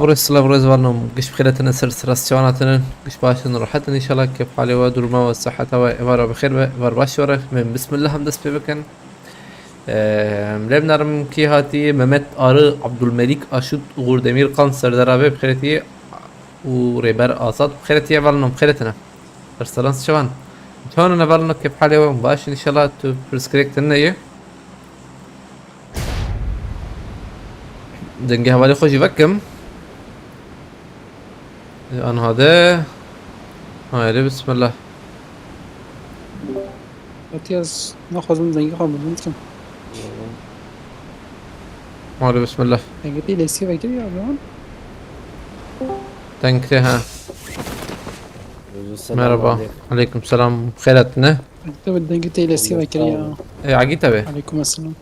ورسلا ورز والنم قش بخيرتنا سرسيوناتنا قش باشن راحتنا إن شاء الله كيف حالي ودرما والصحة وإمارة بخير برباشورة من بسم الله هم دست بكن ملعب نرم كي هاتي ممت آرı عبدالملك أشد غوردمير قان سردرابي بخيرتي وريبر آزاد بخيرتي والنم بخيرتنا برسلان شوان شلون نفرنا كيف حالي وباش إن شاء الله تبرسكريكت النية دنجي حوالي خوش يفكم أنا هذا هاي بسم الله Matias, ناخذ من دقيقة ممكن هاي بسم الله دقيقة ليسي وكذا يا عمران تنكتي ها مرحبا عليكم السلام بخيرتنا انت دقيقة ليسي وكذا يا ايه عقيتها به عليكم السلام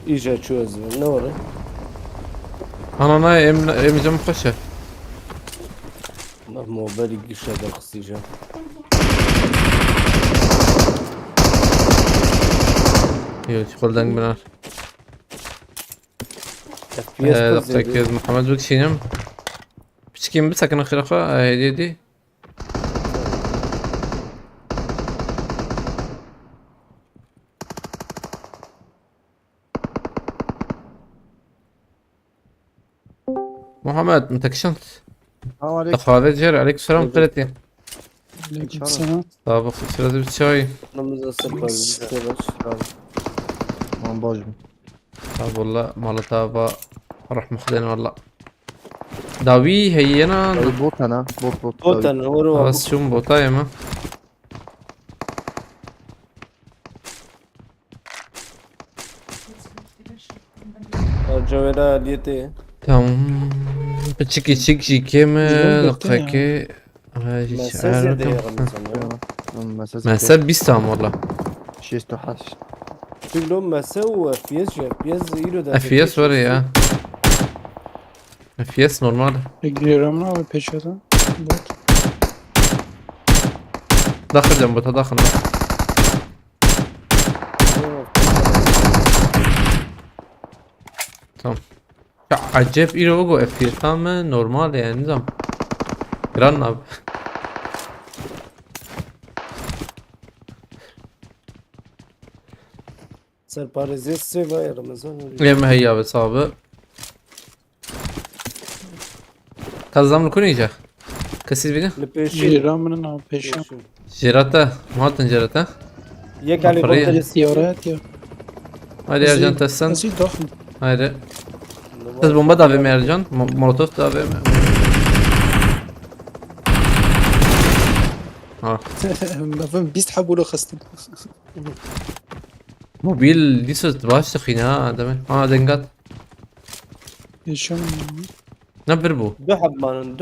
İyice çözdüm. Ne var? انا امزم خشه Mobili gişede kısacağım. يو شغل دنگ بنار FPS دقتك يا محمد بكشينم بشكين بسكن اخر اخوة هيدي دي محمد انت كشنت السلام عليكم. تخاذ جري عليك السلام قلتي عليكم السلام طاب اخوك لازم تسوي Yanımıza sıkıyoruz. من باجم طاب والله مال تابا راح مخدين والله داوي هينا بوت انا بوت O tane var بس شو مبوطاية ما Cevera aliyeti. تمام بتشكي تشيكي كيما جنون دقيقة هاي Mesaj de yaramazsın ya. ما سب بيستام والله شيستو حاش Çünkü mesaj و FPS FPS iyi de. اف اس وري يا اف اس نورمال Giriyorum abi peşinden. Bot. داخل جنبه تداخل تمام عجب ايرو اوغو اف اس تام نورمال يعني نظام جران اب Serparezi sıva yaramazsın. يما هيا بصابة كازام نكون يجا كسير بينا Lepeşi. Giriyorum abi peşinden. جيراتا ما تنجرتا Yek Aferin. helikopter Ziyaret ya. هاي ارجان تسن Nasıl ضخم. هاي بس بومبا دافي مي ارجان مولوتوف دافي اه Lafın بيسحبوا له خستن. موبيل ديسو تباش تخينا دمي اه دنقات Yaşam. نبر بو Duhabmanın.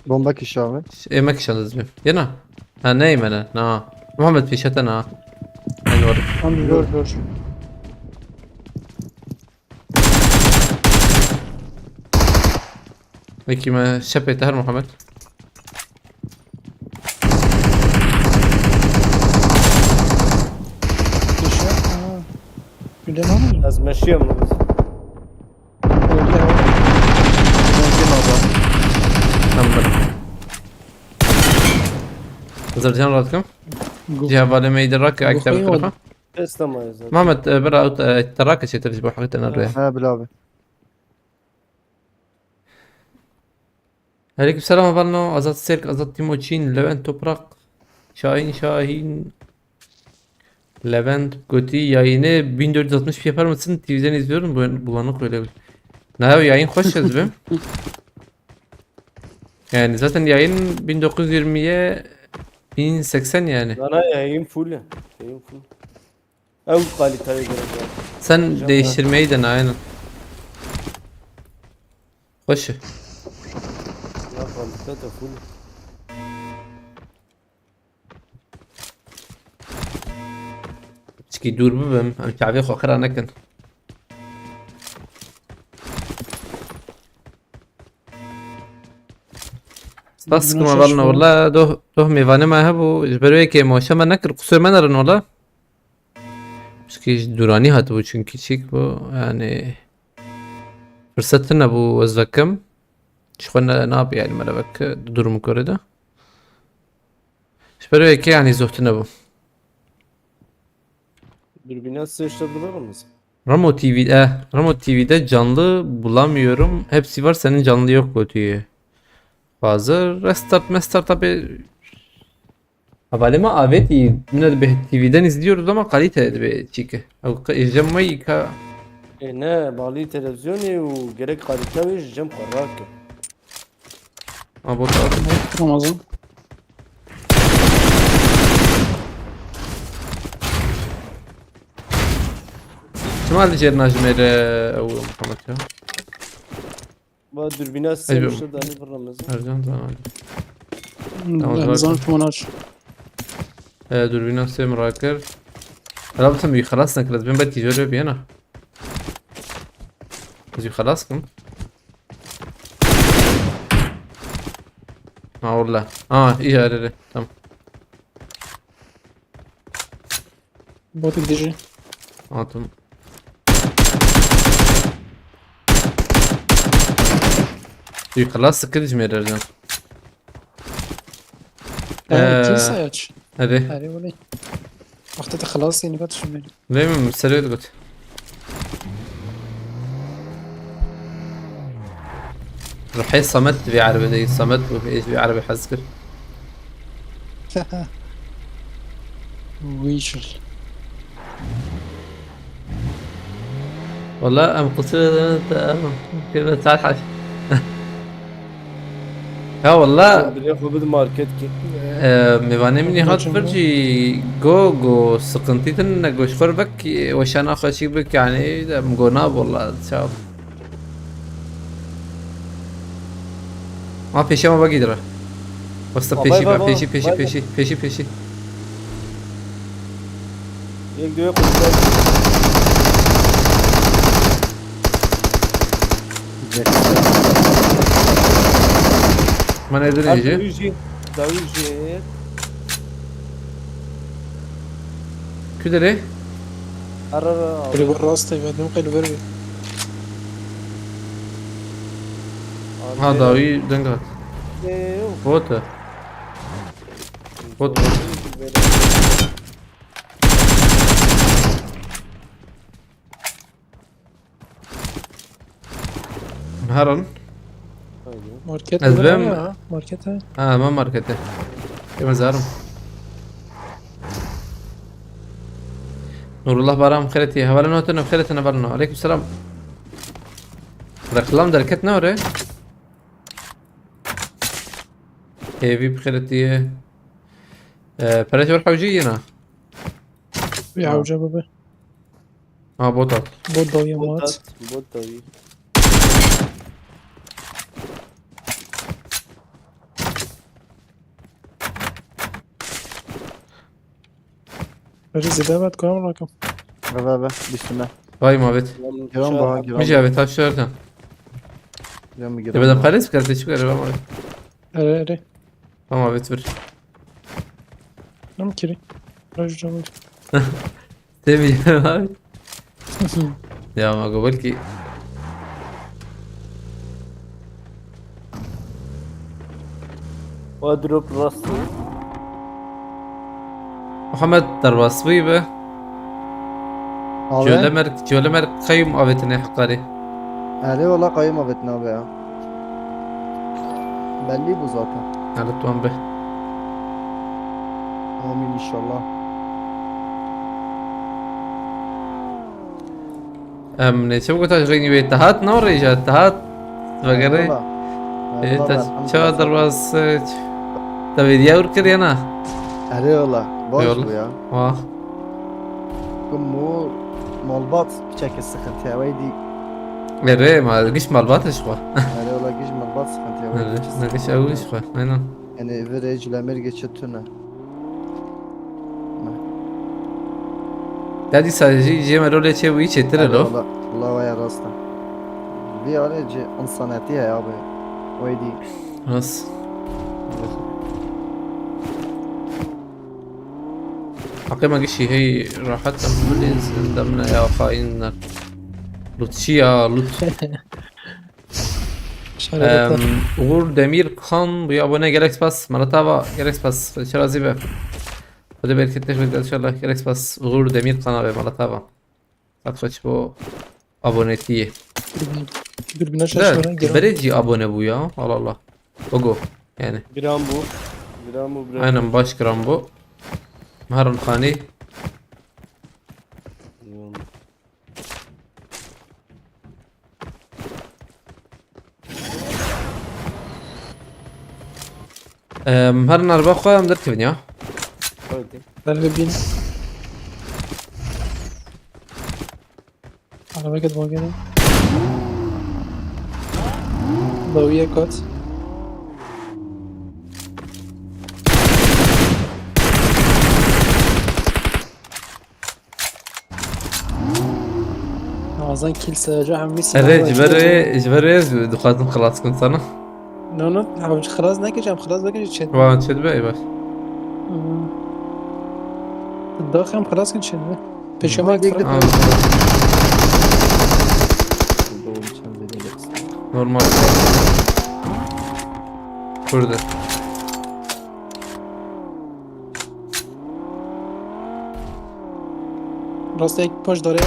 بومبك الشامي ايه ماكش لازم ينا ها نايم انا نا محمد في شتنا انور Tam gör. هيك ما شبه تهر محمد Yaşam. Öyle mi olur? Az meşiyem mi? Öyle ya. نمبر زرجان راتكم جهة بالي ما يدرك اكتر أيوة. خلفه İstemeyiz. محمد برا تراك شي ترجبو حقتنا الريح ها بلعبة عليكم السلام بالنو ازات سيرك ازات تيموتشين لevent toprak Şahin Levent Goti yayını 1460 yapar mısın? TV'den izliyorum bulanık böyle bir. Ne yapıyor yayın hoş yazdım. Yani zaten yayın 1920'ye 1080 yani. Bana yayın full ya. Yayın full. Ev kaliteli göre. Sen değiştirmeyi dene aynen. Hoş. Ya kalite de full. Çiki dur bu benim. Hani kahve kokar anakin. بس كما بالنا والله ده ميفاني ما هبو جبروي كي موشا ما نكر قصير ما نرن والله Çünkü durani hat bu çünkü çik bu yani fırsatı ne bu vazvakım. Şuna ne yapıyor yani bak durumu koreda. Şöyle ki yani zohtuna bu. Dürbüne sığıştırdılar mı? Ramo TV'de canlı bulamıyorum. Hepsi var senin canlı yok bu diye. Bazı restart tabi. Havalima evet iyi. Yine de TV'den izliyoruz ama kalite be çiki. İzlemeyi ka. Ne bağlı televizyonu ve gerek kalite ve cem karak. Ama bu Ramazan. Kemal diğer Najmer'e o Muhammed ya. Bu dürbüne sığıştırdı hani fırlamazı. Ercan zaman. Tamam, Ramazan zaten. كمان دوربين نفسه مراكر. هلا بتم خلاص نكرت بين بدي جرب هنا. بس خلاصكم. والله ايه هذا تمام. بوتك دي جي. تمام. خلاص كده جميل رجال. كيسة ياتش. هذه هذه ولي. وقتها خلاص يعني باتش مني. ليه من سريع قلت. رحيل صمت بعربي دي صمت وفي ايش بعربي حذكر. ويشل. والله ام قلت له كذا تعال حاجه. ها والله Dürbüne kubud market ki. میوانه منی هات برجی گو سقنتیتن نگوش خور بک وشان آخر شي بك يعني مقوناب والله شاب ما پیشی ما بگی داره واسه پیشی با پیشی Yek diyor kubud. من ادري يجي Davuji. كده ليه Arara. اللي بالراس طيب بعدين قيل بري. ها داوي دنگات بوت بوت هرن ماركت. أزبام. ماركت. ما ماركته كما زارم نور الله بارام خيرتي هوالا نوتنا بخيرتنا برنا عليكم السلام رقلام دركت نوري هيفي بخيرتي بريش بالحوجينا بيعوجا بابا. بوطات بود ضوية مات. Bot tabii. بري زبابات كم رقم. Baba بسم الله. باي ما بيت Giran baha giran. مش جابت هاف شورتن Giran mı giran? تبدا بخلص بكرتي شو كده ما بيت اري اري. ما بيت بر نم كيري. رجع جمال. تبي ما بيت يا ما قبلكي O drop rastı. محمد درباسبي به Abi. جولمر قيم أبتني حقاري Ali valla kayım abetine abi ya. Belli bu zaten. على توان به Amin inşallah. نشوف قلت أشغيني بيتهات نور إيجا اتهات بقري Eyvallah. إنت Eyvallah, شو elhamdülillah. درباس تبي دياور كريانا Eyvallah. Boş Eyvallah. bu ya. واه Kumu malbat bir çeke sıkıntı ya. Veydi. غير ما لقيش مالبات إشوا Eyvallah giş malbat sıkıntı ya. لقيش أول إشوا أينا Yani vereciler geçirtüne. دادي ساجي جي مرولة شيء ويش ترى له Eyvallah. Allah vay rasta. Bir aracı insaniyeti ya abi. Veydi. خلاص حقيقة ما قشي هي راحت من الإنسان دمنا يا خاين لطشية لطش شهر Uğur Demirkan bu abone Galaxy Pass Malatava Galaxy Pass Şerazi be Hadi bereketler inşallah Galaxy Pass Uğur Demirkan abi Malatava Satkaç bu abonetiye Dürbüne Da şaşırın. bereci abone bu ya Allah Allah Ogo yani Gram bu. Gram bu. Gram. aynen baş gram bu Harun Khani Harun araba koyam derken ya Hadi. Derle bin. Araba git bagene. Daviye kat. Ağzından kill sayacak hem bir silah Erre var. cibere dukatın kılas kın sana No no. Abi خلاص نکشم خلاص بکشید چه Vahan çed be baş داخل هم خلاص کن چه پیشم Ama یک gel فرق git. Aa, Doğum için vereceksin. normal Burada راست یک پاش داره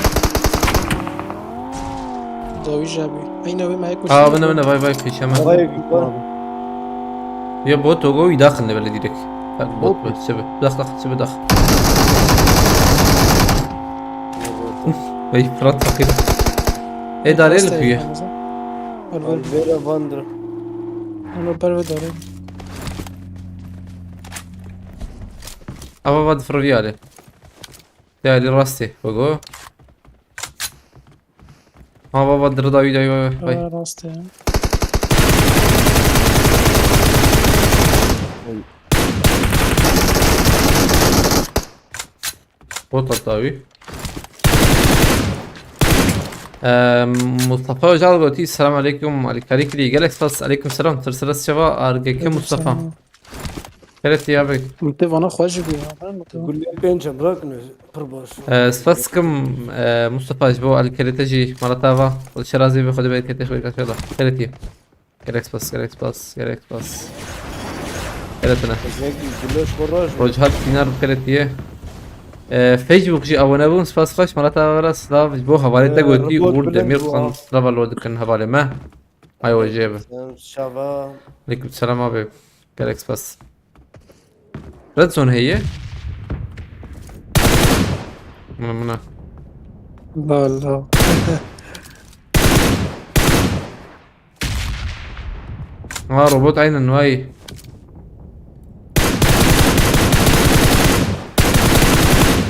داوی جابی این نوی معی کشتی Aa bana vay vay peşeme Vay yukarı. Ya bot ogo يدخل böyle direkt. Bot Bot bu sebe. Dakh sebe dakh. Vay Fırat fakir. داره الكويه. Alvera Vandra. اونو پر و داره Ava vad فريالي. يعني راستي ogo. Ava vad rıda videoyu vay. راسته Bot atavi. Mustafa Öcal قلتي السلام عليكم عليك لي جالك فاس عليكم السلام ترسل شبا ارجك مصطفى قالت يا بك انت وانا خوش بي Gulli pençem bırakın kırbaç. سفاسكم مصطفى جبو على كريتجي مرتافا والشرازي بياخد بالك تخوي كذا كريتي جالك باس كريتنا Zeki güleş koraj. وجهات دينار كريتي فيسبوك جي او نبون سباس خوش مرتافا راس سلاف جبو حوالي تقولتي ربوت ورد بلند دمير بوا. قن سلاف الود كان حوالي ما ايوه جيبه Sen şava. عليكم السلام ابي جالكس باس ريد زون هي منا لا لا روبوت عين النواي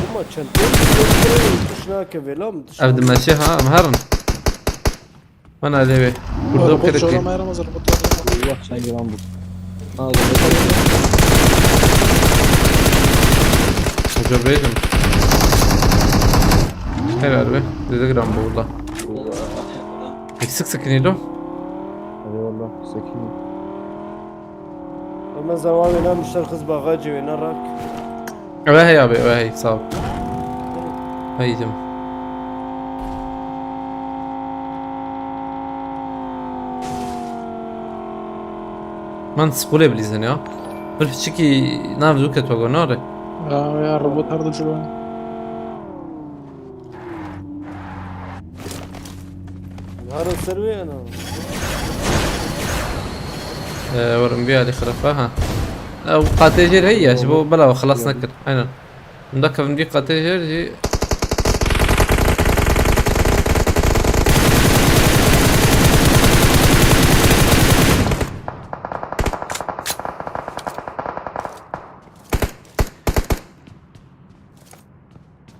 Bu maç çente. Dışına kevelam. ابدا ماشيها مهرن وانا عليه بردو ربط جولا كريتي ما يرمز ربط جولا Allah sen giren bu. وجربيتهم حلو عربي زي جرام والله eksik sakinido Eyvallah. Sekin. Ama zaman oynamışlar kız bagajı oynarak. وهي يا ابي وهي صعب هي جم ما نسقولي بليزن يا بس تشكي ناف دوكت وغنوري يا ربط هرد جولا Harun servi ana. ورم بيها اللي خلفها او قاتيجر هي شبو بلا وخلاص نكر اينا نذكر ندي قاتيجر جي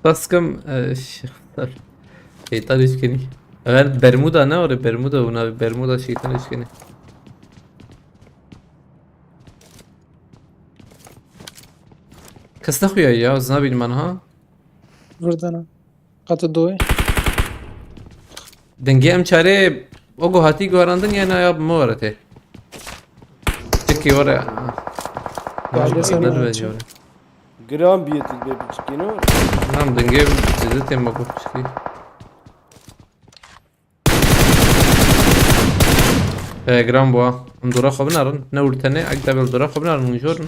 تاسكم شيطان يشكني غير برمودا انا ولا برمودا ونا برمودا شيطان يشكني کس نخویه یا از نبین من ها وردنا قط دوی دنگی ام چاره اوگو هاتی گوراندن یا نه یا مورته چکی وره Gel desene. نرویجی وره Gram biyetiz be biçkino. نعم دنجيب جدتي ما قلتش فيه جرامبو ندورا خبنا نور تاني أكتب الدورا خبنا نجور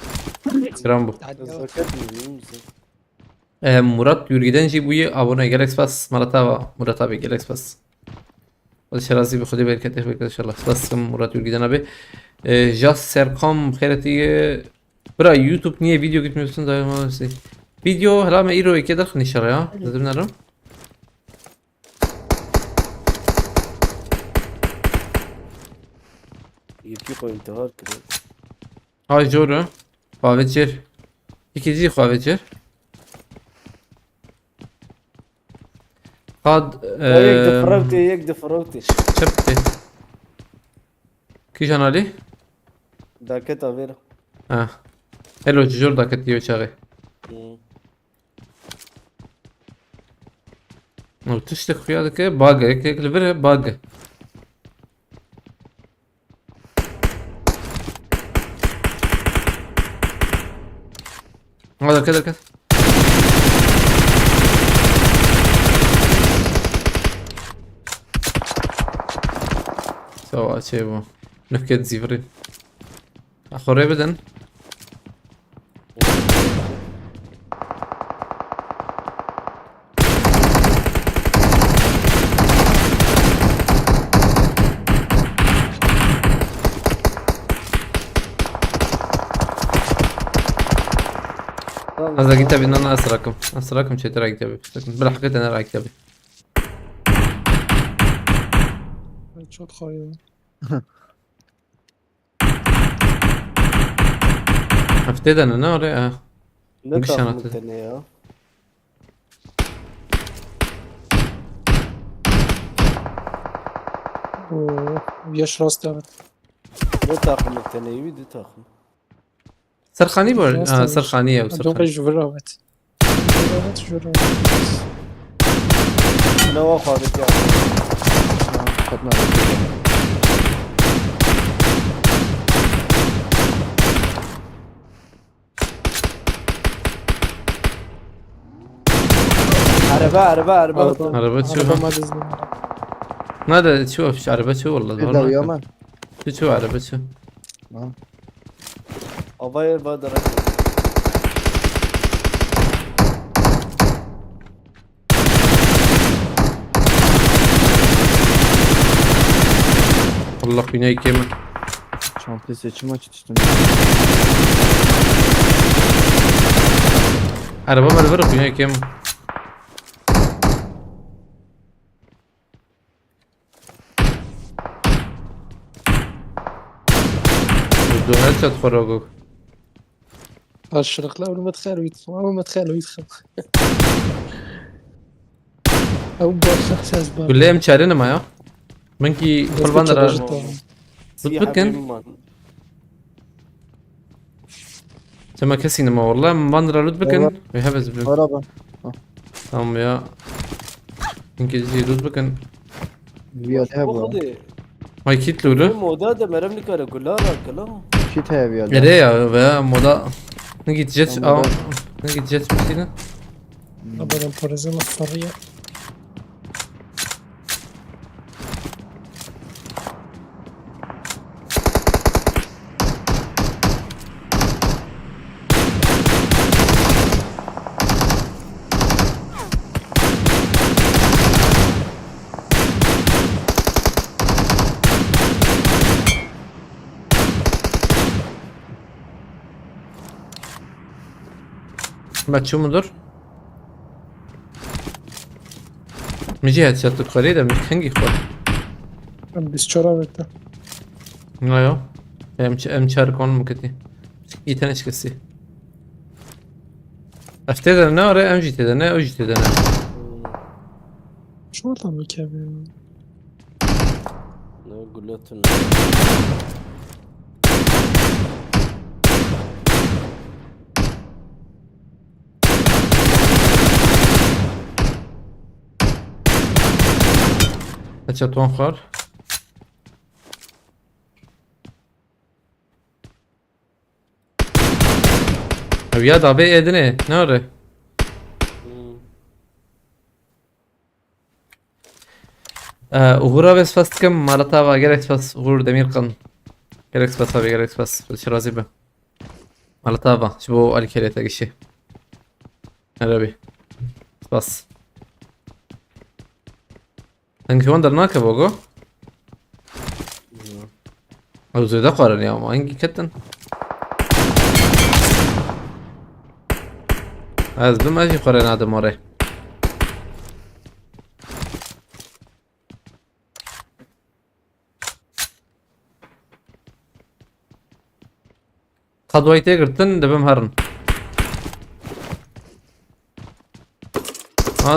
جرامبو Zakat mıyım? Murat Yürgiden جيبوي أبونا جالكس بس مرتبا مرات أبي جالكس بس الشرازي بخدي بالك تفكر إن شاء الله بس مرات يürgiden أبي جاس سرقام خيرتي برا يوتيوب niye video gitmiyorsun daima şey video hala mı iro iki dakika nişara ya dedim nerem Yeki koy intihar kırıyor. ay joro kahveciler ikinci kahveciler قاد Yek de fravti, yek de fravti. شبتي كيش أنا لي Daket avera. آه حلو جور دا كتيو شاغي لو تشتك في هذا كي باقة هيك الفيرة باقة هذا كذا كذا سوا شيبو نفكت زيفرين أخوري أبدا هذا كتابي إن أنا أسرقكم شيء ترى كتابي بلا حكيت أنا راح كتابي Çok koyuyor. أفتيد أنا نوري Ne Mükemmel. takımı tane ya? Oo, yaş rast evet. Ne takımı tane iyi de takım. سرخاني بول أصلاً سرخانية عندهم وسرخانية غير جبراوت. جبراوت. Ne vakabet ya? خدنا Araba. عربة شو ما دزنا. هذا تشوف عربة شو والله كده ويا من شو عربة شو Havaya badara. والله فيناي كيما Çantayı seçim aç üstüne. عربة ما الفرق فيناي كيما بدو هيدشوت خرجوك الشرق لا أول ما تخيل ويدخل أول ما تخيل ويدخل. أو بوش إحساس بار. قول لي مشارينا معايا منكي كل بندر Siyaha تما كاسين ما والله من بندر لودبكن ويهبز بلو Araba. تمام يا منكي زي لودبكن Viyade he bu. خذي ما يكيت لولو مودا ده مرمني كاره كلها كلها. Kit he viyade. يا ويا موضوع نجي تجت موضوع. نجي تجت مشينا أبدا البرازيل الطرية. بعد شو مدر من جهة شات القريدة من خنجي خور بس شرابته. ايوه ام شاركون مكتي يتنش كسي افتدى انا ورا ام جيت انا او جيت انا شو طعم الكابي؟ Ne gülüyorsun? هاتشات وان خار ويا دابي ادني نوري وهورا بس فاست كم مالتا با جالكس بس غور دمير قن جالكس بس ابي جالكس بس شرازي به مالتا با شبو الكيلي تاقشي عربي بس انك وندر ناكا بوغو او زي دقارن يا ما انجي كتن از دم اجي قرن هذا موري قدوي تيغرتن دبم هرن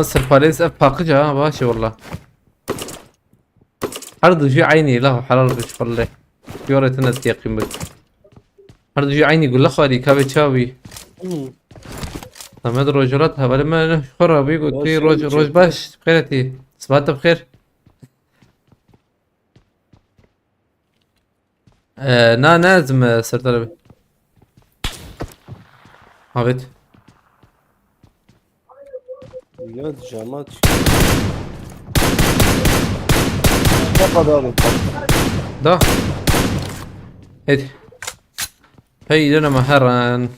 سرفاليز اف باقجة باشي والله عرض جي عيني له حلال بش والله يوري تنس يقيم بك عرض جي عيني يقول لخوالي كابي تشاوي تمد رجلاتها بل ما نشكرها بي قلت لي روج باش بخيرتي صبحت بخير نا نازم سرطلبي هابت يا جامات فقط هذا ده هيدي هي لنا مهران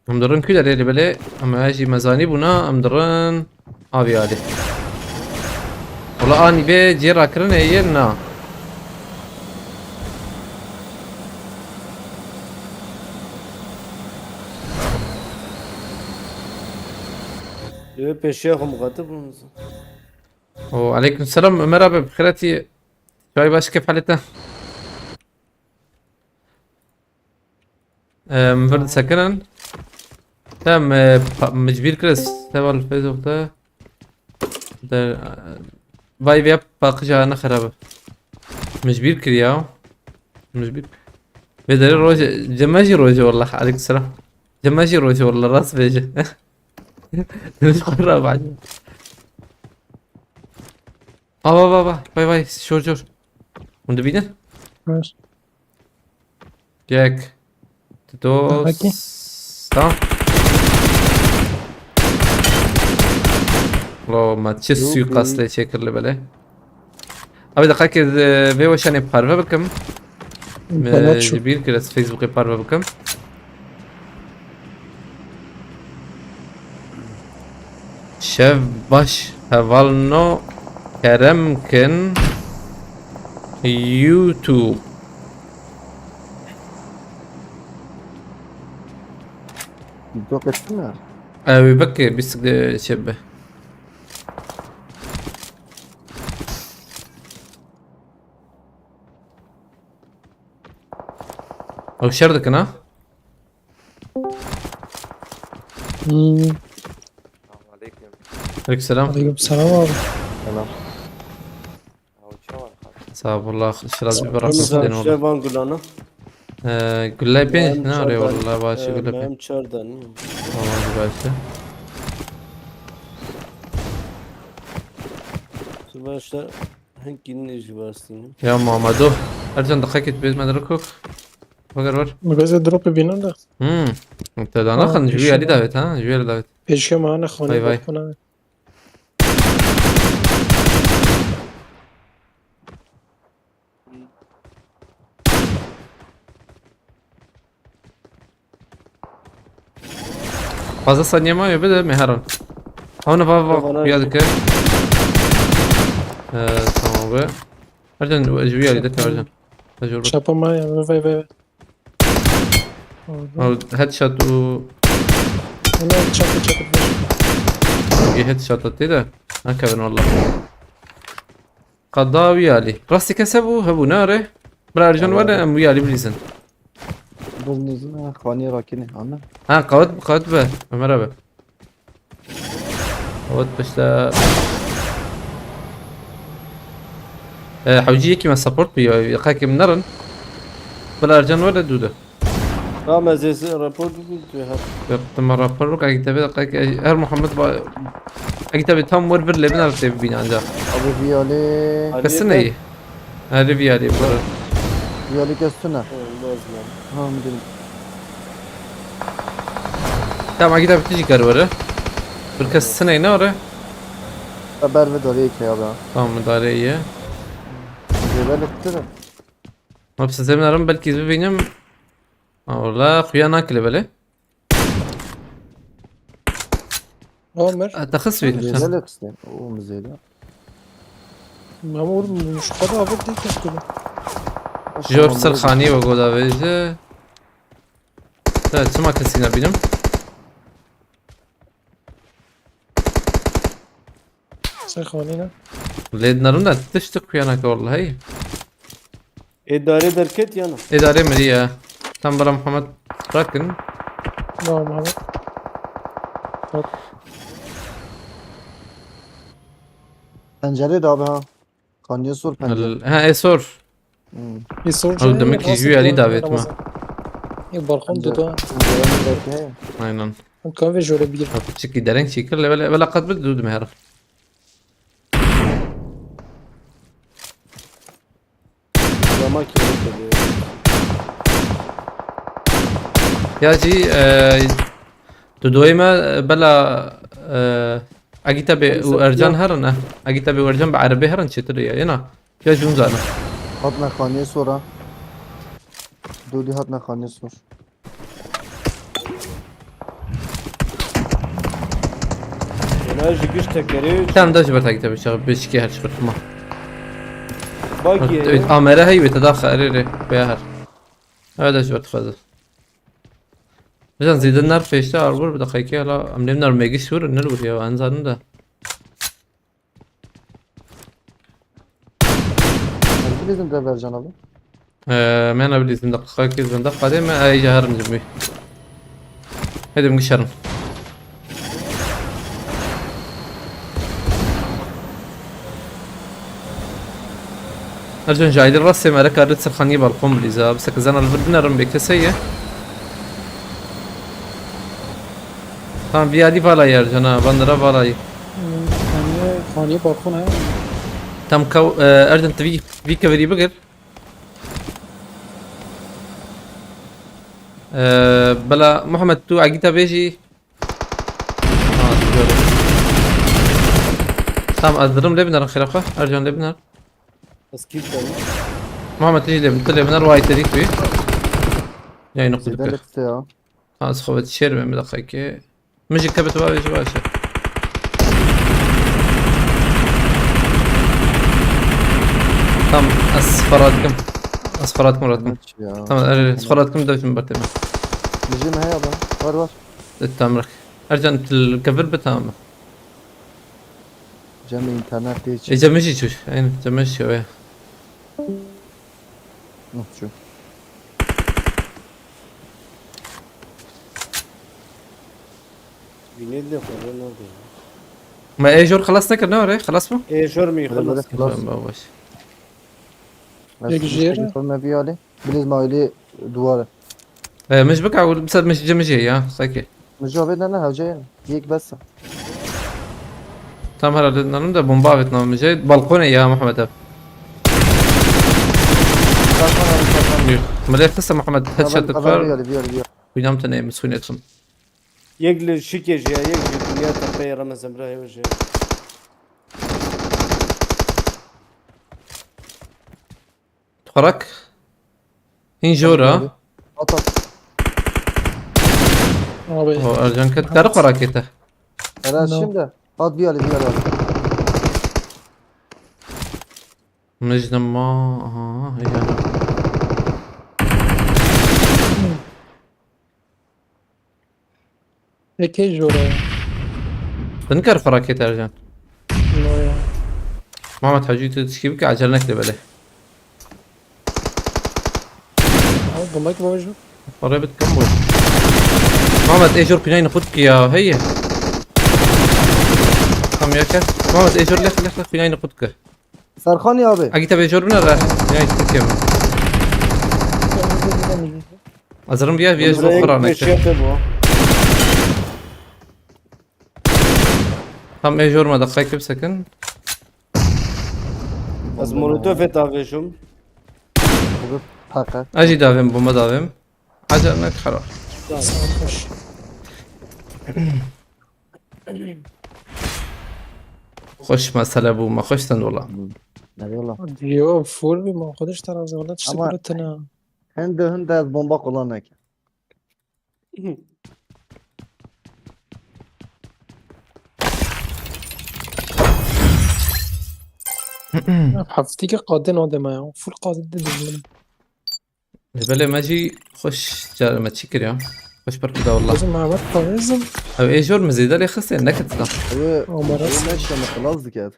امدرن كده اللي بلي اما اجي مزاني بنا امدرن ابي علي والله اني بي جيرا كرنا ينا يا بيشيخ مغتب وعليكم السلام مرحبا بخيرتي شوي باش كيف حالتنا مفرد سكنا تمام مجبير كريس تبع الفيسبوك ده باي بيا باقجا انا خرابه مجبير كرياو مجبير بدري روج جماجي روج والله عليك السلام جماجي روج والله راس بيجي مش خراب بعد بابا باي باي شور وانت بينا ماشي جاك أوكي. تمام والله ما تشسي قاس لي شكر اللي بله ابي دقائق بيوشاني بخارفه بكم بلاتشو جبير كده فيسبوك بخارفه بكم شاف باش هفالنو كرمكن يوتيوب بوقتنا ببكي بيستخدم شبه او شردك انا عليك السلام عليكم السلام ورحمة سلام صعب والله شراز برا شيفان والله قول انا قول لي بين ناري والله باشا قول لي ما مشاردن والله باشا سباشا هنكين ايش باستين يا محمدو ارجع دقيقة بيت مدركوك بقر مجازة دروب بينا ده انت ده انا خن جوي علي دافت ها جوي علي دافت ايش معنا خواني باي باي. بخونا fazla saniye mi يبدأ مهران هون بابا يادك تمام بقى ارجع جوي علي دتنا ارجع تجربة شابا معايا باي باي هيد شوت و انا تشابا هيد شوت كده ما كان والله قضاوي علي راسي كسبوا هبو ناره برا ارجون ولا ام ويالي بليزن بزنزنا خواني راكني عنا ها قوت به مرحبا قوت بشتا حوجي كيما سبورت بي يقاكي من نرن بلا ارجون ولا دوده ما زي رابورت قلت هذا تم رابروك اكتبي دقاك هر محمد با اكتبي تام ورفر اللي بنا رتب بين عنده ابو فيالي بس ني هذه فيالي برا فيالي كستنا لازم ها مدري Tamam git abi tüccar var. Bir kez sene ne var? Haber ve dolu ki abi. Tamam müdahale iyi. Cebel etti de. ما بتستخدم نارم بلكي ببینم والله خويا ناكل بله عامر تخص فيه Cebel etti. O müzeyle. معمول مش قادر أعبر ديك كله. جورج سرخاني وقول avêje لا çima kesî nebînim سرخانينا lê narim da tiştik خويا nake wallahi İdare derket yana. êdarê mirî ye tam bira Muhammed rakin نعم محمد Pencere de abi ha. Kanya sur pencere. ha êsor يصور Oğlum demek ki güya Ali davet mi? يا برخون دوتا Pencerenin belki he. aynen هم كان في جولة بير çiki dereng çikir vela qad bidud meherif Yamak yemek dedi. ya jî tu doyê me bela اگه تبي ورجان هرن اگه تبي ورجان بعربي هرن چطوری ینا یا جون زانه Hatna kanya sur ha. Dodi hatna kanya sur. Yana jigiş tekeri. tam da جبرت اگه تبي شغل بشكي هر شبرت ما Baki. امره هي بتداخل اريري بيهر هذا جبرت خذ مثلا زيد النار فيشتا اربور بدقيقه لا امني نار ميجي شور نلور يا انزان ده Hadi bizim de Vercan abi. ما انا بليز من دقيقه كيز من دقيقه دي ما اي جهر نجمي هذا مقشرن ارجون جايد الرسي ما لك اريد سرخانيه بالقوم بليزا بس كزانا الفردنا رم بكسيه tamam bir hadi falan yer cana bandara falan يعني خانية برخون هاي tam kav erdin vi kaveri bigir بلا محمد تو عقيتها بيجي tamam أضرم لبنر خلافة أرجون لبنر Eski tane. محمد تيجي لبنر وايد تريك بي جاي Zidel نقطة etti ya. ها سخوت الشير من دقيقة مجي كبت بابي جواشة tamam أصفراتكم راتكم Maç ya. tamam أصفراتكم دوت من برتين Bizim he abi. Var var. التامرك أرجون الكفر بتامر Cem internet değil. إذا مشي شوش أين تمشي شوية Şu. Binedi falan ne oldu? ما إيه جور خلصنا كنا ولا خلاص مو؟ Şormi Böyle böyle خلاص. klas. باش Yekjere. Sonra bir ali. Biliz maili duvarı. مش بقع بس مش جمجي يا ساكي Mücaveden ne havcaya? Yek bessa. تمام هلا نعم ده بومبا بتنام مجي بالكوني يا محمد أب مليك لسه محمد هيد شوت Bir الفار ali bir ali. وينام تنام مسكين يتخن Yegli şikej ya yegli dünya tapaya Ramazan Brahim hoca. تخرك هين جورا At at. abi هو أرجان كت كارق وراكيته Helal No. şimdi. At bir ali bir ali. مجد ما هي أنا Eke jora تنكر فراكيته أرجان no ya محمد حجيته تشكيبك عجلناك لبله abi bomba ki babacığım قريبة كمبل محمد ايجور بينين خدك يا هي كم يا كات محمد ايجور لك بينين خدك Serkan abi. اجي تبي ايجور بنا راح بينين خدك يا ازرم بيا بيا جو Buraya خرانك gitmiş yaptı bu. هم ايجور ما دقيقة بسكن Az molotof et avejum. Takar. اجي دافم بوما دافم عجلناك خلاص خوش خوش مسئله بو ما خوشتن والله. Ne diyorlar? دیو فول بی ما خودش ترازه ولا تشتی Ama- کنه Hende az bomba kullanak. حفتي که قاده نادمه یا فول قاده دیدم بله ماجي خوش جار ما تشكر يا خوش بركضة والله. لازم محمد لازم او ايه جور مزيدة لي خسي انك تطلع. Abi عمره meşe mıkılazdı ki.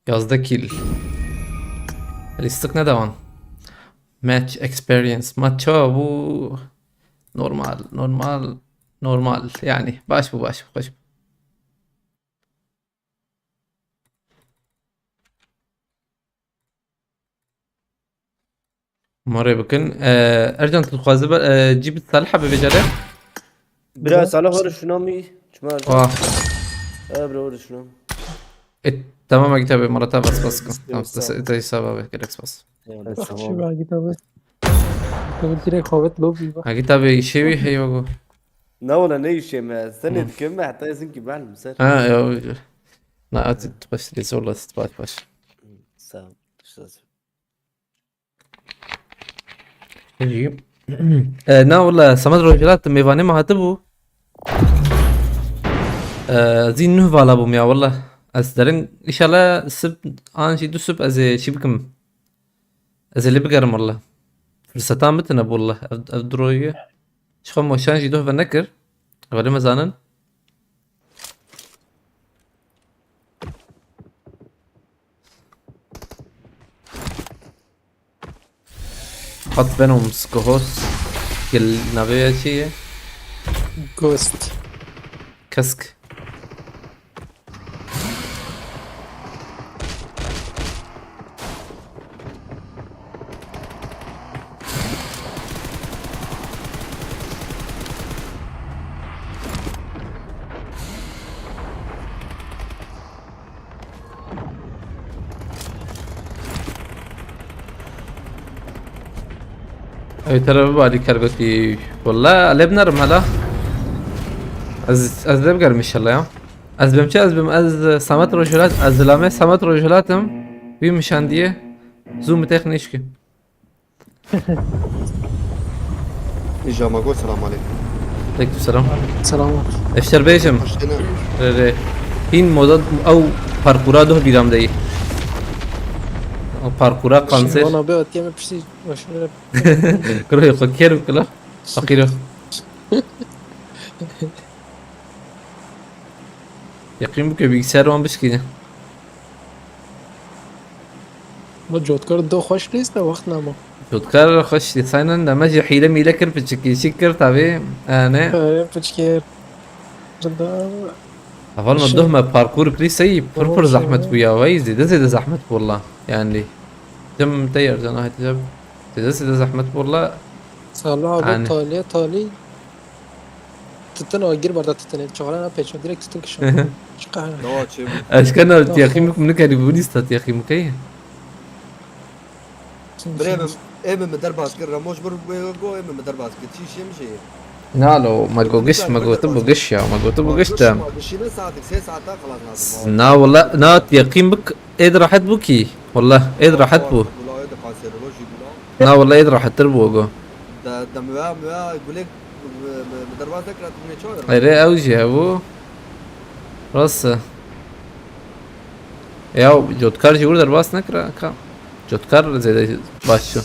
Yazda kill. Listik ne devam? Match experience. Maç bu normal yani baş bu baş. مرة بكن ارجع تتخوازي جيب الصالحة ببجرة. Biraz salah var şuna mı? Çuma. اه Bro var şuna. تمام اجي تابع مرتها بس يلا، زي سبب كده بس. چی باگی تا بود تو direkt خوابت لو بی با اجي تابع شيء هي وجو. Ne ola ne işe mi? Sen etkeme hatta yazın ki ben mi sen? اه يا لا تبغى لي والله تبغى باش. Sağ ol. يجي نا والله سمد رجلات ميفاني ما هتبو زين نهفا لابوم يا والله أصدرن إن شاء الله سب شي دو سب أزي شي بكم أزي اللي بقرم والله فرصتان متنا والله أفدروية شخو موشان شي دوه بنكر ولا مزانن حط بينهم سكوهوس كل نبيه شي گوست كسك اي ترى ببالي كربتي والله لبنر مالا از لبقر ان شاء الله يا از بمشي از سامت رجولات از لامه سامت رجولاتم بي مشان ديه زوم تخنيشكي إجامة السلام عليكم. عليكم السلام سلامات اشتر بيشم هنا هين مدد او پارکورا دو بیرام دی او پارکورا قانسر وانا بيوت يم بشتي وشو كروي خكير كلا اخيرا يقين بك bilgisayar وان بشكي ما جوت كر دو خوش نیست وقت نما تذكر خش ساينن لما جي حيلة ميلا كر بتشكي شكر تابي انا بچکر جدا اول ما دوه ما باركور كري سي فرفر زحمة ويا وي زيد زحمة والله يعني جم تير جنا هاي تجاب زيد زحمة والله سالا يعني. با تالی تتن آگیر بردا تتنه چهارا نه پیچون دیرکت تتن کشون چقدر نوع شيء اشكنا تياخي من كاريبونيستا تياخي مكيه بريم إما مدر باسكت راموش برجو إما مدر باسكت شيء مشي. نالو ما قوقش ما قوتبو قش يا ما قوتبو قش تا بشينا ساعتك 6 ساعات خلاص نازل. نا والله نا يقين بك ايد راحت بوكي والله ايد راحت بو ولا هذا قاسر روجي بلا. نا والله ايد راحت تربو جو ده موا يقول لك مدر باسكت راتني شو. غير اوجي ابو راس يا جوتكار جور درباس نكرا كا جوتكار زي باشو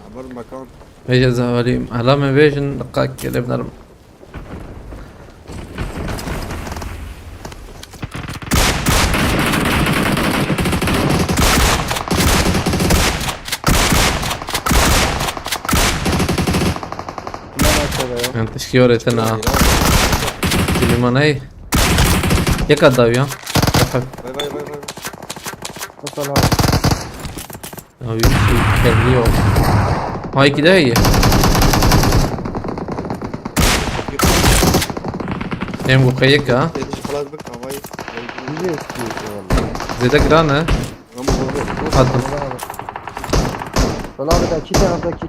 عبر المكان. ايش زهري علامه فيجن دقائق اللي بنرم انت شكيوري تنا اللي ما ناي يا كداويا باي باي باي باي. Mesela او يمشي كارليو هاي كده هي يم وقيك ها تدش خلاص بك هواي. iyi eski vallahi. زي ده جرانا رامو Attım. Valla abi de iki taraftaki.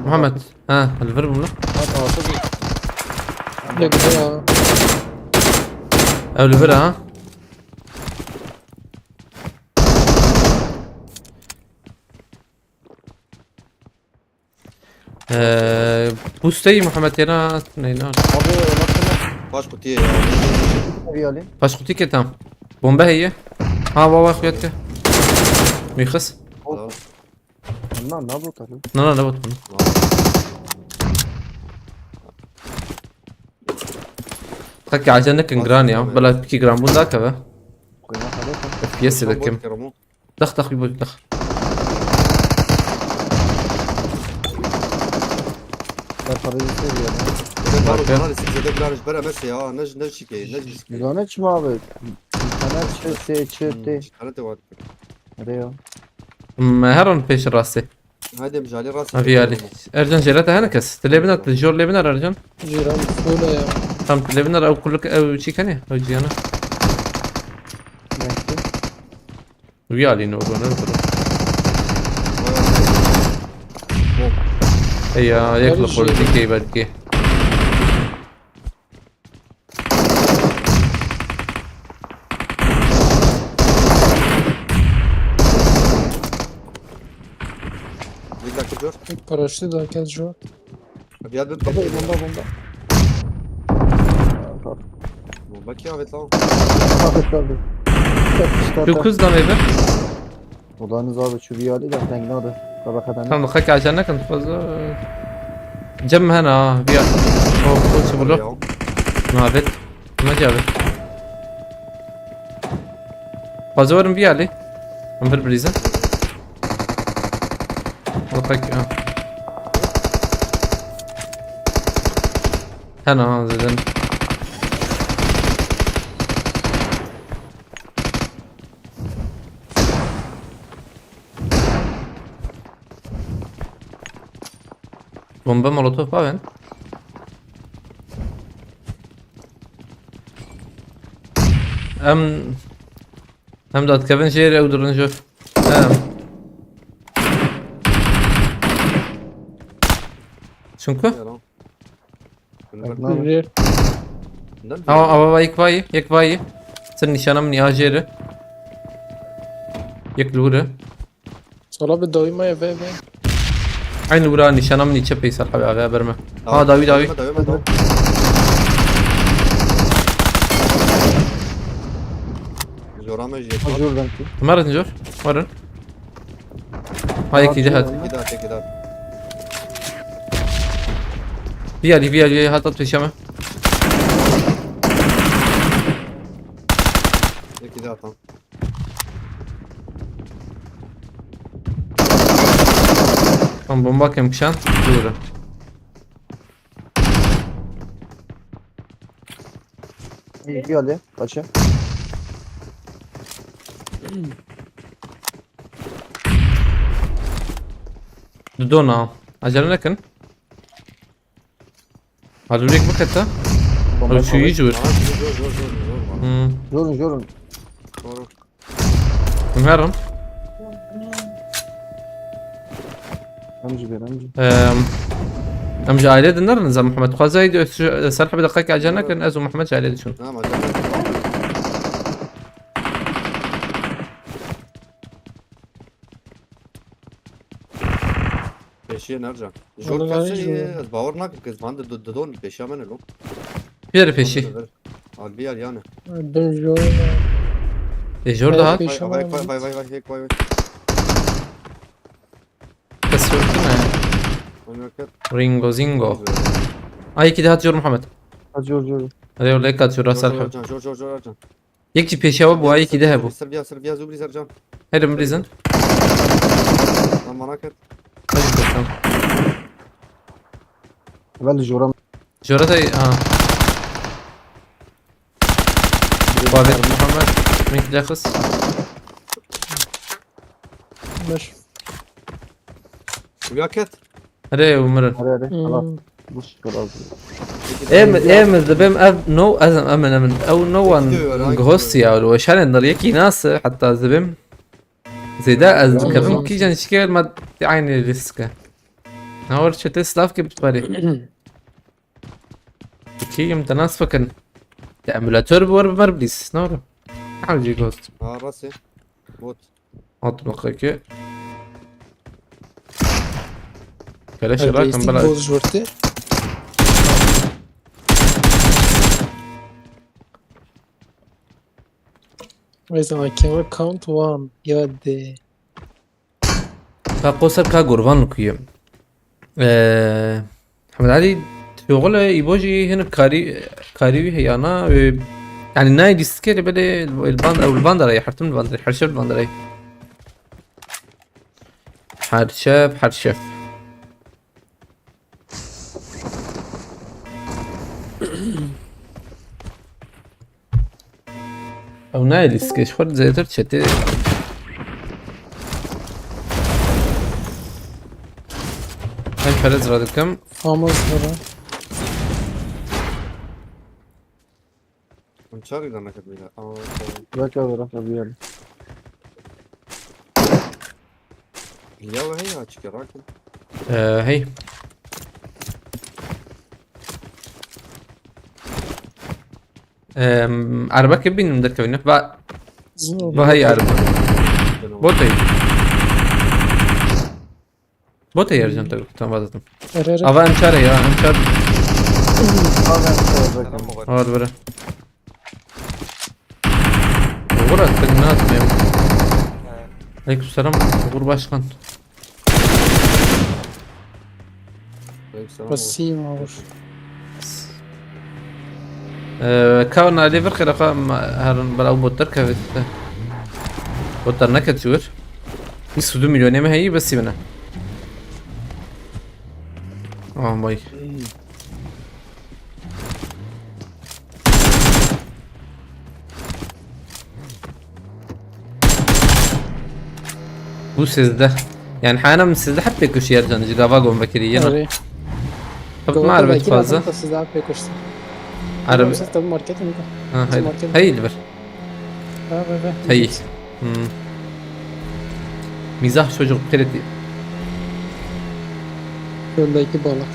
Muhammed. Ha, الفيرب منه. Ne güzel ya. او الفيرب ها. بوستي محمد يانا نينا. Abi nasıl? Baş kutuya ya. Bir alayım. باش قلت لك تمام. بومبا هي. ها واوا اخواتك. ميخس. Tamam. Bunlar ne bu tabii? لا لا لا بطل. تحكي على جنك انجراني ها بلا بكي جران بون ذاك هذا. Kuymak alıyorsun. في يس ذا كم. دخ دخ يبغى دخ. Ben parayı seviyorum. Güzel hiç mi abi? İnternet çöktü. Nereye? هرن بيش راسي. Hadi mjali rast. ما في علي. ارجن جيرتها هنكس. تليبنا تجور ليبنا ارجن. Jiran full ya. تم تليبنا او كلك او شي كان او جيانا. Neyse. ويا علي نور نور. هي يخلق بوليتيكي بدكي. Bir dakika dur. Paraşütü de herkes şu. Bir adım. Bomba. Bomba ki evet lan. Tabii. شو كوز دام ايفر. Odanız abi şu bir alayım da sen ne oldu? Tabakadan. تم دخلك عشان كنت فاز. جم هنا بيا. او شو بقول ما بيت ما جابت. بازورن بيا لي. ام بالبريزه. دخلك هنا زين. Bomba molotof var ben. Hem de Kevin şehri öldürün şöf. Çünkü Bir. ama yek vayi. Sen nişanım ni ajeri. Yek lure. Sola bir doymaya ve. Aynı lura nişanım ni çepe sarha abi haberme. Ha David. Zorama jet. Acur ben ki. مرن جور مرن. هاي كي جهد. Tekrar. بيالي هات في شمه. Tekrar tam. Tam bomba كمشان لورا. Bir alayım. Kaçı? دونا عجل لكن هذا ليك بكتا هذا شو يجور Görün. مهرم Amcı. ام جايله النار نزام محمد خازايد سرح بدقائق عجلنا كان ازو محمد جايله شنو Tamam acaba. Peşiye nerede? Jor Vallahi kaçı jor. az bağır nak kız bana da don peşiye men lo. بير بيشي Al bir yer yani. Ben Jiran. جور ده هات Peşe Vay var. vay. بس شو اسمه Oynakat. رينجو زينجو اي كده هات جور محمد Acur. هذا ولا هيك هات جور سرح Jor. يكتب بيشي وابو اي كده هبو Serbiya zubri sercan. هذا مريزن Lan bana kat. Ben Joram. جورتها وابد محمد مين كده خص Beş. Uyaket. هذا ومرن Hadi. Allah. Hmm. Bu şükür abi. ام زبم نو ازم امن او نو ان غوسيا ولو شان نر يكي ناس حتى زبم زي ده از كبم كي جان شكل ما عيني ريسكا نور شو تسلاف كي بتبالي كي يوم تناس فكن امولاتور بور مربليس نور حاول جي جوست ها راسي بوت اطلق كي كلاش راكم بلا بوز جورتي وإذا I can count one يودي فقوسر كا قربان كيم محمد علي شغل يبوجي هنا كاري هي انا يعني ناي ديسكيل بدي الباند او الباندري حرتم الباندري حرشف الباندري حرشف او ناي ديسكيش خد زي ترشتي هاي فرز رادكم فاموس هذا انشاري لنا كبيرة Belki olur abi yani. يا وهي açık راكب هي عربك بين مدركة بينك بقى هي عربة بوتي يرجع انت تمام بعدين افا انشار يا انشار اور برا غرة تقنات ميم عليكم السلام غور باشقان بسيم اور كون عليه فرق رقم هرن بلاو بوتر كافيت بوتر نكت شور يسودو مليون ما هي بس منها باي بو سيزده يعني حانا من سيزده حتى كوش يرجع نجي قافاقهم بكريين طب ما عربت فازة عربي طب ماركتينج هي اللي بر هي مزاح çocuk kredi Yoldaki balık.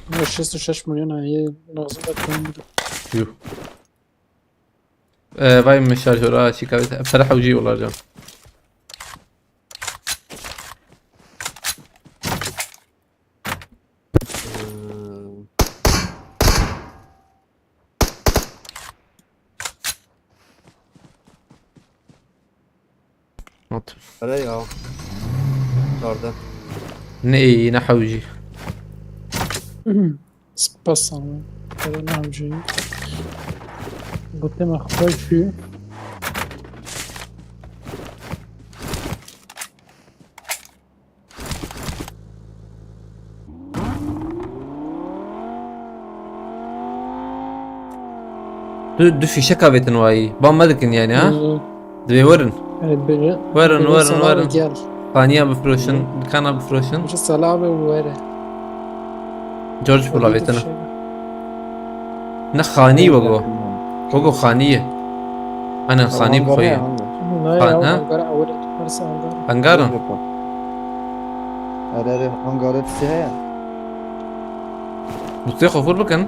No 606 milyon ayı lazım bakıyorum. يو باين من الشارجر شي كابت بصراحة وجي والله رجال نط علي اه orada ني نحوجي Spasam. Ne yapacağım? Bu tema خوشی. دو في شكا بيتن واي بام مدكن يعني ها دبي ورن ورن Gel. ثانية بفروشن كان بفروشن Şu Salah ve Uere. جورج بولا بيتنا نخاني وقو خانية انا خاني بخويا Ne ya? Ankara Uere. Varsa Ankara. انقارن Arare hangaret sihe. بتيخو فول بكن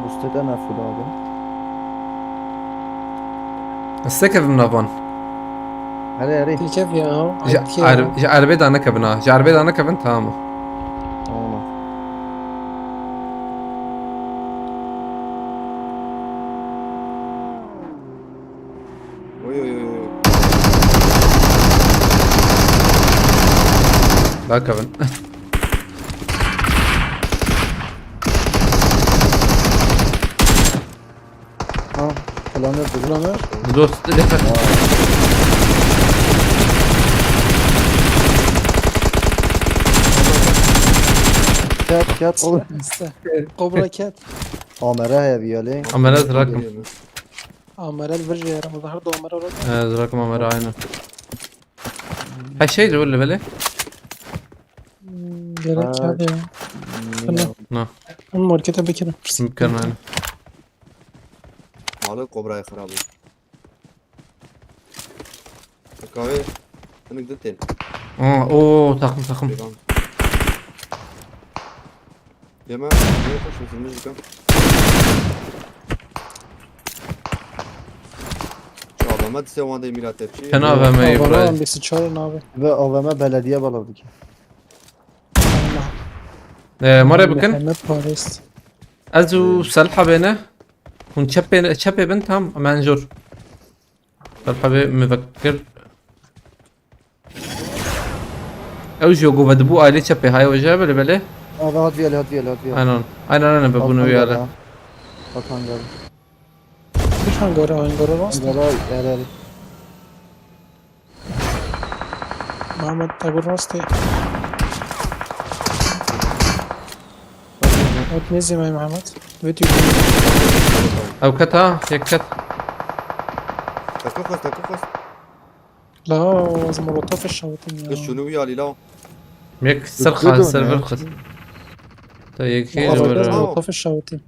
Mustete nafud abi. السكة بمنافون Hadi. كيف يا عربي دانا كبنا عربي دانا كبن تمام Tamam. oy oy oy لا كبن Ha. Planör planör. دوست لفت Kat olur. Kobra Cat. Amere he viyale. عملات راكم عمال الفرجة يا رب ظهر دو مرة رجع ازرق عمر aynen. هالشيء اللي ولا بلي؟ جالك هذا خلا نعم أمور كتب كده ممكن aynen. مالك كوبرا خراب kahve انا قدرتين اوه takım. يا خش في المزيكا شو ما تسوي هذا ميلاد تبشي Sen AVM'yi والله buraya. عم بيستشارن abi Ve AVM belediye bağladı ki. مرة بكن محمد باريس ازو سلحة بينه ونشبي بنتهم منجور سلحة مفكر اوجو قو بدبو آلي شبي هاي وجه بلي بلي Abi hadi yale hadi yale hadi yale. aynen ببنو وياله Hakan geldi. مش هنقرا راست Angara yerleri. محمد تقول راستي تنزل معي محمد فيديو او كتا هيك كت تكوخس لا لازم ملطف الشوطين بس شنو يالي لا هيك سرخة سيرفر خس هيك لازم برا ملطف الشوطين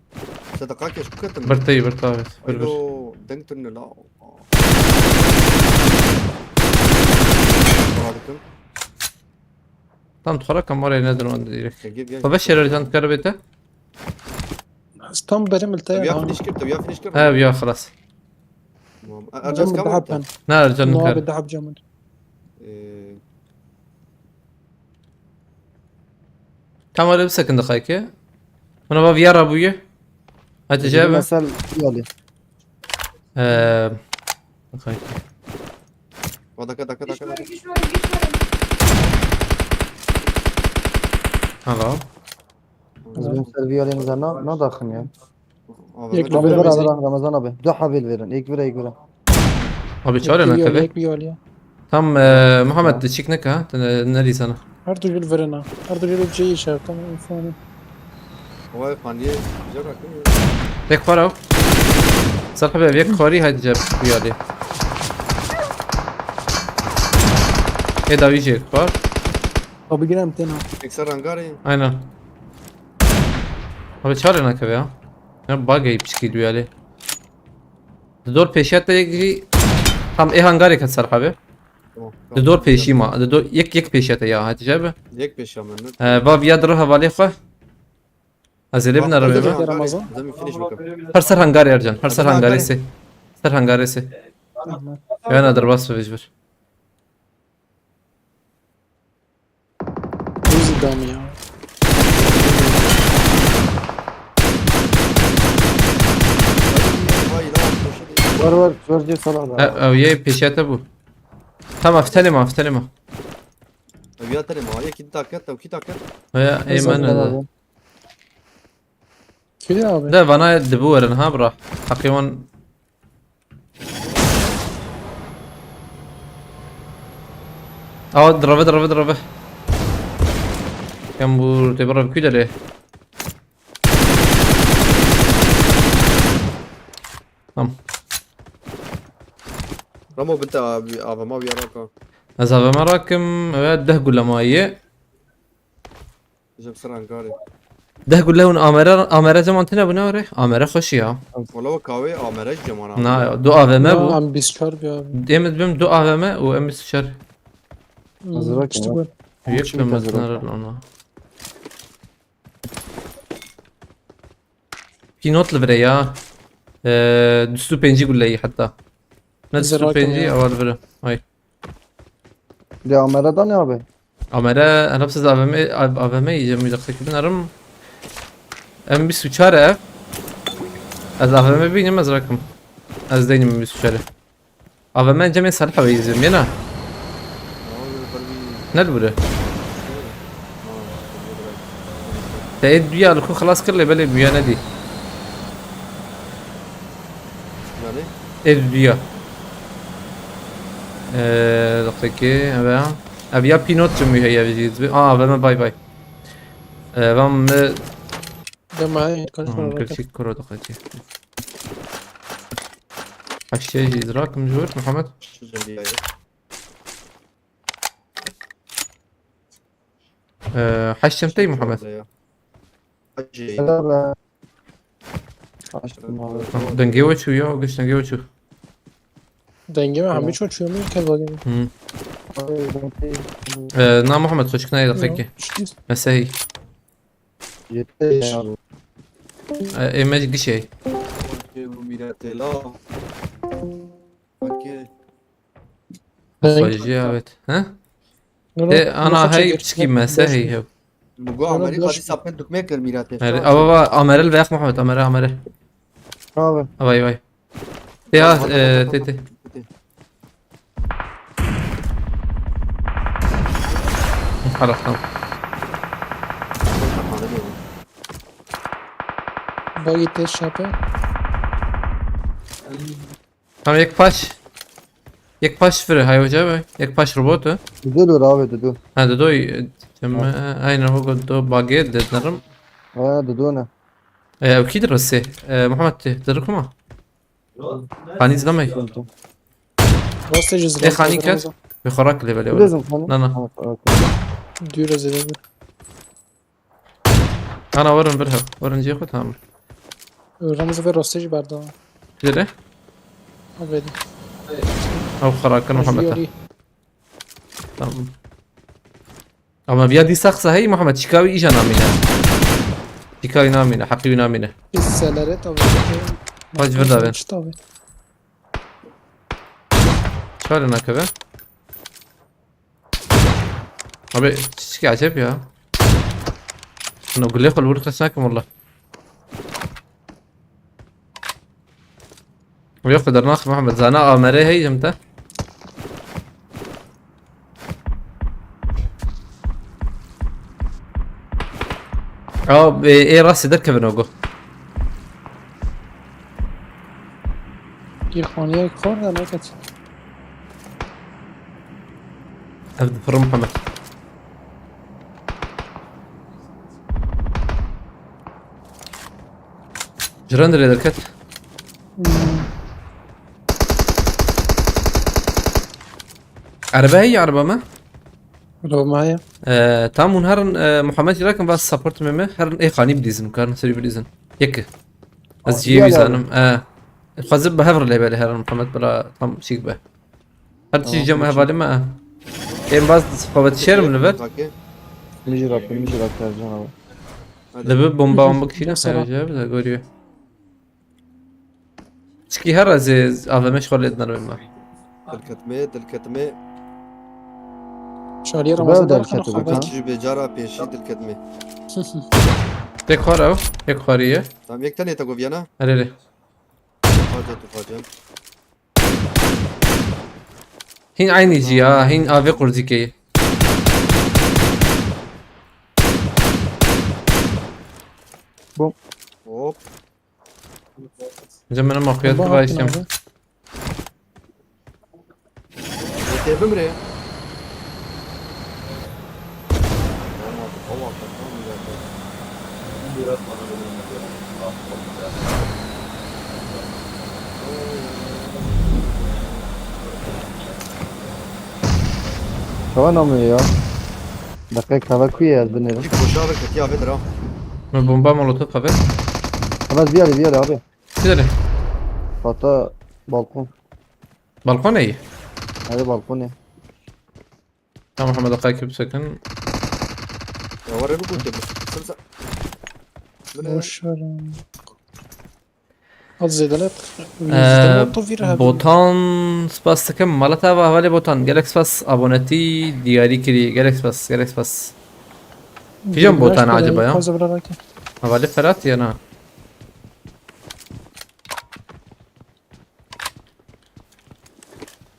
صدقاك ايش كنت برتي برتاوت ايلو دنكت انه لا tamam تخرج كم مرة ينادر وان ديرك جيب فبشر رجعت كربته استم بريم طب التاني يا فينيش كرت طب يا فينيش كرت ها بيا خلاص ارجع جنب كم الدحب لا رجعنا نواب كر الدحب جمل كم مرة بسكن دقيقة وانا بابي يا ابويا هاتي جابه Mesel yale. دقيقة وضع كذا كذا كذا هلا Mesel yale mizana ne dakın ya. يك Abi Ver ver bize. abi Ramazan abi. Du habil verin. İlk bire ilk bire. ابي تشاري انا كذا يك بيوليا تم محمد تشيكنك ها نادي سنة هردو جيل فرنا هردو جيل جي شاف تمام فاني هو فانية جرا هيك فراو صار حبيبي هيك خوري هاي جاب بيالي ايه ده يجي كبار او بيجينا 200 اكسر انقاري aynen ابي تشاري انا كذا ها باقي بشكل بيالي دور پیشیت یکی هم ای هنگاری که سر حبه دور پیشی ما دور یک پیشیت یا هات جابه یک پیش منو باب یاد رو حوالی خو از لیب نرو بابا رمضان زمین فينيش بكم هر سر هنگاری ارجان هر سر هنگاری سه سر هنگاری سه یا ندر باس بجبر روزي دامي يا هاي لا Ver ver salah da. او یه پیشیت بو تمام افتنی ما ابي تاني ما هي كده تاكت او كده تاكت یا ای من كده يا ابي ده بنا دبورن ها برا حقيقون اه ضربه كم بور تبرب كده ليه تمام رمو بنت ابا ما بيراك أذهب مراكم ده قول ما هي جاب سر انقاري ده قول له أميرة زمان تنا بنوري أميرة خوشيها والله كاوي امرج جمانا نا دو أفهم بو عم بيسكر يا ابي ديمت بيم دو أفهم وأم شر Hazırlık ايش تقول يكتب hazır مثلا أنا في نوت الفريا دستو بينجي قول لي حتى ندستو زراكم بينجي يا. أول فرا هاي Ya Amera'da ne abi? أميرة أنا بس أفهم يجي مدقق بنرم أم بس وشارة از AVM ببینیم از رقم از دینیم بیشتره AVM جمعی صالحه ویزیم یا نه نلبره تأييد بيا لكو خلاص كله بلي بيا ندي يعني ايد بيا دقيقة ابيا بينوت جمعي هي بيجيز AVM باي بام ده معي كل كل شيء كرة دقيقة حشي يجي إدراك مجور محمد. شو جنبي هاي. حشمتي محمد. حجي. لا لا عشان دنجي وشو يا قش دنجي وشو. Denge mi? Hamdi çok çiğ mi? Kez bakayım. نعم محمد خش كنا دقيقة. مساهي. إيماج قشي. ميراتي لا. اوكي. صاجي عبت ها؟ أنا هاي بشكي مساهي هو. نقول عمري قاعد يسافن دكميكر ميراتي. أبا أمرل بياخ محمد أمرل. abi. أباي باي. يا تي. خلاص تمام. Bagi test şapı. Tamam یک پاش فره های وجه بای یک پاش روبوته Düdür abi düdür. هذا دوی تم أين هو قد دو باقيت دت نرم Düdüğüne. أكيد رسي محمد تدركما خاني زلمي Rastı cüzdan. إيه خاني كات بخراك اللي بالي ولا Bizim konu. لا لا Diyor özele. أنا ورن برها ورن جي خد هامر Ramazı ve rastı barda. كده Abi. أو خراك محمد Yori. تمام أما بيادي سخصة هي محمد شكاوي إيجا نامينة شكاوي نامينة حقيقي نامينة Biz selere tabii. واجب بردا بين Tabii. شو لنا كذا أبي تشكي عجب يا أنا أقول لك الورد خسناكم والله ويقدر ناخذ محمد زناقة مري هي جمته ايه راسي دركب بنوقو İrfaniye kor da ne kaç. ابدا فرم محمد جراندر اللي دركت عربة هي عربة ما Roma ya. تامون هرن محمد لكن بس سبورت مما هرن ايه خاني بديزن كان سري بديزن يك از جي يلا. ويزانم خزب بهفر اللي بالي هرن محمد بلا تام شيك به هر شي جمع بالي ما ايه باز فبت شير من لبر Micrak tercih abi. لبر بومبا كشينا مثلا. جاب ده غوريو تشكي هر عزيز مش خليتنا ما دلكتمه Şaliye Ben Ramazan de da hareket kana ediyorum. haber. تجربه جاره پیشی دلکتمه يك خار او يك خاريه تمام یک تنه تا گویانا هري فاجا هين عيني جي هين افي قرزيكي هوب جمعنا موقعات Bomba بايش attın يم abi. تبم ري Şava namı ya. Dakika hava kuyu az beni. یک مشاور کتی آفه درا من بومبا مولوتوف خبر Ama bir abi. كده Hatta balkon. بالكون اي Hadi balkon ya. تمام محمد دقائق بسكن ورا بكو تبس سلسة Boş ver. Az zedeler. بوتان سپاس دکم مالتا و حوالی بوتان گلکس پس ابونتی دیاری کری گلکس پس کجام بوتان عجبه یا حوالی فرات یا نه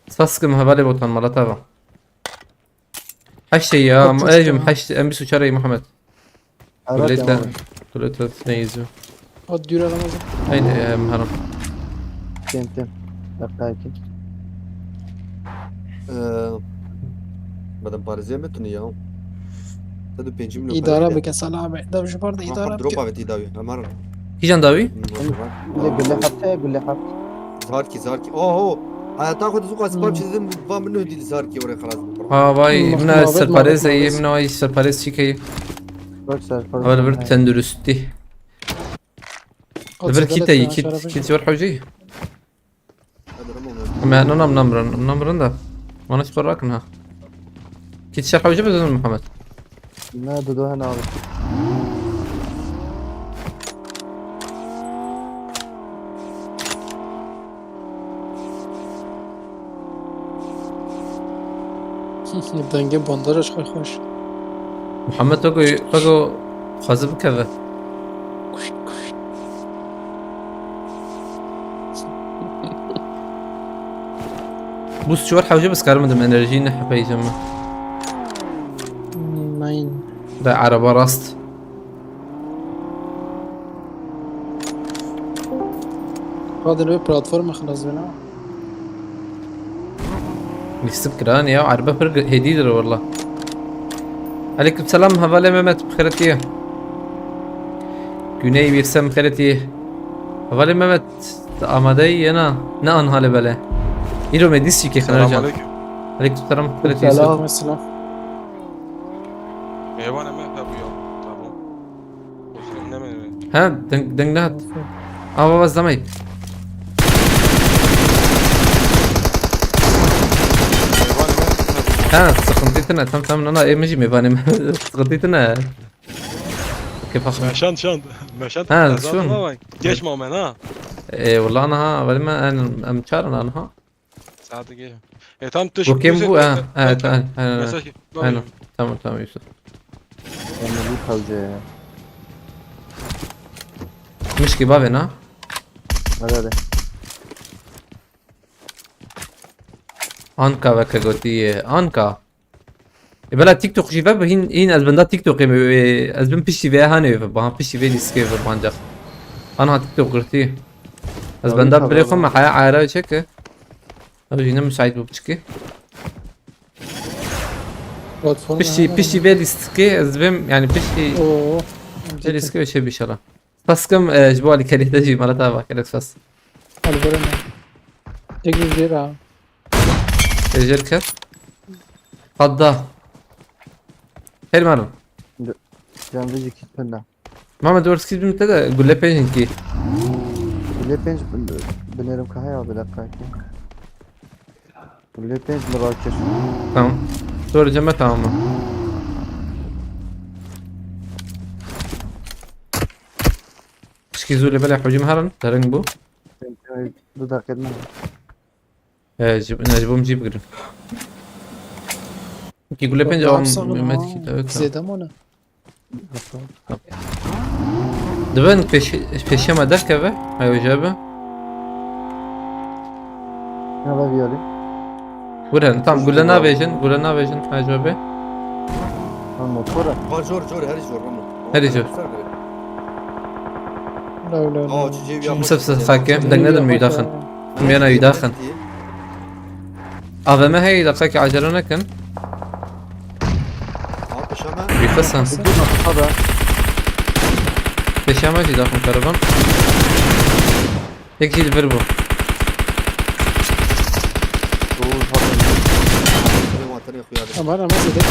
سپاس دکم حوالی بوتان مالتا و حشت یا ايجم حشت ام 24 محمد Evet ya. كليتا نيزو Ad diyor Ramazan. اين مهرم Kentim. Dakika iki. بدن پارزه میتونی یا تدو 5 میلیون İdara beken sana abi. Da şu barda idara دروب beken. آوه تی داوی امار كيجان داوي Bir de gülle hafta ya gülle hafta. زاركي اوه هتاخد سوق اسباب چیزم با منو دي زاركي ورا خلاص ها وای محمد من معبد، سرپرست معبد. ای من وای سرپرست چی کی Bak serpar. اول برد تندرستی البر كيتا كيت ور حوجي ما انا نمرن ده ما انا شبراكنها كيت شرح حوجي بدون محمد Ne dudu hani abi. دنگه بانداجش خیلی خوش. محمد تقو خازب كذا بوس شور حوجي بس كارم دم انرجي نحب اي جمع ناین. ده عربة راست قادر به پلتفرم خلاص بنا. يكسب كران يا عربة فرق هديدر والله عليكم السلام هفالي ممت بخيرتيه Güney Birsem خيرتيه هفالي ممت آمادهی انا نه آنها لبله ایرو مدیسی که خنر جان عليكم السلام خيرتيه سلام السلام. حيوان ما ابويا طبعا وصلنا من ها دنگ نهد بابا زمي حيوان ما سخنتيتنا تم انا ايه مجي ميفاني سخنتيتنا كيف اخر شان شلون؟ جيش مؤمن ها ايه والله انا ها ولا ما انا امشار انا ها ساعات جيش تم تشوف وكيف بو مساج انا تمام يوسف Yani bu kalacak. مش كبابي نا Hadi. انكا وكا قوتي انكا بلا تيك توك شباب هين ازبندا تيك توك ازبن بيشي فيها هاني بها بيشي في ديسكي بانجا انا تيك توك قرتي ازبندا بريخم ما حياة عارة شك اجينا مساعد بوبشكي پلتفرم. بيشي في ديسكي ازبن يعني بيشي اوه. في ديسكي وشي بيشلا بس كم جبالي كلي تجي مرة با كلت فس البرم. یک دیگه. الجركة قضا خير مرة Can bizi kitlenle. محمد دورسكي بمتى قول لي بيجنكي Bile penç binerim kahaya abi dakika ki. Bile penç merakir. تمام دور جمع تمام اشكي زولي بلا حجم هرن ترنج بو Bu dakika etmem. نجيبهم جيب قرن كي يقول لي بين جوام ما تكي زیاده مونه. دبن پیش ما ده كذا هاي وجابه Ne var viyali? ورهن tamam قول لنا فيجن هاي جوابه Ha motora. جور هاري جور رمو هاري جور. لا لا لا. اه تجيب يا مسفسف خاكه بدك ندم يداخن ميانا يداخن هذا ما هي دقيق عجلنا كان بيخسن Hadi. پیش ما يداخن كربان يك جيل بربو اما انا ما زیاده.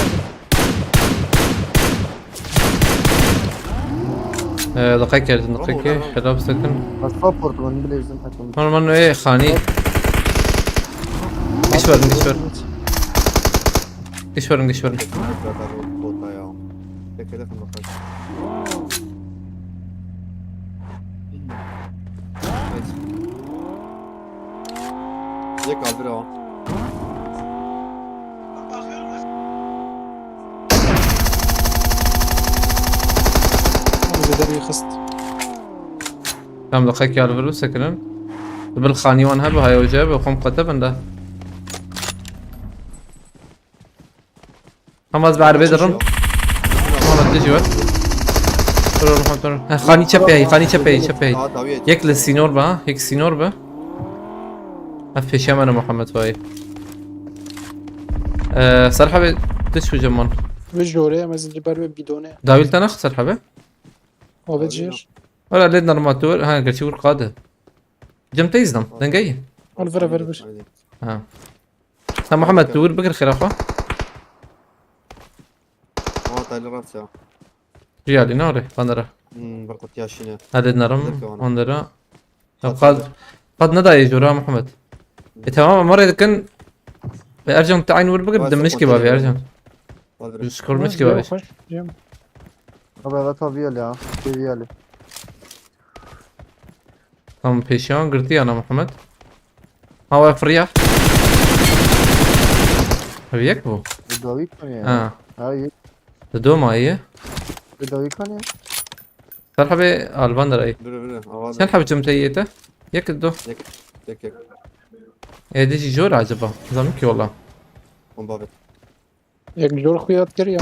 دقيقة خلاف سكن Asfa portmanı bile izin takılmış. normal ايه خاني قشورن Ye kaldır ha. زیاده بیخست. كم دقيقة على الفلوس سكنن بالخاني وان هبه هاي وجابه وقوم قتبن ده هماز بعد بيدرن محمد تجي ور خاني تشبي يك للسينور با هيك سينور با في شام انا محمد فاي صراحة تشو جمان و جوره از اینجا بر به بیدونه. داويل تنخ صراحة آبد جیر. ولا ليدنا الماتور ها قلت شو قاده جم تيزنم دنجي Al ver ver ver. Haydi. ها سلام محمد تقول بكر خرافة Ama taylar at ya. ريالي نوري بندرة Barkot yaşine. هذا نرم ذكي وانا. بندرة صح. قد ندى يجورا محمد تمام مرة كان ارجع تعين ور بكر Vay, دم sok مشكي بابي motor ya. ارجع Hadi. سكور مشكي بابي Hoş. Cem. Abi evet abi yeli ya. Seviyeli. هم بيشون قلتي انا محمد هو فريا هبيك بو Bedavi kanıyor ya. اه Hayır. دوما هي Bedavi kanıyor. ترحبي البندر اي Dur dur. Havada. شنحب جمتيته يك دو Tek tek. ديجي جور عجبه زمكي والله On babet. Ek jol khuyat kar ya.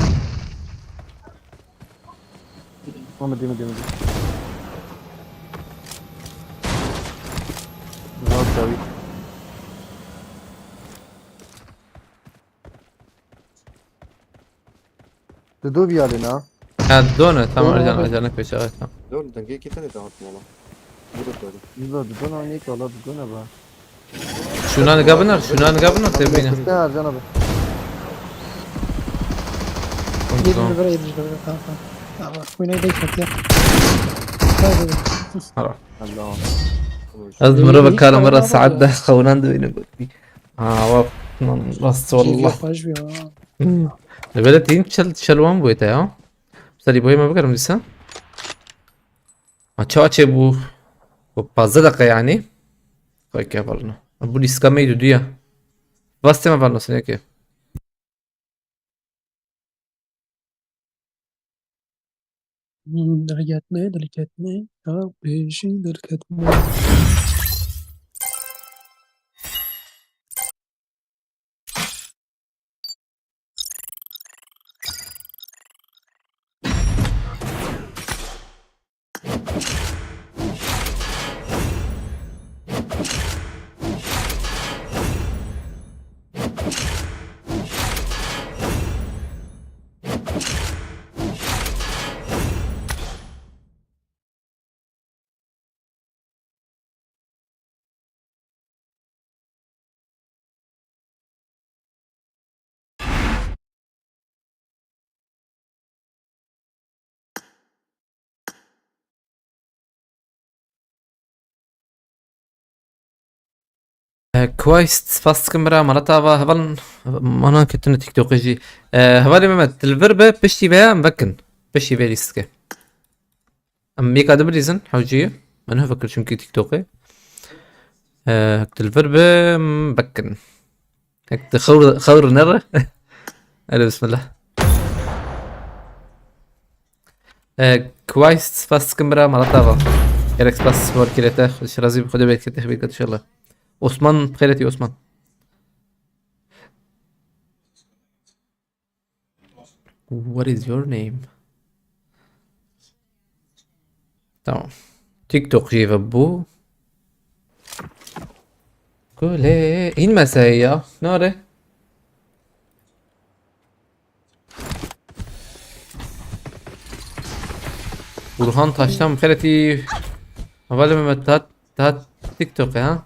Ama değil mi? Rahat Davi. Dudu bir yali na. دونه تمام دونه ارجع بس. اجانك بشغلتها Dur denge iki tane dağıttım valla. Bu da böyle. Dudu ne oynayık valla Dudu ne be. شو انا قبنر تبينه Ne Ercan abi. 7 ver 7 ver. Tamam tamam. Tamam. Oynayı da ya. Hadi. Allah'ım. از مرة إيه، بكار مرة إيش سعد طبعاً. خونان دوينه قلتي واف بس والله Yapaş bir ya. البلد دين شلوان بويتا يا بسالي بوي ما بقرم لسه ما تشاچه بو بازه دقه يعني كوي كيف بالنا ابو دي سكامي دو ديا بس ما بالنا سنه كيف Delik etme. Ya peşin delik etme. كويس فاست كاميرا مرتا هبل ما انا كنت تيك توك يجي هبالي ممت الفيربة بشتي بها مبكن بشتي بها ليستك ام بيكا دبل ريزن حوجية ما انا فكر شو تيك توك هكت الفيربة مبكن هكت خور نرة الو بسم الله كويس فاست كاميرا مرتا جالكس باس فور كيلتا خش رازي خدوا بيت كده ان شاء الله عثمان بخيرتي عثمان What is your name? tamam. TikTok جيف ابو كله inmese ya. Ne ara? Burhan Taş'tan bخيرتي Havale Mehmet tat TikTok ya.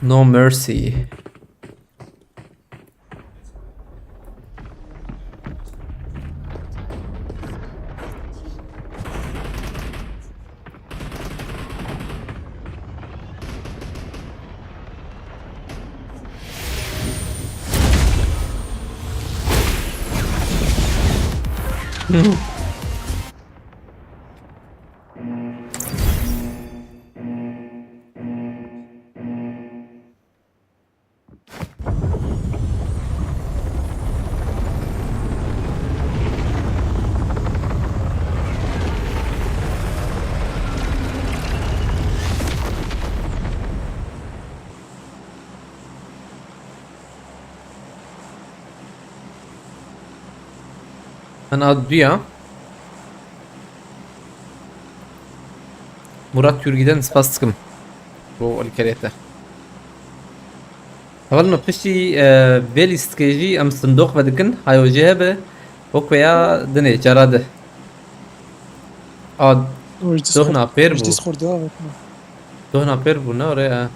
No mercy. انا ادوية Murat Yürgiden spastkım bu الكريتة أولنا بشي بيلي استكيجي أم صندوق بدكن هاي وجهه وكويا دني جراده اه وجدي دهنا بير وجدي بو سخور دوا دهنا بير بو نوري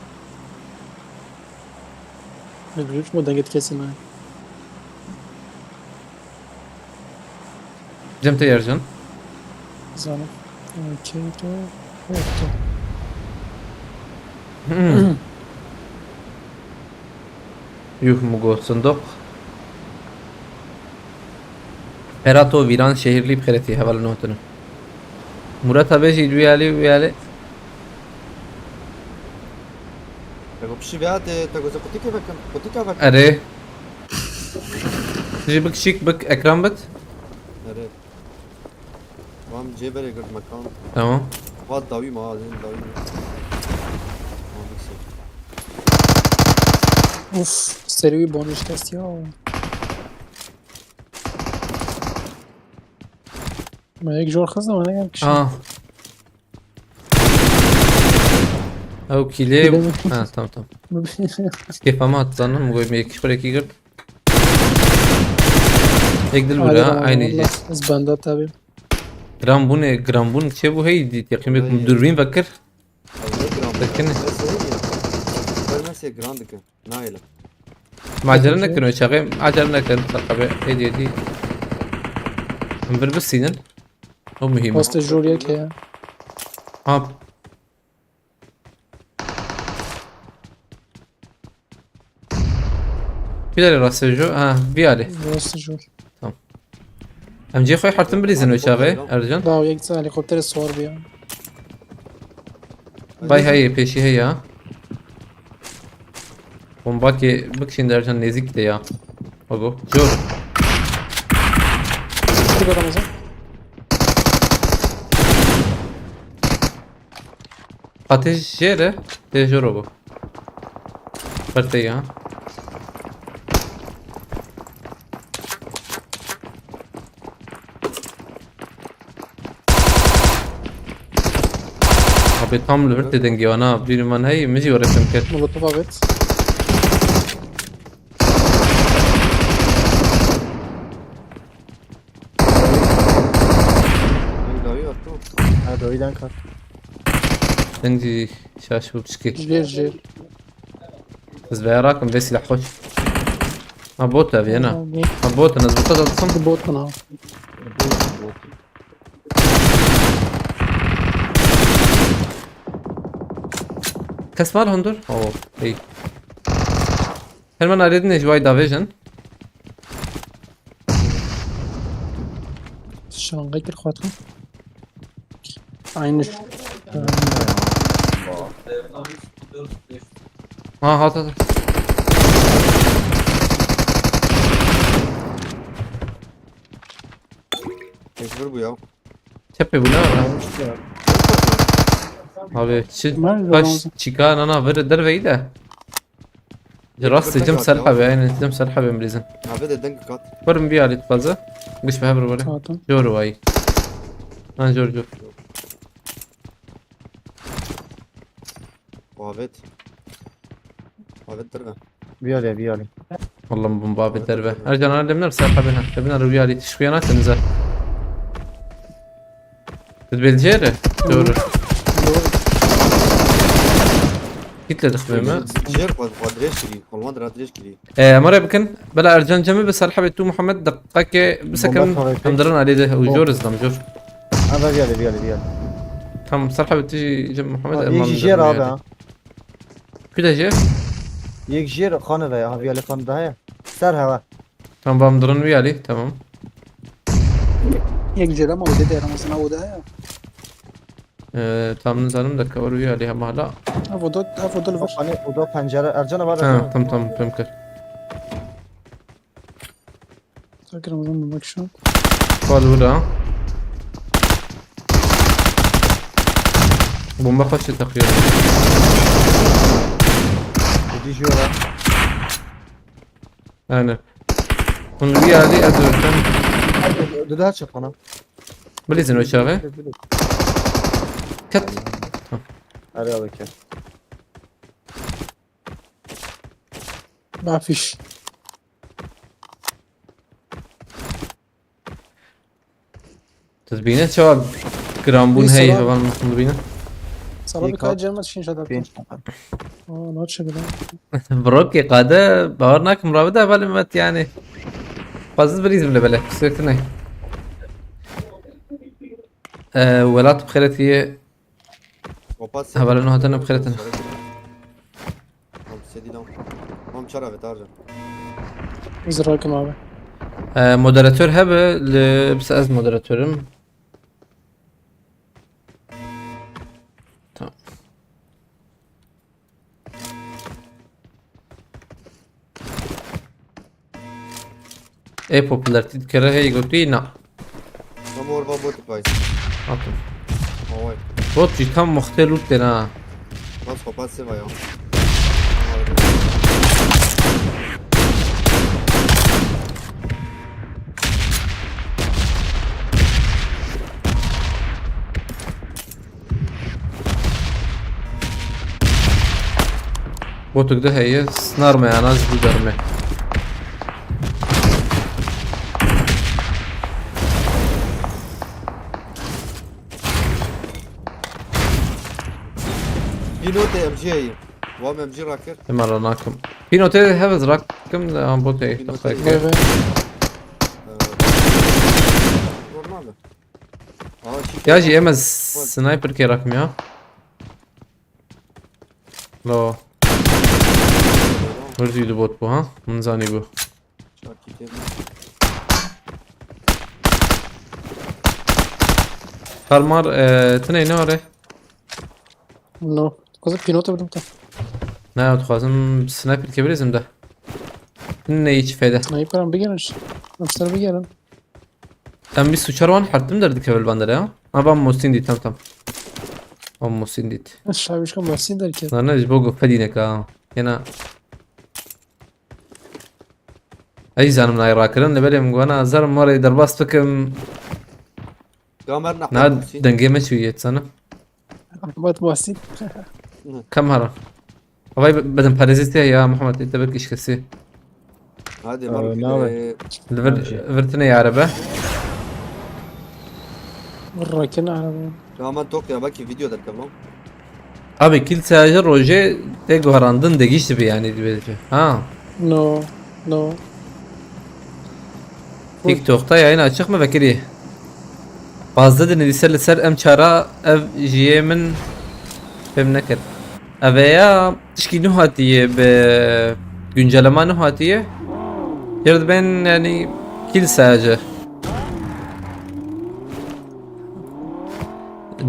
نقولش مو دنگت كيسي معي جمت يرجن زانو اوكي تو اوكي yuh mugo صندوق هراتو ویران شهرلی بخیرتی هول نوتنو مرتا بيجي ويالي Tego przywiady, tego zapotykę wekan, potyka wekan. اري تجي بك شيك بك اكرام بت Evet. Tamam cebere gır makan. تمام Vad davi ma azin davi. اوف سروي بونش كاست يا ما هيك جور خزنا وانا قاعد كشي اه او كيلي اه تمام كيف ما تظن مقول ميك شغل كيقر هيك دل ولا عيني جي زباندا تابي جرامبون شبو هي دي تقريبا مدربين فكر لكن Vermezse grandık. Naila. معجلنا كانوا شغال عجلنا كان تقريبا هي دي مبر بس سينن هو مهم وسط جوريا كيا اه بيدالي راس جو بيالي وسط جور ام جي خوي حرتم بليزن وشاغي ارجن داو يك زالي هليكوبتر الصور بيا باي هاي بيشي هي ها باكي بكشين درجن نيزك دي يا وقو جور كده رمزان قاتش جيره دي جورو برتي ها ابي طعم البرتي دنجي وانا بدون من هي مجي ورا كمكت مولوتوف اغيت Davi attı. هذا ويدان كار دنجي شاشو بشكي جير جير بس بيراكم بس لحوش ما بوتا فينا ما بوتا نزبطها تصم بوت من ها كسبان هندور اوه اي هل اريدني جواي دافيجن شلون غير خواتكم عينش هات هات Mecbur bu ya. تبي ولا abi باش تشيكان انا فير در بعيدة جراسي جم سلحة بعين جم سلحة بمليزن Abi de denk kat. برم بيا على تفازة قش بهبر ولا تمام جور واي جور Ahmet. Ahmet derbe. بيالي بيالي والله من باب الدربة ارجع انا اللي بنرسل حبنا تبنا رويالي تشوينات تنزل تدبي الجيرة جور قلت له دخل Ciğer adres kiri. Olmadır adres kiri. مرة يمكن بلا ارجان جنبي بس الحب تو محمد دقيقة بس كم درن عليه ده وجور زلم جور هذا بيالي بيالي تم صراحة بتيجي جنب محمد يجي جير هذا كده جير يك جير خانه ده ها بيالي خانه ده سر هوا تمام بامدرن ويالي تمام يك جرا ما ودي دير مثلا ودا تمام نزلم دك اور ويالي هم هلا افضل الفش خانه ودا پنجره ارجانا بارا تمام فهمت فاكر من المكشوف قال ولا بومبا خش تقريبا ودي جورا انا من ويالي ادور كم ده شوف انا بليزن وشاغي كت اري اوكي ما فيش تزبينات شباب گرانبون نیست، هی سلام. هوا میخوام ببینم سلام یک بکای هات. جمع شین شده 5 نفر. نات شده بروك قاده باور ناكم رابطه ولی مت يعني فازز بريزم لبله سيرت نه ولات بخيرتي Opas اولا انه هتنا بخيرتنا Mam sedi lan. Mam çara vet arca. زراكم abi. مودراتور هبه بس از مودراتورم تمام اي بوبولاريتي تكره هي قلتي نا Mam orva bot guys. اوكي Oy. بوت جي كم مختلف تنا Mas opas se ya. بوتك ده هي سنار ما انا زبو درمه Binote MJ. Vam MJ raker. مرة ناكم بينو تي هافز راكم ده بوت اي Vay تخيل vay. Normal. Aa şike. يا جي امز سنايبر كي راكم يا لو ورزي دو بوت بو ها من زاني بو فرمار تنين نوري No. Kızı pinotu buldum da. نه تخوازم سنايبر كي بريزم ده انه هيك فايدة Sniper'ım bir gelin. Amsterdam'a bir gelin. ام بي سوچاروان حرتم درد كبل بندر يا ابا موستين دي تم تم ام موستين ديت Aşağı bir şey bahsin der ki. انا جبوغو فدينك هنا اي زانم ناي راكرن لبلي وانا زر مرة درباس بكم Gamer nak. ناد دنجي ما شوية سنة Ahmet bahsin. كم هرا هواي بدن باريزيتي يا محمد انت بركش كسي Hadi Ee, Maruk. ne haber? فرتنا يا عربة Rakin araba. Gamer tok ya bak video der kablo. abi kil sadece roje tek varandın da geçti bir yani belki. Ha No. No. TikTok'ta yayın açık mı Bekiri? Bazı da nedisel ser em çara ev jiyemin fem nekir. Veya tişki nuhatiye be güncelleme nuhatiye. Yerd ben yani kil sadece.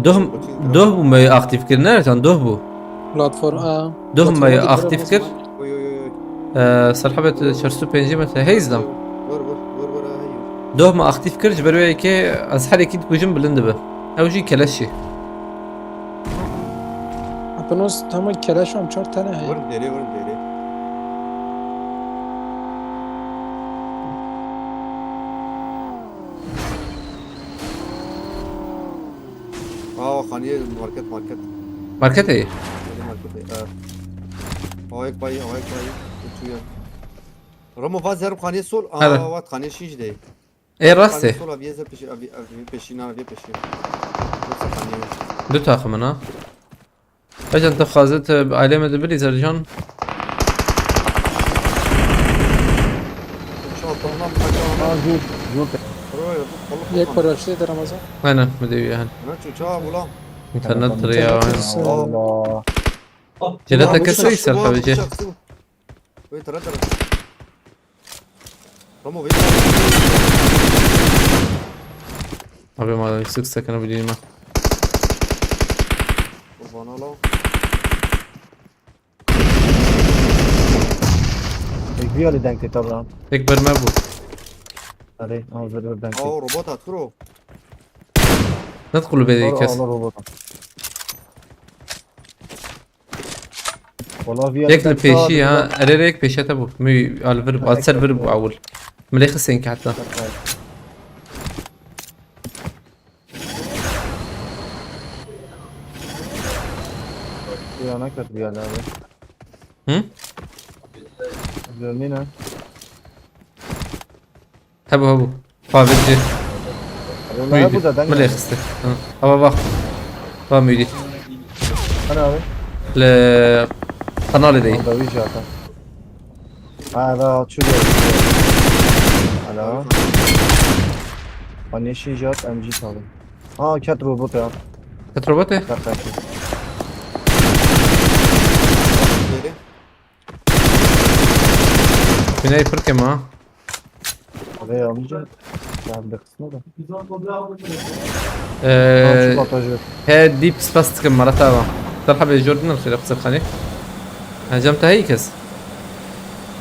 Doh bu mu aktif kir nereden doh bu? Platform A. Doh mu Platforma aktif kir? Oy oy oy. صرحبت شرسو بينجي مثلا هيزدم Vur hayır. دوه ما اختيف كرج بروي كي ازحري كيد بوجم بلندبه او جي كلاشي Apenos tamam keleş var 4 tane. Vur deri vur deri. Aa khaniye market. ماركت ايه Hadi market. Ayak bay. Uçuyor. Ramo vaz yarım khaniye sol. Hadi. Aa vat khaniye şiş değil. ايه راسي Sol abiye zer peşi abi peşina abi peşi. Yoksa khaniye. دو تاخم انا اجا انت خازت عليه مدبري زرجان Şu tamam kaçağına. Aa jur. Jur. Yek paraştı Ramazan. انا مدري يعني Ne çuçağı ulan. انترنت طريقه Allah. جلتها كسر يكسر حبيبي Wait ترى Ramo wait. ابي ما يسك سكن بدي ما Kurban ola. Bir öyle denk et Abraham. اكبر ما بو Hadi hazır denk et. Aa robot at kuro. ندخل بدي Allah كسر robot. Valla bir ياك البيشي ها اريريك بيشات ابو مي الفيرب اتسر فيرب اول مليخ السنك حتى Bir yana kötü bir yerler abi. هم Görmeyin ha. هبو فابجي والله ميدي ابو ده دنجل. ملي خستك ابا با با ميدي انا abi. لقناة دي Orada bir zaten. هذا شو ده؟ هلا. Hani şey jat MG çaldım. Aa cat robot ya. كتروباتي Kat. Geri. بناي فركة ما Oraya almayacağım. Ben de kısmı da. أه... Şu batajı. هي ديب سباستك مرتها ترحب يا جوردن الخير اختصر خاني هجمتها هيكس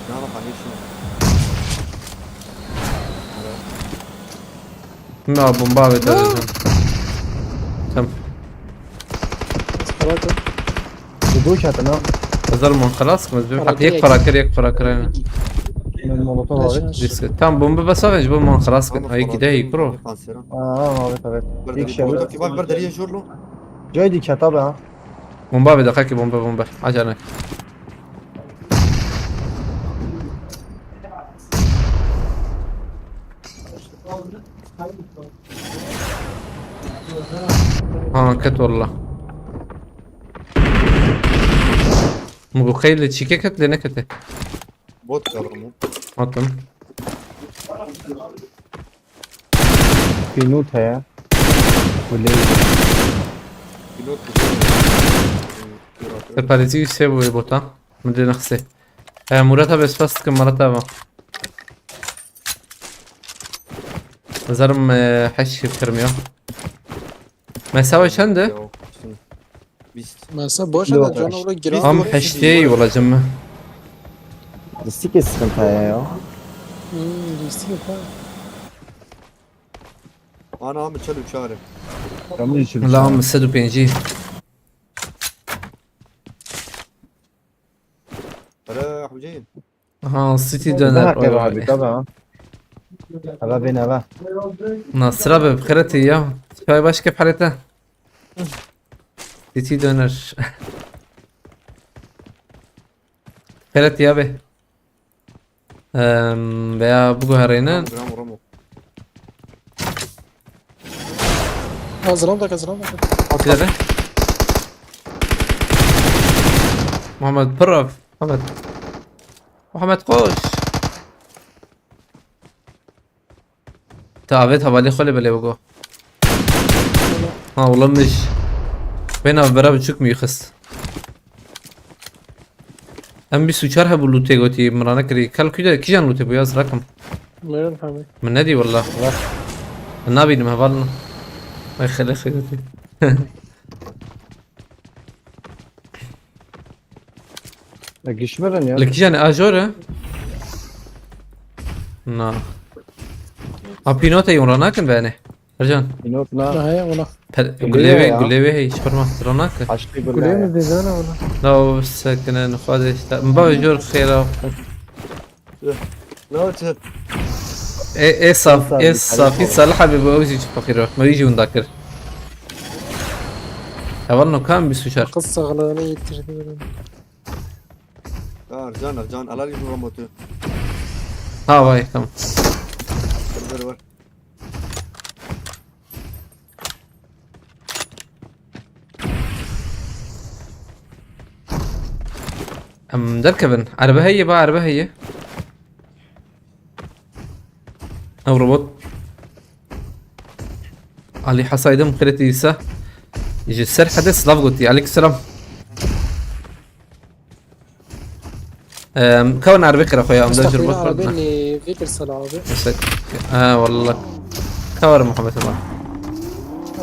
Ne yapalım şimdi? ما بومبا تم خلاص Budu katına. زلمون خلاص مزبوط فراكية. يك فراكر هنا Ben molotof abi. ديسك تم بومبا بس افنج بومبا خلاص كده هيك ده هيك برو Kanser ha. Aa evet evet. İlk şey. Buradaki bak bir deriye jurlu. Caydi kat abi ha. بومبا بدقاكي بومبا عجلك كت والله مبوخيل تشيكي كت لنا كت Bot kalırım. عطم Pinut he. Kuley. Pilot. الباريزي يسيبوا يبوتا مدري نخسي مرتها بس فاست كم مرتها زرم حش بكرميو ما يساوي شنده Biz. Mesela boş Yok, eder canavarı girer. هم حشتي ولا جمه Distik sıkıntı ya. Listi yapar. Ana mı çalı çare. Kamil için. لا هم السدو بينجي Hala Hüseyin. ها سيتي Döner دونر abi tabi ha. Eve bin eve. ناصرة بخيرتي يا شاي باش كيف حالته سيتي دونر خيرتي يا به بيا بقو هرينا Ramo. Hazıran da. كده محمد برف محمد خوش تعبت بالي خلي بالي بقو ها والله مش بينا برا بتشوك ميخس ام بي سوچار هبو لوتي قوتي مرانا كري كل كده كيجان لوتي بو ياز رقم Meron Hamid. من نادي والله النبي نما بالنا ما يخلي خيرتي Gişmeren ya. لك جاني اجورة نا ابينوتا يوراناكن باني رجان Pinot na. Nahaya ona. قليبي هي شبر ما روناك Açtı Kuleye böyle. mi dedin ona? لو بس كنا نخوض مبابي جور خيرا Ne olacak? ايه صاف ايه صافي صالحة بيبوزي فقيرو ما يجي ونذاكر اولنا كان بيسوشار Kız sağlığını yitirdi böyle. Ercan alal gibi Ramo'tu. ها باي تمام Ver. دركبن عربة هي بقى عربة هي او روبوت علي حصايدم خيرتي يسا يجي السر حدث لافغوتي عليك السلام كون عربي خير اخويا ام دجر Müstakil abi بطل ni fikir abi. والله كور محمد الله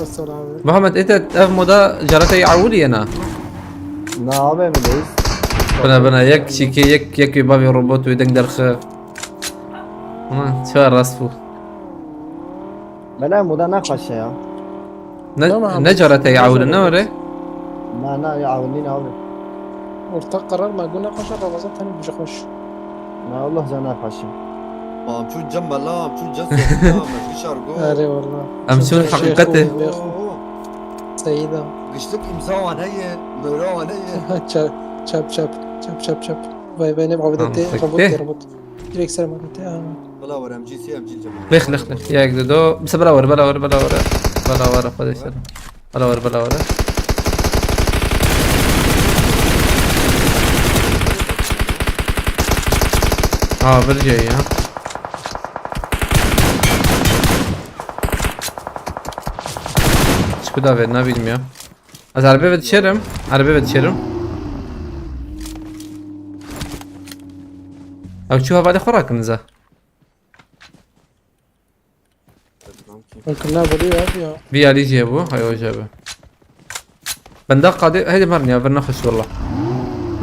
Asal abi. محمد انت افمو ده جرتي عولي انا Ne abi evindeyiz? بنا يك شيكي يك بابي روبوت ويدقدر خير شو الرصفو Bela muda ne kaşı ya? نجرتي عول النوري Na yavrunin abi. Ortak karar mı? Guna koşar Ramazan tane bir koş. Na Allah cana kaşı. Şu cemmala, şu cessem, şu şarkı. Öyle valla. امشون حقيقته Seyida. Kışlık imza var neye, böyle var neye. Çap. Vay ne Tamam, muhabbeti peki. robot. direkt سر مالته بلا ور ام جي سي ام جي الجماعه لخ لخ لخ يا دو بس بلا ور بلا ور بلا ور بلا ور خذ السلام بلا ور بلا ور برجع ها شو دافيد نبيل يا از عربي بتشرم عربي بتشرم او شو هذا خوراك نزه ممكن لا بدي يا بيا لي جيبه هاي جابه بندق قادي هيدي مرني بنخش والله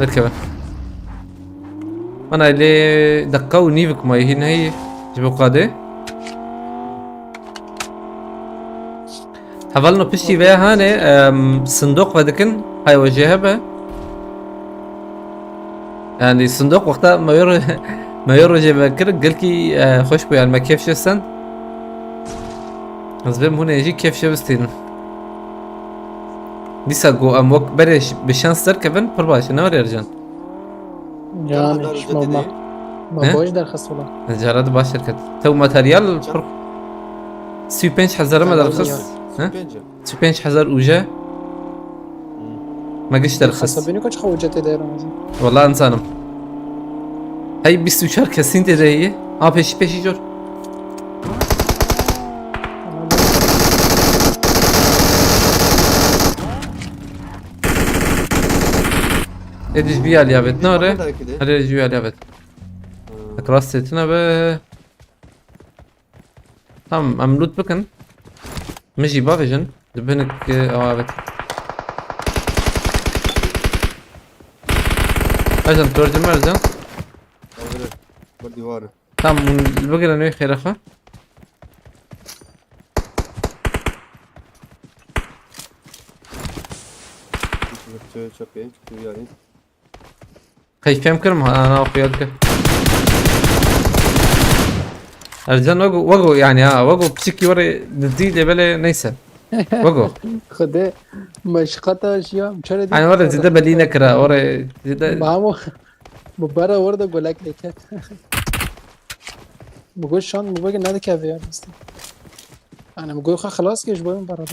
نركبه انا اللي دقوا نيفك ما هنا هي جيبوا قادي حفلنا بشي بيها هاني صندوق بدكن هاي وجهها به يعني الصندوق وقتها ما يرجع بكر قلكي خوش بو يعني ما كيف شو السن أصبح هنا يجي كيف شو بستين ديسا جو أموك بريش بشانس تركبن برباش نور يرجع يعني مش ما باش در خص والله جراد باش شركة تو ماتريال سوبينش حزر ما درخص ها سوبينش حزر وجا ما قش درخص حسب بيني كنت خوجت دايره والله انسانم هاي 24 kesin تدهي peşi جور ادش بيا اليابت نوري هل ادش بيا اليابت اكراستنا به tamam املود بكن مجي بافيجن دبنك اوابت اجل ترجم مرجع بالديوار tamam البقرة نوي خير اخا كيف فهم كلمة انا وخيالك ارجان وقو يعني وقو بشكي وري نزيد بلا نيسا وقو خده مشقته اشياء چرا دي يعني ورا زيدا بلي نكرا ورا زيدا مامو مبارا ورده گلک لکت بقول شان بقول نادي كافيار بس انا بقول خلاص كيش بقول مبارا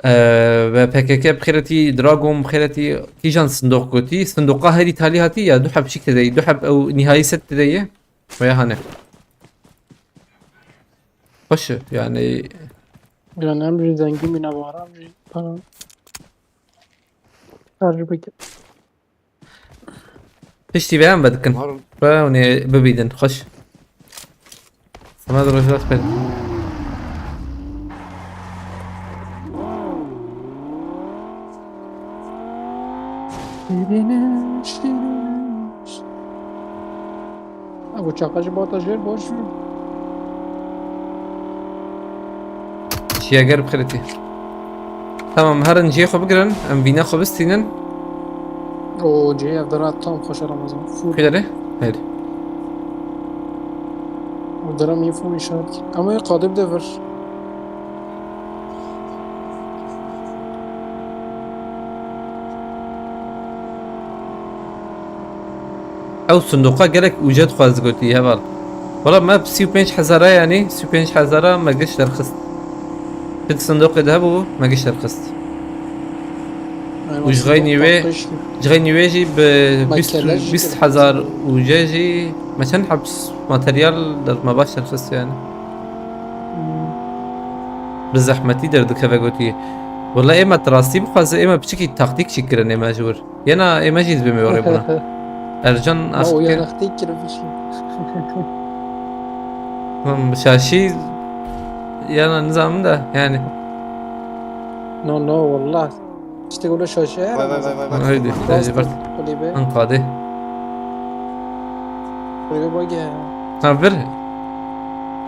و PKK بخيرتي دراغون بخيرتي كيجان صندوق قوتي صندوقها هذه تالي هاتي يا دو حب شيك تدي دو حب او نهاية ست تدي ويا هنا خوش يعني امری زنگی می نوارم امری تجربه تشتي بيان بدكن نهار فوني ببيدن خوش سماد رجلات بيد ابو چاقاش با تاجر باش شياغر بخيرتي تمام هرن جي خو بقرن ام بينا خو بستينن او جي افدرات تام خوش رمضان فول كده هيدي ودرم يفهم اشارتي اما قادم دفر او صندوقه قالك وجد خواز قلتي هبال والله ما ب 35 يعني 35 ما قش ترخصت في الصندوق ذهبوا ما قش ترخصت وش غيني وي جغيني ويجي ب 20,000 وجاجي مشان حبس ماتريال در ما باش ترخصت يعني بزحمتي در دكافا قلتي والله اما تراستي بخوازه اما بشكي تاكتيك شكرا اما جور يانا اما جيز بمي وريبونا ارجان او يا اخي اختي كده فيش شاشي يانا نظام ده يعني نو والله تقول شاشه باي هيدي جبرت قليبه انقاذي قليبه باقي عبر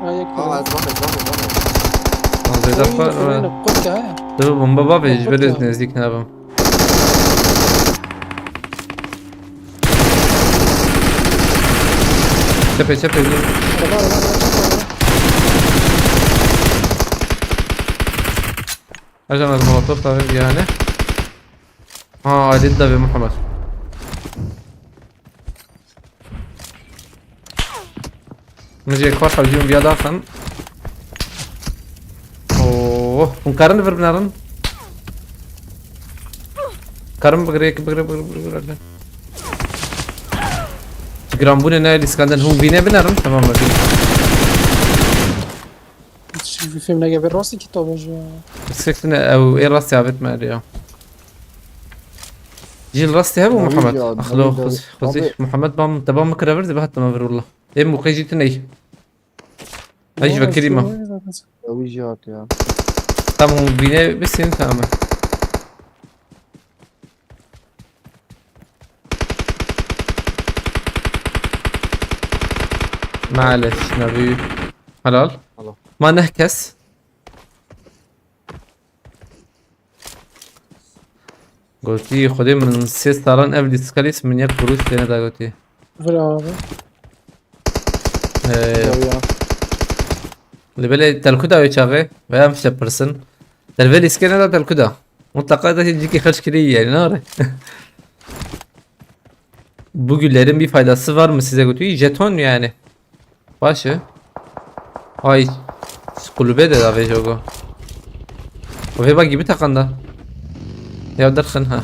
هاي اه زمان زي دفع قلت هاي دبا بمبا بابي جبر نزيك نابم شبه اجمع المولوتوف طيب يعني عديد ده بمحمد مجي كوش حوجيهم بيا داخن اوه ونكرن فر بنارن كرم بغريك بغري جرامبون انا الاسكندر هم بينا بنارن تمام مجي في فيلم نجا بالراسي كتاب جوا سكتنا او ايه راسي عبت ما ادري جي الراستي هبو داوود محمد يا اخلو داوود. خذي محمد بام تبام كرافرز بهت ما بر والله ايه مو كي جيتني ايش بكري ما ويجات يا تمام بينا بس انت اما معلش نبي حلال الله. ما نهكس قلتي خدي من سيس تاران قبل سكاليس من يك بروش تاني دا قلتي فلا هذا يا لبالي تلكودا ويشاغي ويا مش برسن تلفيل اسكينا دا تلكودا mutlaka da teciki kaç kere yani ne Bu güllerin bir faydası var mı size götürüyor? Jeton yani. Başı. Ay. Kulübe de da vejogo. O heba gibi takanda. Ya derken ha.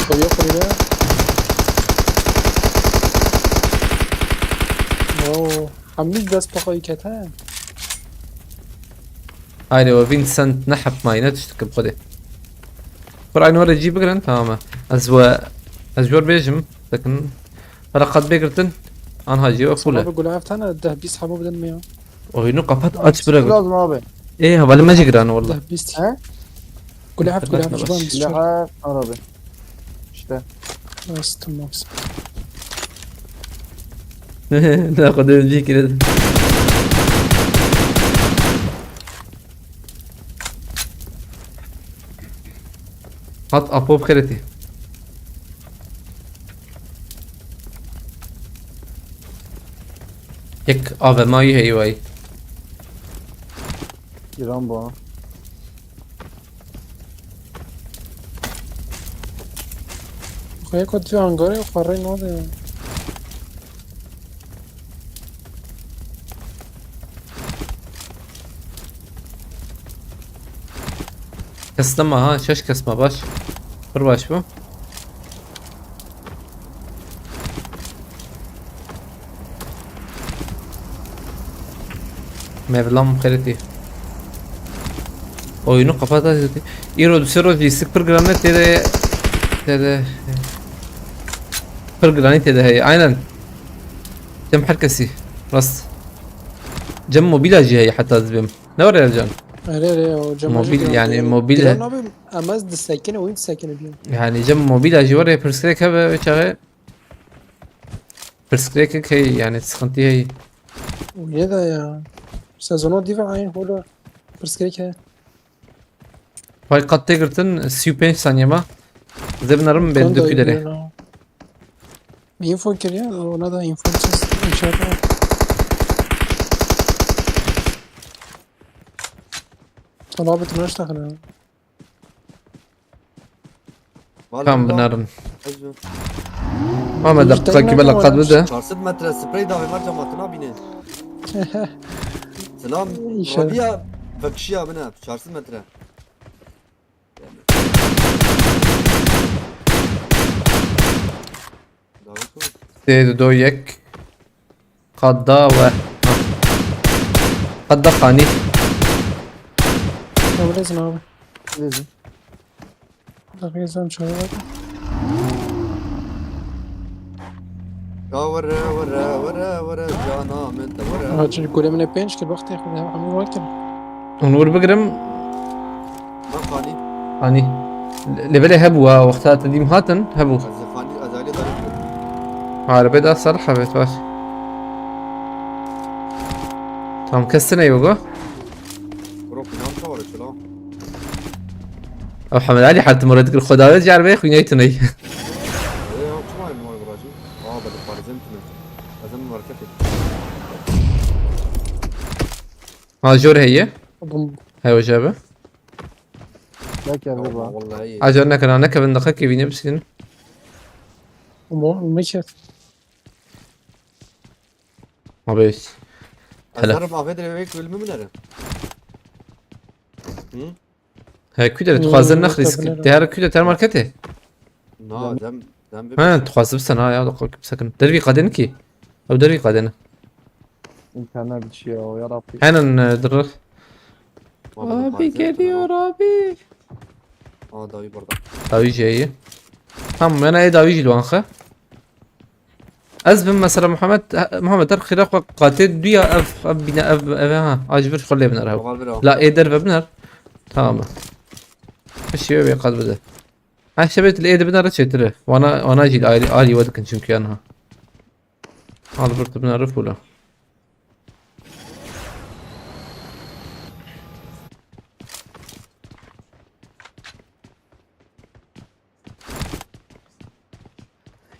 طريقة قريبة اوه عميل دست بقى كتان Haydi o Vincent نحب ماينة تشتكي بخده. قرآن ورا جيب بقرن تماما. أزور بيجم لكن رقد بقرتن أنا هاجي وأقوله. بقول عرفت انا ده بيسحبوا بدل ما وهينو قفت أتش برقد. لازم abi. إيه هبالي ما جيران والله. ده بيستي ها؟ قول عرفت بس. شباب بيستي Silahlar arabi. İşte. بس تمام ناخذ نجي كده. حط أبو بخيرتي. يك أبا ما يهي واي. İran bu. خواهی کد تو انگاره خواهی ناده كسلما ها شاش كسمة باش. بر باش بو. Mevlam bخيرتي. Oyunu kapat. İro düşero cisik bir granit dedi. Bir granit dedi هي aynen. Cem herkesi. Rast. Cem mobilajı هي حتى زبم. Ne var ya can? اره جمع موبيل يعني موبيل نابي اماز د ساكنه وين ساكنه بيهم يعني Cem mobilajı var ya perskek هبه بچاغه. Perskek هي يعني sıkıntı هي. ويدا يا سازونو ديفا عين هولا برسكريك Vay katta girtin 5 saniyema. Zebnarım ben dökülere. info كريا ولا ده info ان شاء الله طلبت نشتغل Tam بنارن. أجل. ما دقيقة كبل قد بده. 400 متر سبراي دافي مرجع ماتنا بينه. سلام. İnşallah. ربيع فكشيا منها 400 متر. زيد دويك. قدا و قدا خاني. أولازم أبي Lezim. دقيقة شوية ورا جانا من ورا. هاجي كل من بينش كل وقت ياخذ عمي واكل ونور بقرم ما خاني. يعني لبلي هبوا وقتها تديم هاتن هبوا. خاني أزالي ضرب. عربي ده صراحة بتواش. تمام كسرنا يوغا. روح نام كورة شلون؟ أو حمد علي حتى مرة تقول خداوي جي عربي خوي نيتني. إيه شو ما يبغى براجي؟ بدي بارزنت من. لازم مركبي. ها جور هي. بوم هاي وجابه. Belki evde bu. والله إيه. عجرنا كنا نكب النقاك بيني بسين. ومشت. ما بيش هلا ازرب افيد ريك بالممنره هاي كده تخازن نخرس طب تهار كده تهار ماركته نا دم ها ببش تخاز بسنا يا دقيق بسكن دربي قادنكي او دربي قادنا İnternet geçiyor ya Rabbi. حالا درخ ما بدهم ابي فايزات geliyor abi اه داوي برضه داوي جاي هم انا ايه داوي جلوانخه ازبن مثلا محمد در خلاف قاتل دويا اف بنا اف ها اجبر خلي بنر هو شغال بلا لا ايه درب بنر تمام الشباب يقعد بده هاي شبت الايد بنر تشتره وانا اجي الي ودك نشوف انا هذا برت بنعرف ولا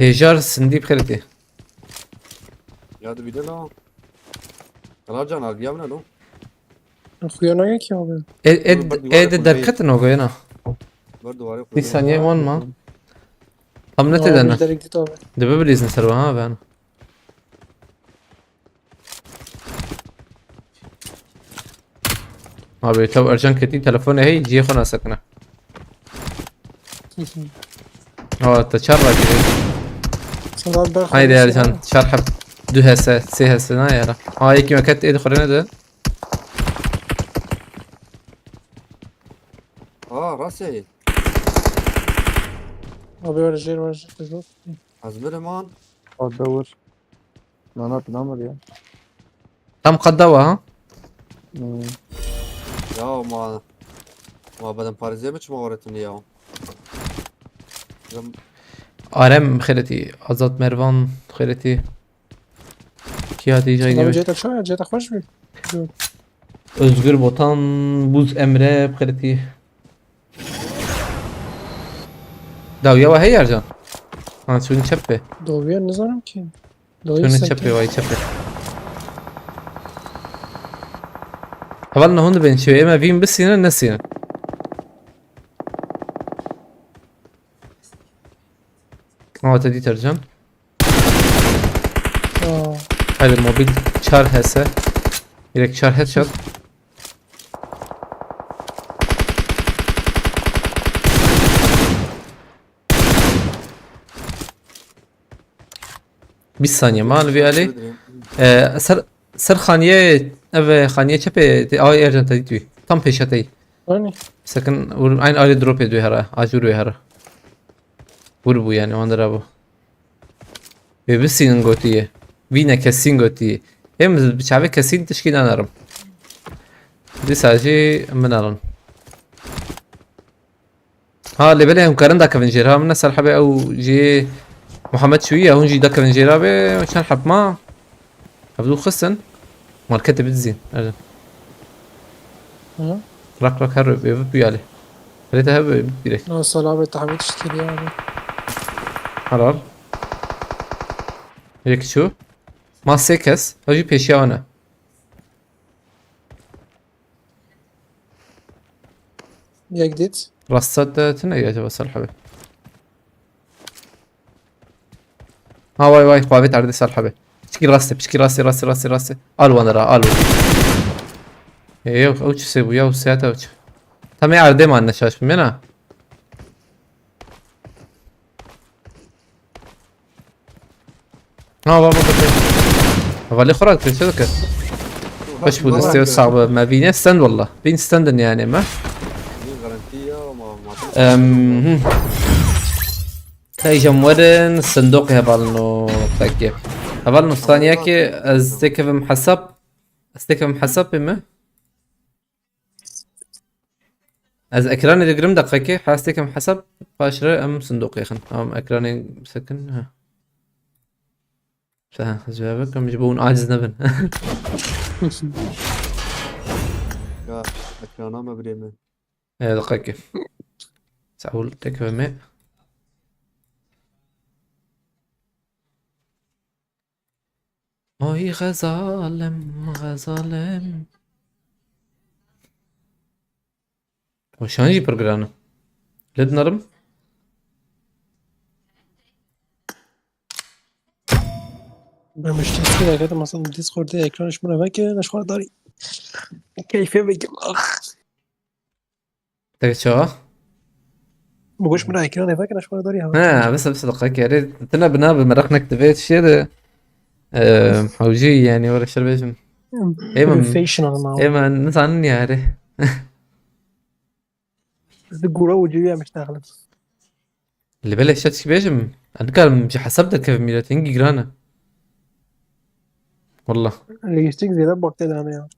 هيجار سندي بخيرتي يا دو بيدلا كلام جان البيا من لو اخويا انا ياك يا ابي. ايه دركت نوغو هنا برضه واري دي ثانية وان ما طمنت مش انا دارك دي طبعا. دبب ليز نسروا ها بان ابي تو ارجان كتي تلفوني هي جي خنا سكنه اه تشرج صغار برخ. هاي دي ارجان شرحب دو هسه سي هسه نا يلا هاي كي ما كانت ايد خرينا ده اه راسي ابي ورجع بالضبط. ازمر مان Adavur. Nanat namır ya. تم قدوا ها Hmm. يا ما بدهم باريزيا مش ما وريتني اياهم ارم خيرتي ازاد مروان خيرتي كي هاتي صغار جاي جيتك شو جيتك خوش بي. Özgür Botan, Buz Emre بخيرتي داوية وهي يا رجال ها شو نشبه دوبيا نظرم كي. شو دوبيا نشبه واي تشبه حوالنا هون بين شوية ما فين بس هنا نسينا تدي ترجم اه هذا الموبيل شار هسه يريك شار هيد شوت bir saniye mavi Ali سر خانية خانية چپه آی ارجان تدی توی tam peşatayı يعني sakın aynı aile drop ediyor hara acur hara vur bu yani onlara bu ve bir senin gotiye vine kesin gotiye hem bıçağı kesin teşkil anarım دي sadece من alın ها اللي بالهم كارن دا كافنجير ها من نسال حبي او جي محمد شويه هون جي دا كافنجير ابي عشان حب ما ابدو خسن مال كتب الزين ارجع ها راك هرب يبي عليه خليتها هب بيرك لا صلاة تحبيت تشتري يعني. حرار هيك شو ما سيكس اجي بيشيا انا يا جديد. رصت تنيا جبا صالحبي ها واي قابت عرضي صالحبي بشكي راسي الو انا را الو ايوه اوش سيبو يا وساتا اوش تم عرضي ما نشاش منها ها بابا والله خرجت في الشركة باش بود استوى صعب ما بين ستاند والله بين ستاند يعني ما غارانتيا وما تاي جمورن الصندوق هبالنو تاكي هبالنو الثانية كي ازدكف محسب بما از اكراني الجرم دقيقة حاستيك محسب باشرة ام صندوق يخن ام اكراني سكن ها فها جوابك ام جبون عاجز نبن يا اكرانا ما بريمه دقيقة سأقول تكفى ماء آی غزالم وش هنجي برجرانا لد نرم Ben مش تسمية كده مثلا ديسكورد ekranı şuna belki نشخوار داري كيفية بگم تاكد شو؟ بقولش من ekranı belki نشخوار داري بس دقيقة يا ريت تنا بنا بمرق نكتفيت شي ده حوجي يعني ولا شربيشم Professional ايما نسان يعني الجورا وجوية مش داخلة اللي بالك شاتش بيجم انا كان مش حسبتك كيف ميلاتينجي جرانا والله اللي يشتيك زي ده بوقت ده أنا يعني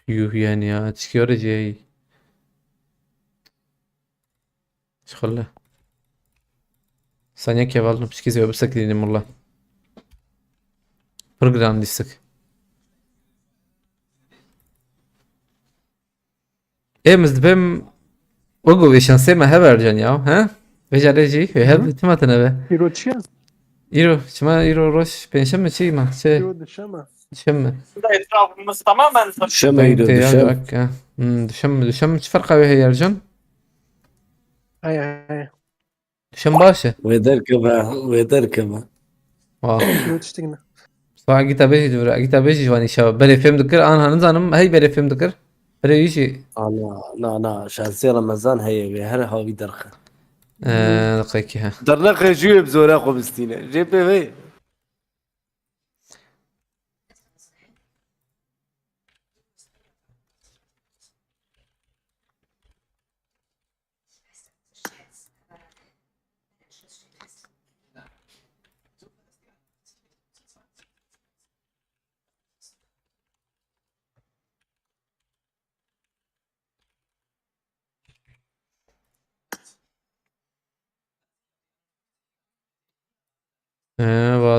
يو يعني يا تشكيوري جاي ايش خله ثانية كيف والله مش كذي بس كذي والله بروجرام ديسك ايه مزدبم وقو بيشان سيما هبر جانياو ها بيجي عليجي هب تماتنا به يروتشيا ايرو شما ايرو روش بينشم شي ما شي يرود الشمع شم etrafımız tamamen Şemaydı يا düşem. جاك دشم ايش فرقه به يا رجل هاي هاي دشم باشا ويتركبها واه يرود تشتيقنا صراحة جيت بيجي جواني شباب بلي فيلم ذكر انا هنزانم هي بلي فيلم ذكر بلي يجي أنا شانسي رمضان هي بهر هاوي درخة دقيقة ها درخة جوي بزورا خمستينة جيب بي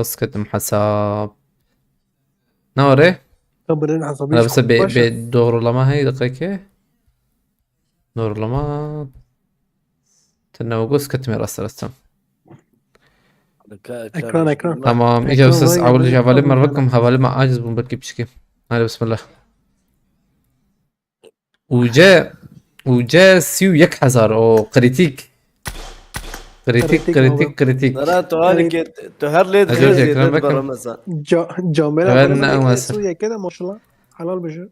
بس كتم حساب نوري خبرين انا عصبيش بس بدور لما هي دقيقة دور لما تنوقس كتم راس رسم ekran تمام اجا بس اول شيء هبالي مربكم هبالي ما عاجز بنبكي بشكي هذا بسم الله وجا سيو يك حزار او قريتيك قريتيك ترى تهالك تهر لي أجل تغير شكراً زي بكم. رمضان جامعة أبنى أو بس أسر. سوية كده ما شاء الله حلال بشر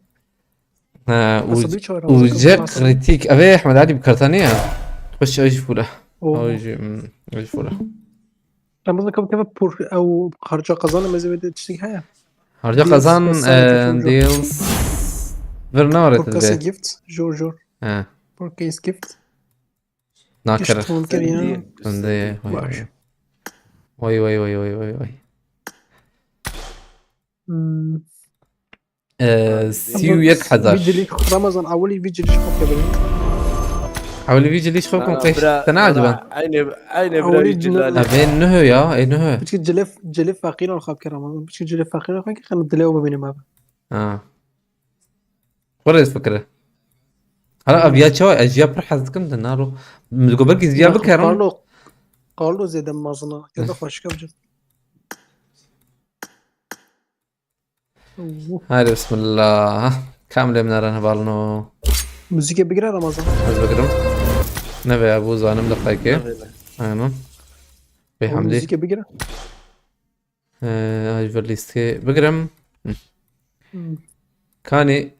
ها عصبي شوية وجا قريتيك ابي احمد عادي بكرتانية خش ايش فوله ايش فوله رمضان كيف بور أو خرجة قزانة ما زي بدي تشتيق هيا هرجع Deals قزان بس ديلز برنورة بوركاسي البيت جيفت جور اه بوركيس جيفت ناكر قشط ممكن يعني سندي باش. وي مم. سيو يك حذر فيديو ليك رمضان أولي فيديو ليش خوك قبل حاولي فيجي ليش خوكم قيش تنعجبا عيني برا أولي جلالي ابين نهو يا اي نهو بتشكي جلف فاقير الخاب كرامة بتشكي جلف فاقير الخاب خلنا الدليو ببيني ما اه ورد فكرة هلا ابيات شوي اجياب رح حزكم دنارو مزقو زياب كرم قالوا زي دم مازنا كده خوش كبجة هاي بسم الله كاملة من رانا بالنو موسيقى بقرا رمضان از بكرم نبي ابو زانم دقيقة انا بحمدي موسيقى بقرا هاي فيرليستي بكرم كاني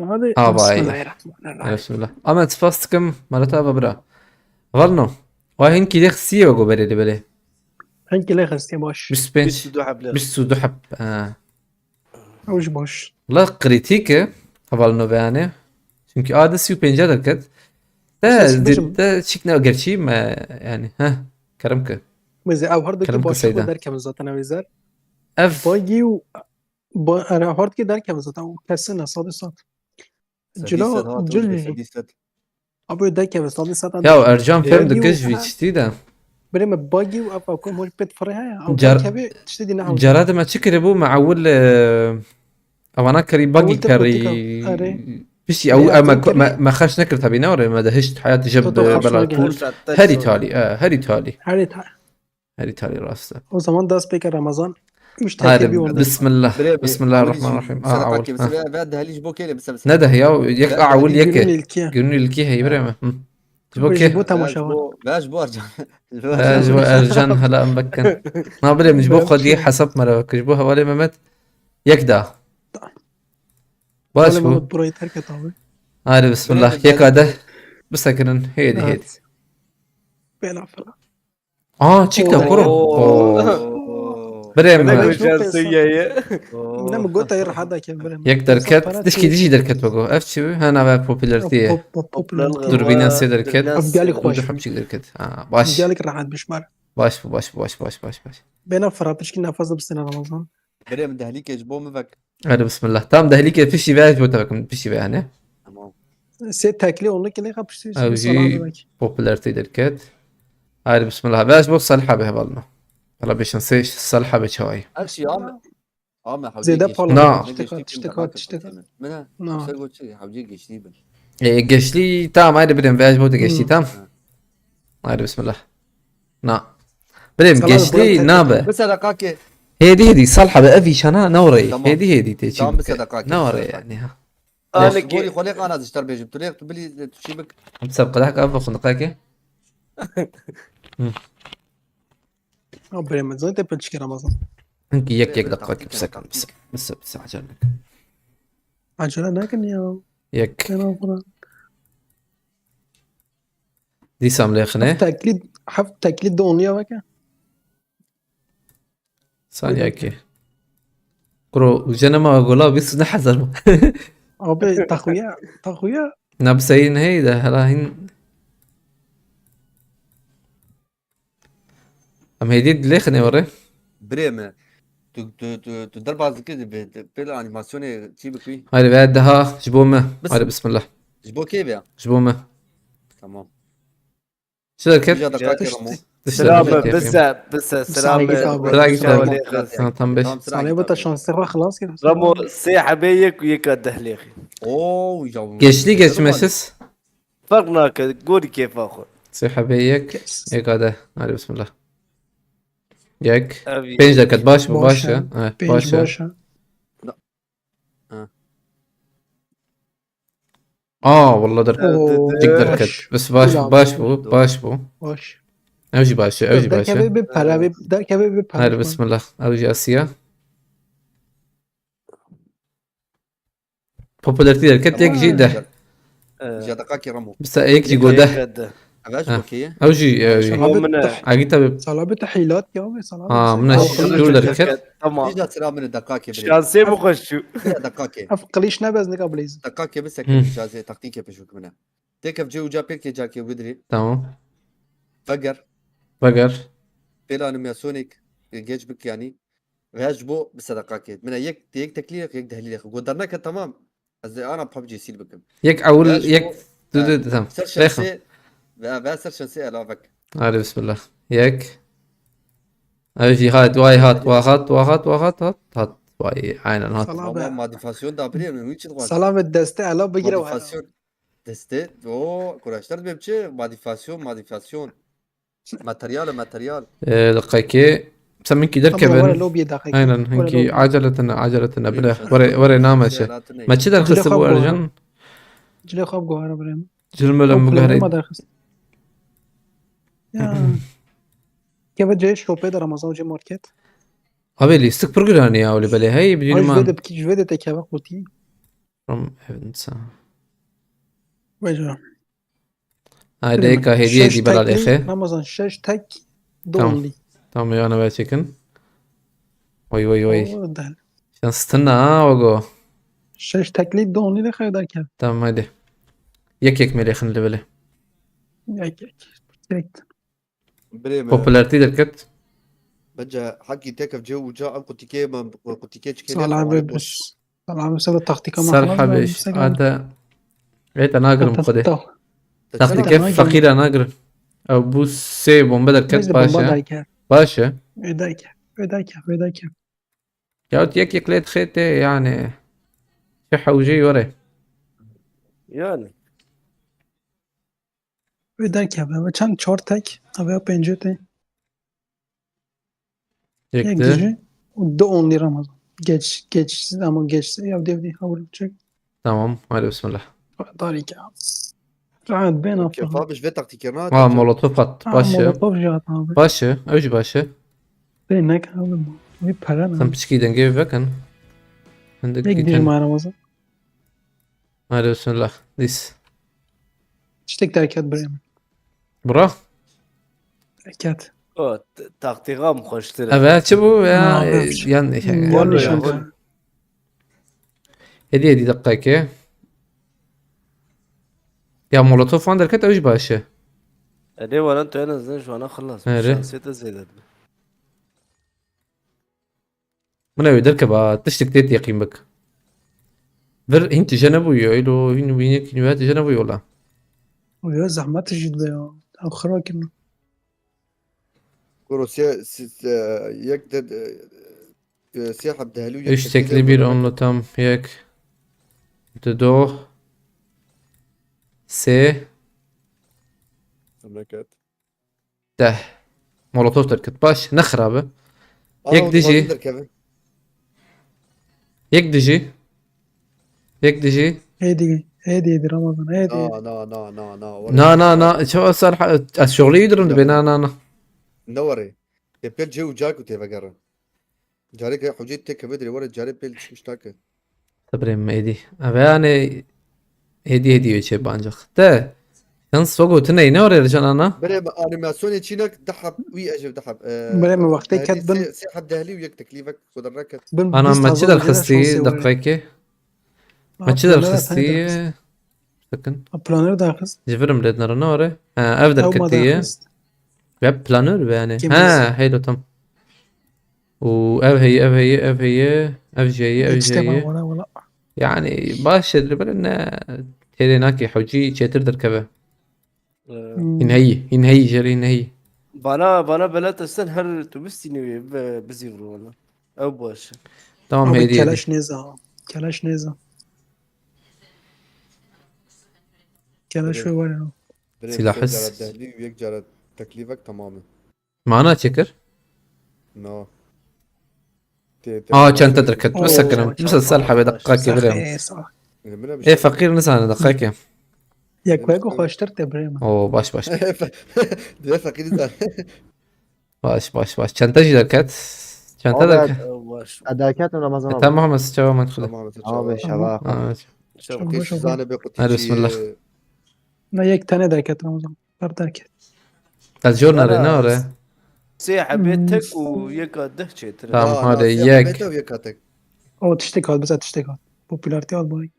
هذا باي. بسم الله الرحمن الرحيم بسم الله اما تفاستكم مرتا ببرا غلنو وهين كي ديخ سيو جو بلي هنك لا خستي باش مش سبنش بس دو حبل مش سودو حب اوش باش والله قريتيك هبالنو بياني çünkü adesi penca دكت بس بجم. ده شكنا قرشي ما يعني ها كرمك مزي او هارد كلامك باش سيدا. در كم زات انا ويزار اف باجي انا هارد در كم زات او كسنا صاد صاد جلو جل ابو در كم صاد صاد يا ارجان فيلم باجي دكش و- فيتشتي ده بريم باجي وابا كم هو بيت فرها او جر- در كبي تشتدي نحو جراد ما تشكر ابو مع اول اوانا كري باقي أول تبغى كري أري. بشي او ليه ما أعطيك ما خرج نكر تبينا ولا ما دهشت حياتي جب تطلع خرج بلا نكر. طول هري تالي هري تالي راسته o zaman da speaker Ramazan 3 هذا تركيبي والله بسم الله الرحمن الرحيم اول بس بعد هليش بوكيلي بس نده يا يك اول يقولون يك الكيا قلنا لك هي بريمه جبو جبو كي تماشاوان باش بو ارجع جبو ارجان هلا مبكن ما بلي جبو خدي حسب مرة جبو حوالي ممت يكدا باش ولا ما بو برای ترک تابه هذا بسم الله يك هذا بسكرن هيدي بلا فلا تشيكتا أوه. برو اوه بريم لك باش بو شخصية هي نم قلت يروح هذا كان برم يك دركت دشكي ديجي دركت بقو افتشو هنا بقى بوبيلارتي دوربينان سي دركت افقالي ودو خوش حبشي دركت باش افقالك راح بشمار باش باش باش باش باش باش بين فرابش كنا فاز بسنة رمضان بريم دهليك جبو مفك هذا بسم الله تام دهليك فيشي بقى جو تبكم فيشي بقى هنا تمام سي تاكلي والله كنا خبش او صلاة جي بك بوبيلارتي دركت هذا بسم الله باش بو صلحة به بالنا هلا باش نسيش صلحة بشوي اكشي عم حوجي زي ده جيش بالا نا. تشتكات منها نعم سرقو شي حوجي جيش ديبل قشلي تام هذا بريم باش بو قشلي تام آه. هذا بسم الله نا بريم صلاة قشلي بولم نابه بس دقاكي هيدي صلحة بقى شنا نوري تمام. هيدي تيجي تمام بس دقاقي نوري يعني ها انا بوري كي خليق انا اشتر بيجي بتليق بلي تشيبك بسبق ذاك ابو خندقاكي بريم زي انت بتشكي رمضان انك يك دقاكي بسكن بس عجلك عجلة لكن يا يك كان فرا دي ساملي خنه حف تأكيد دونيا بك ثانية يكي كرو وجنا ما اقولها بس نحزر أبي تخويا نبسين هيدا هلا هين ام هيدي ليه خني وري بريم تدرب على كده بلا انيماسيون تشيبك وي هاي بعدها جبومه بس- هاي بسم الله جبو كيف يا جبومه تمام شو بيجي ذكرت دقاقي رمو سلامة بس سلامة تم بيش صالح بتا شانس خلاص كده رمو سيحة بيك ويك الدهليخي اوه يا قشلي قش مسس فرقنا قولي كيف اخذ صيحة بيك كيس. يك هذا هاي بسم الله يك أبي. بينج دركت باش باشا. باشا بينج باشا باشا والله دركت أوه. ديك دركت بس باش بو باش اوجي باشا اوجي در باشا كبه بپره در كبه بپره هاي بسم الله اوجي اسيا بوبولارتي دركت يك جيده بيجي دقاقي رمو بس يك جي قوده علاش آه. بوكي اوجي عقيتها صلاة تحيلات يا أبي صلاة من الشو دركت تمام بيجي تسرع من الدقاقي بريم شانسي بخشو دقاقي أفقليش نبز نقا بليز دقاقي بس مم. اجازه تقطيك بشوك منها تكف جو جا بيركي جاكي ودري تمام فقر بقر بلا انيماسيونيك جيج بك يعني غاجبو بس دقاقي من يك تكليك يك دهليك قدرناك تمام انا ببجي سيل بكم يك اول غاجبو. يك تمام سر ريخم شمسي بس سر شمسي على بك هاي بسم الله يك اوجي هات واي هات هات واي عينا هات ماما موديفاسيون دا بريم من ويتش دغوا صلاة الدستة على بقرا وهذا موديفاسيون تستي او كوراشتر بيبچه موديفاسيون ماتريال دقيقة سمينكي ولا دركبن لو بيدقق عينا هنكي عجلة بلا وري نامشة ما تشدر خسبو ارجن جلي خواب جوهرة بريم جلمة ما مقهرين درخست يا كيف جاي شوبي در رمضان جي ماركت قبل يستك برجراني يا ولي بلي هاي بدون هاي ما جويدة بكي جويدة تكيبا قوتي from heavens وجه هاي ديكا هدية دي بلا ليخي رمضان شاش تك دونلي تمام انا بقى تشيكن وي دهل عشان استنى وقو شاش تكلي دونلي لخي در كيف تمام هايدي يك مليخن اللي بلي يك ديريكت بريم بوبولارتي دركت بجا حقي تكف جو جا قلتيكي ما قلتيكي صلاة بس صلاة بسبب التخطيكة ما صالحة بيش هذا عيت ناقرم قدي تاخدي كيف فقيرة ناقرم او بوسي بومبا دركت باشا ويدايك جاوت يك ليت خيتي يعني شحة وجي وري يعني و چند 4 تک اوه 5 ته يك یک ده دیجی و دو اونلی رمضان geç ama geçse ya devdi havlu çek تمام هاي بسم الله داری که قاعد بين كيف افضل مش في تكتيكيرنات مولوتوف at başı. مولوتوف جات abi. Başı. Evci başı. Beynek abi. Bir para Sen ne? pişkiden gibi bakın. Cندك Tek كيتن. dişim aramazı. Hadi bismillah. Dis. İşte derket Bremen. Bura. Derket. او تاقتيغام خوشتر Evet bu ya Evet. yani Gol Vallahi nişan. gol. hediye dakika. Ya molotof falan derken evci başı. ليه ولا انتوا هنا ازاي شو انا خلص أه، مش ليه؟ شخصيته زي ده Bu ne der ki ba tıştık diye yakayım bak. Ver hinti janabu yo ilo hinu binek hinu hati janabu yola. ويا زحمات جدا يا او خراك انه كورو يكتد سياحة بدهلو Üç tekli bir anlatam yak. Do. S. مملكات ده. مولوتوف derket baş. Ne خرابه. يك ديجي. يك ديجي. يك ديجي. هيدي رمضان هيدي نا شو صار الشغل يدرون بينا نا نوري يبيل جو جاكو تي بقرا جاريك حجيت تك بدري ورا جاري بيل مش تاكل Tabii meydi. Abi yani hediye içe bancak. De. Sen soğuk ne ne oraya can ana? بري انيماسيون تشينك دحب وي اجب دحب بري وقتي كاتبن سياحة دهلي ويك تكليفك ودركت Ana maçı da kıstı dakika. Maçı da kıstı. Bakın. بلانر داخل Civirim ledner ne oraya? Ha ev او ما derketiye. داخل Web planör yani. Kim Ha heylo tam. و ev جاية ولا ولا يعني باش اللي إنه تيريناكي حوجي تشتر دركبه ينهي جري ينهي بنا بلا تستن هل تبستني بزيغرو ولا او باش تمام abi هيدي keleş neza keleş neza keleş var ya سلاح حس. دهلي ويك جارة تكليفك تماما معنا تشكر نو كانت دركت بس أوه. سكرم بس السلحة بدقاك بريم صح ايه فقير نسان دقاك يا كويكو خوشترت بريما او باش ده فقير ده باش چنتاجي دركت چنتا دركت او باش اداكات رمضان تمام محمد سجاوة ما تخده تمام abi şabak. فقير زانه بقطي بسم الله. نه یک تنه درکت رمضان بر درکت الجورنال نورة سيحة بيتك ويكا دهشي ترى تمام هذا ياك ويكاتك او تشتك هاد بس تشتك هاد بوبولاريتي هاد باي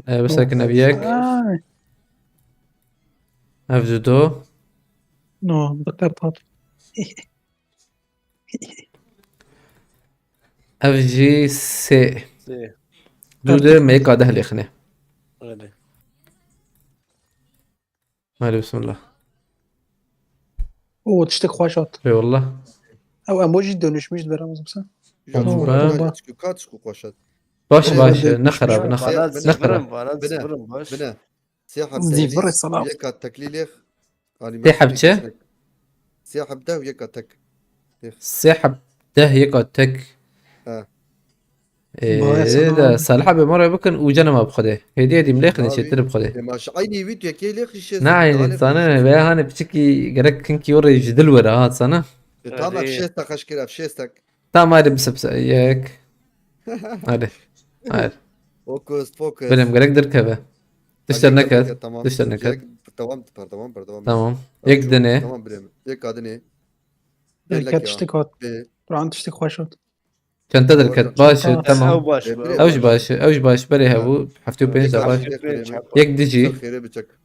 بس لكن ابياك اف جودو نو ذكرت هاد اف جي سي سي دودة ما يقعد اهل يخنه غالي مالي بسم الله او تشتك خواشات اي والله او اموجي dönüşmüş bir Ramazan sen كاتشكو قوشات باش نخرب بنات نخرب زفرن بنات بنا. زفرن باش بنا سياحة زيفر الصلاة ويكا تكليليخ سياحة بچه؟ سياحة بده ويكا تك سحب ده يقعد تك بايا ده صالحة بمرة بكن وجانا ما بخده هدي مليخ نشي تر بخده ماش عيني فيديو كي ليخ الشيء نعم صانا بيا هاني بشكي جرك كنكي ورا جدل ورا هات صانا تمام فشيستك خشكرا فشيستك تمام هذا بس ياك هذا فوكس بلم جرك دركبه تشتر نكت تشتر نكت تمام تمام يك دني تمام بريم يك ادني درکت تشتك هاد بران تشتك خواشات كان تدركت باش او تمام باش اوش باش بري هبو حفتو بينج باش يك ديجي خير بچك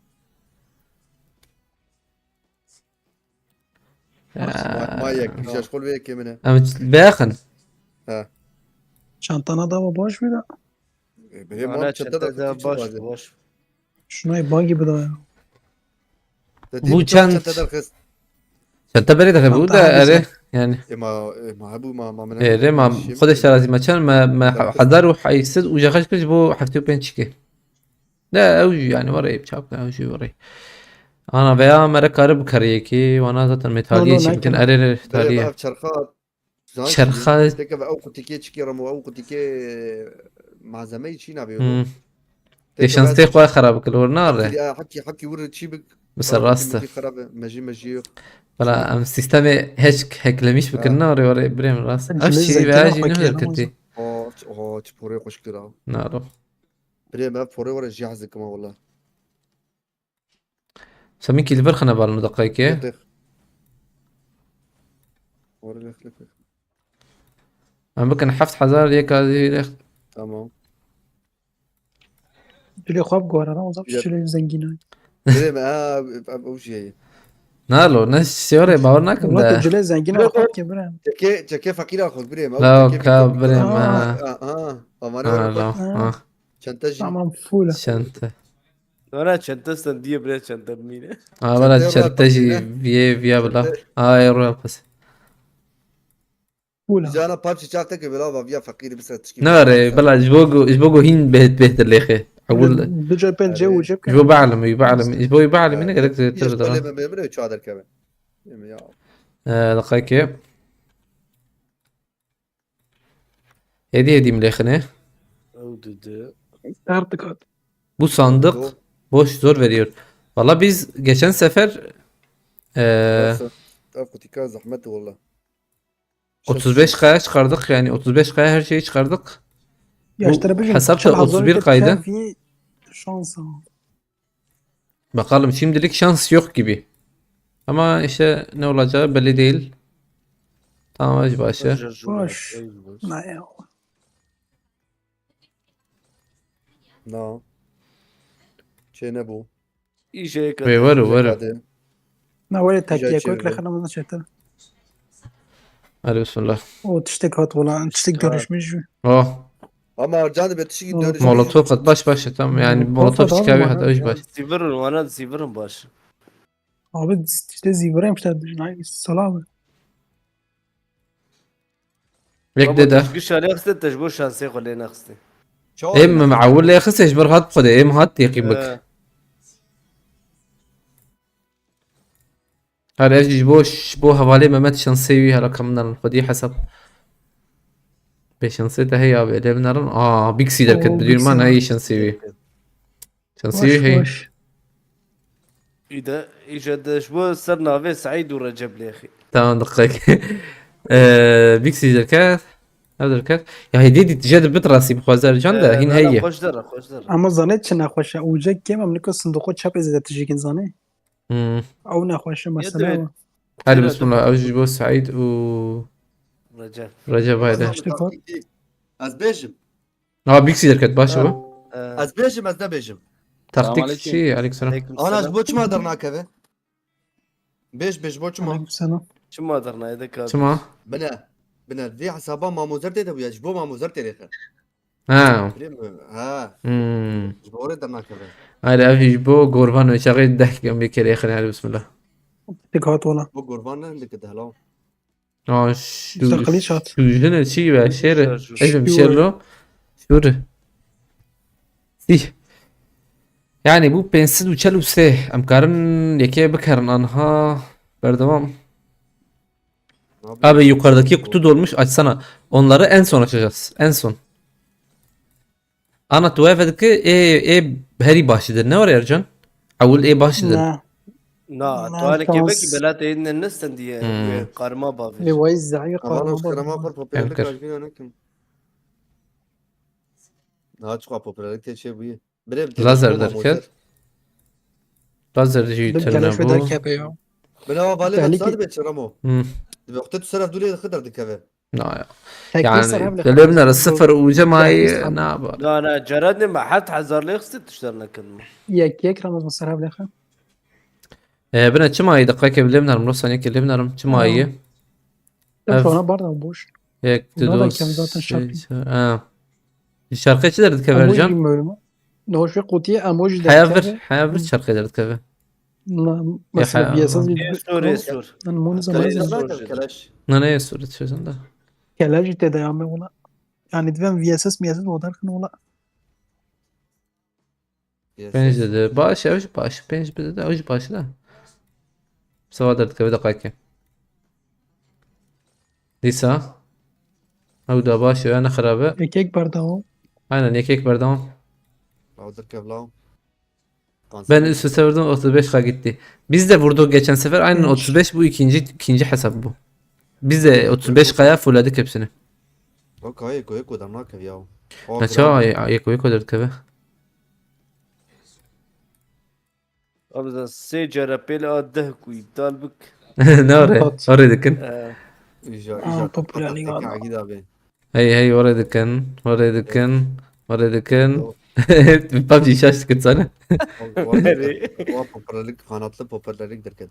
ما يك مش اشغل ويك منها ام باخن çantana da باش بيدا بريم ما انا تشتت باش باش şuna باقي بدا ya بو چند انت بريد هبو ده اره يعني ما هبو ما من ايه ما خودش لازم مكان ما حضروا حيصير وجاخش كش بو حفتو بنشكي لا اوجي يعني وري بشاك اوجي وري انا بيا مرة كارب كاريكي وانا ذات المثالية شي يمكن ارير تالية شرخات تكب او قتيكي تشكي رمو او قتيكي مع زمي شي نبي دي شانستي خواه خراب كل ورنار حكي ورد شي بك بس الراسته خرابه مجي فلا ام سيستمي هيك لميش بك النار وري بريم راس جلي افشي زي كده باجي حكي نهر أنا كتي تبوري خوش كده نارو بري ما بوري ورا جي حزك كمان والله سمين كي البرخنا بالمدقيقة دخ ورا لك عم بكن حفت حزار ليك هذه تمام جلي خواب جوار أنا وزاف يب. جلي زنجينا بري ما اوش هي نالو ناس سيوري باورناكم والله ده جلي زنجينا خواب كبران تكي فقير اخوك بري ما لا تكي كابري آه. ما امانه ورا لا آه. عشان تجي عمرم فولة شنطة انا شنتستن دي بري شنتمينه ولا شنطة تشرتجي يروح فيا بلا يروح بس فولة اذا انا بابشي شافتك بلا فيها فقير بس تشكي ناري بلا جبوجو هين بهت اللي خي اقول بجا بيل جو وجيب جبو بعلم جبو بعلم من قالك ترى ما بلا شو هذا الكلام يا دقيقة هدي مليخنه او دد Artık bu sandık boş zor veriyor. Valla biz geçen sefer kutika zahmet valla 35K'ya çıkardık yani 35K'ya her şeyi çıkardık. yaşlara bir hesapta 31 kaydı. Şansa. Bakalım şimdilik şans yok gibi. Ama işte ne olacağı belli değil. Tamam hadi başla. Boş. Ne ya. na şey ne bu اي شيء Ve var. hadi Ne öyle tekiye Güzel koyuk çeviri. lekana bana çeter. Hadi bismillah. O tiştek hat olan tiştek görüşmüş. Oh. ama harcandı betişi Molotov. dönüş Molotov at başla tamam yani Molotov Molotov çıkıyor adam hadi var. hoş baş. سيفرن وانا سيفرن باش Abi işte zivraymışlar. Salam. Bekle de. قش عليه خست تجبو شانسي خلينا خستي Em معول لي خسش برهات بخده em هات يقيمك. هذا ايش بو حوالي ممت شنسيوي هلا كم نرن خدي حسب بشنسيته هي ابي ده نرن بيكسي دركت Oo, بدون ما Bixi هي var. شنسيوي Boş هي boş. اذا اجا دجبو صرنا في سعيد ورجب لي اخي تمام دقيقة بيكسي دركت هذا دركت يا هي دي تجاد بتراسي بخوازر جنده هين هي خوش در Ama zannet çi naxweşe û cek kem em niko sindoqo çap ez tijîkin zanê. Ew naxweşe mesele يدوي. wa. هذا بسم الله اوجي بو سعيد و رجب رجب هيدا az bejim بيكسي دركت باشا هو az bejim az ne bejim تكتيك عليكم. شي عليك سلام عليكم ana السلام bu çma darnak eve beş bu çma Aleykümselam. شو ما درنا اذا كان تمام bana ذي حسابا ما مزرت ده ويا جبو ما مزرت ده ها ها جبو darnak eve هذا افي بو قربان شغيل ضحك يوم بكري اخر هذا بسم الله Tek hat ola. bu kurban ne de هلا شو Müstakili şat. شو هنا شي بشير شو- ايش بمشير له شور سي يعني bu pensil و çel و سه امكارن yeke bakaran anha berdamam abi yukarıdaki kutu dolmuş açsana onları en son açacağız en son ana tuvavedeki heri başıdır ne var Ercan avul başıdır Ne. لا أنا توالي فرنس. كيبك بلات ان الناس دي قارما بافي Levayı zayi Aman qarma hoş krema baba. par popülerlik Emkar. acil anakim. Daha çok popülerlik şey bu. Bre Lazer derken? lazer جي Dim keleş ve bu derkebe ya. Ben hava vali Tehlikeli. ben sadece çaramo. مم. وقت تصرف دولي خضر دكافه لا يا Tekli يعني sarab le. قلبنا للصفر وجماعي Tekli نابر لا انا جردني ما حد حزر لي خستي تشترنا كلمه Yek Ramazan sarab le. بنا جماعي دقيقة بلمنا نص ثانية كلمنا جماعي Dem sonra barda boş. هيك Bunlar da تدوس kem zaten şarkı. الشرقية تقدر تكفر Emoji رجال bilmiyorum. Noş ve kutuya emoji حيافر الشرقية تقدر تكفر Mesela Ya, piyasaz سور bir سور Lan moni Kaleş- zaman keleş. أنا صورة شو زنده kelaj te dayame ola. Yani divem VSS miyasız o derken ola. بنج ده باش أوش باش بنج بده أوش باش ده سوا درت كفر دقيقة ليسا أو ده باش أنا خرابة Ekek barda o. أنا نيكيك بردام او دركب لاو Ben üst üste vurdum 35k gitti. Biz de vurduk geçen sefer aynen Evet. 35 bu ikinci hesap bu. Biz de 35k'ya fullledik hepsini. اوكي هيك وهيك ودرناك ياو Kaça yeko dedik eve. Abi da se cerapeli adeh kuy iptal bik. Ne oraya? Tat. Oraya dikkin. اجا popülerlik تحكي var. عقيد ابي Hey oraya dikkin. Oraya dikkin. Oraya dikkin. PUBG şaştık sana. او بوبرليك قناتlı popülerlik derken.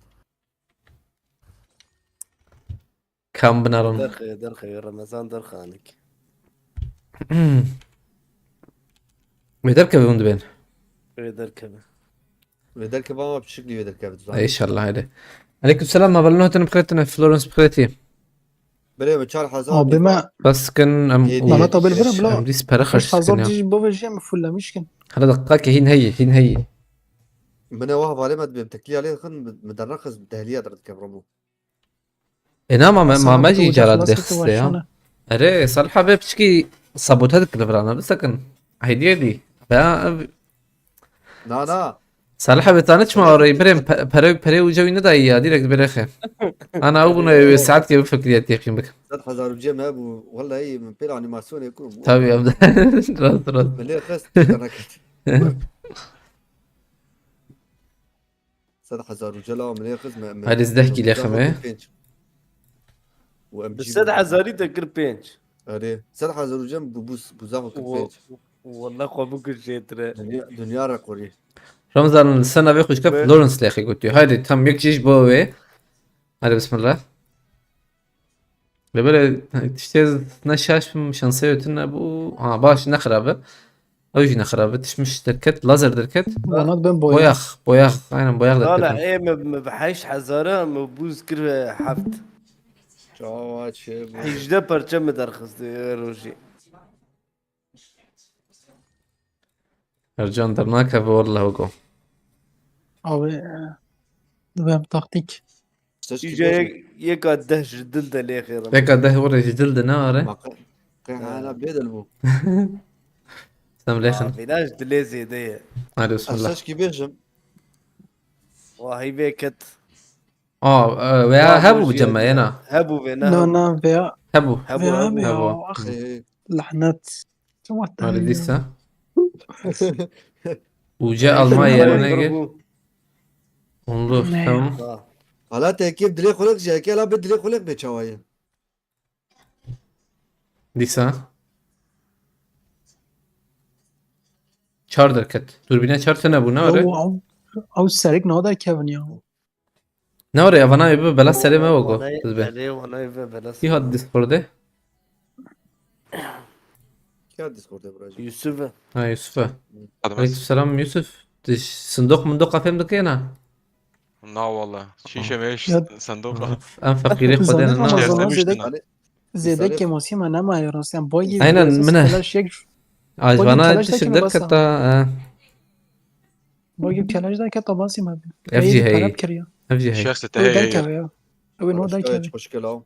Kan bınaron. Derkhe Ramazan derkhanik. Yeter ki bunu ben. Derkhe. ويدركب ما بشكل يدركب İnşallah hadi. Aleykümselam ما بلنوهتن بخيرتنا فلورنس بخيرتي. بري بتشار حزام Abi ma بس كان هدية. Mehmet abi bile Eş- bile ام ديس برخش kaç hazır كان cici bu veje mi fullemişken. هلا دقاك هين هي من وهب عليه ما بتكلي عليه خن مدرخز بالتهليه تركب رمو انا ما جي جرى Nasıl دخس يا başına. اري صالحة بتشكي صابوتات كلفرانا بس كان هيدي دي نا صالحة بتانتش ما اوري بريم بري وجوي ندا يا ديريكت بريخه انا ابونا ساعات كيف فكريات يقين بك 3000 وجيم هاب والله هي من بيل انيماسيون يكون تابي يا راس من ليه خس تركت 3000 وجلا من ليه خس هذا ازدهكي ليه خمي وام جي بالسد حزاري تكر بينج. اري 3000 وجيم بوزاخو كفيج والله قومك الشيترة. دنيا رقوري رمضان السنة بيخش كف لورنس لاخي قلت له هاي تم يكشيش بوي هذا بسم الله لبلا تشتي نشاش شانسية تنا ابو باش نخربه اوجي نخربه تشمش دركت لازر دركت Mehmet ben boya. بوياخ aynen boyaq طالع دركت ايه ما بحيش حزارة مبوز كر حفت. شاوات شيب حيجدا برشم درخص روجي. ارجان درناك والله وقو Abi ben taktik. يجا يك أده جدل ده ليه خير. هيك ده ورا جلد نار انا بيد المو سلام ليخن فيلاش دليزي ده. هذا بسم الله اساس كي بيجم وهي بيكت. ويا هبو جمعينا هبو No بينهم. no veya هبو veya هبو. ya ah lanet. Çok هذا tahmin. ديسا وجاء الماء يرينا يجي ونروح هم حالات كيف دلي خلق جاي كلا بدلي خلق بتشوايه ديسا چار درکت دوربینه چار تا نبود نه آره او سرک نه در کevin ya. نه آره اوانا ایبه بلا سری ما بگو تزبه عليه وانا يبقى بلاس. کی هاد دیسکورده كيف ديسكورد يا براجل يوسف. ها يوسفه هذا عليكم بس. السلام يوسف صندوق مندوق افهم دكينا لا والله شيشة ماش يا- صندوق. ام فقيري خدنا زمان نار Ramazan'dan Yazmıştın. zedek zedek kemosi ma nama yaros yani boy gibi Aynen, bir mine. kelaş yek عجبانا كلاش ده تشد كده دركت بس. boy gibi kelaş da ket tabasi ma. FG هي. Tarap kiriyor. افجي هي الشخص O der التاني kevi ya. O no der kevi. مشكلة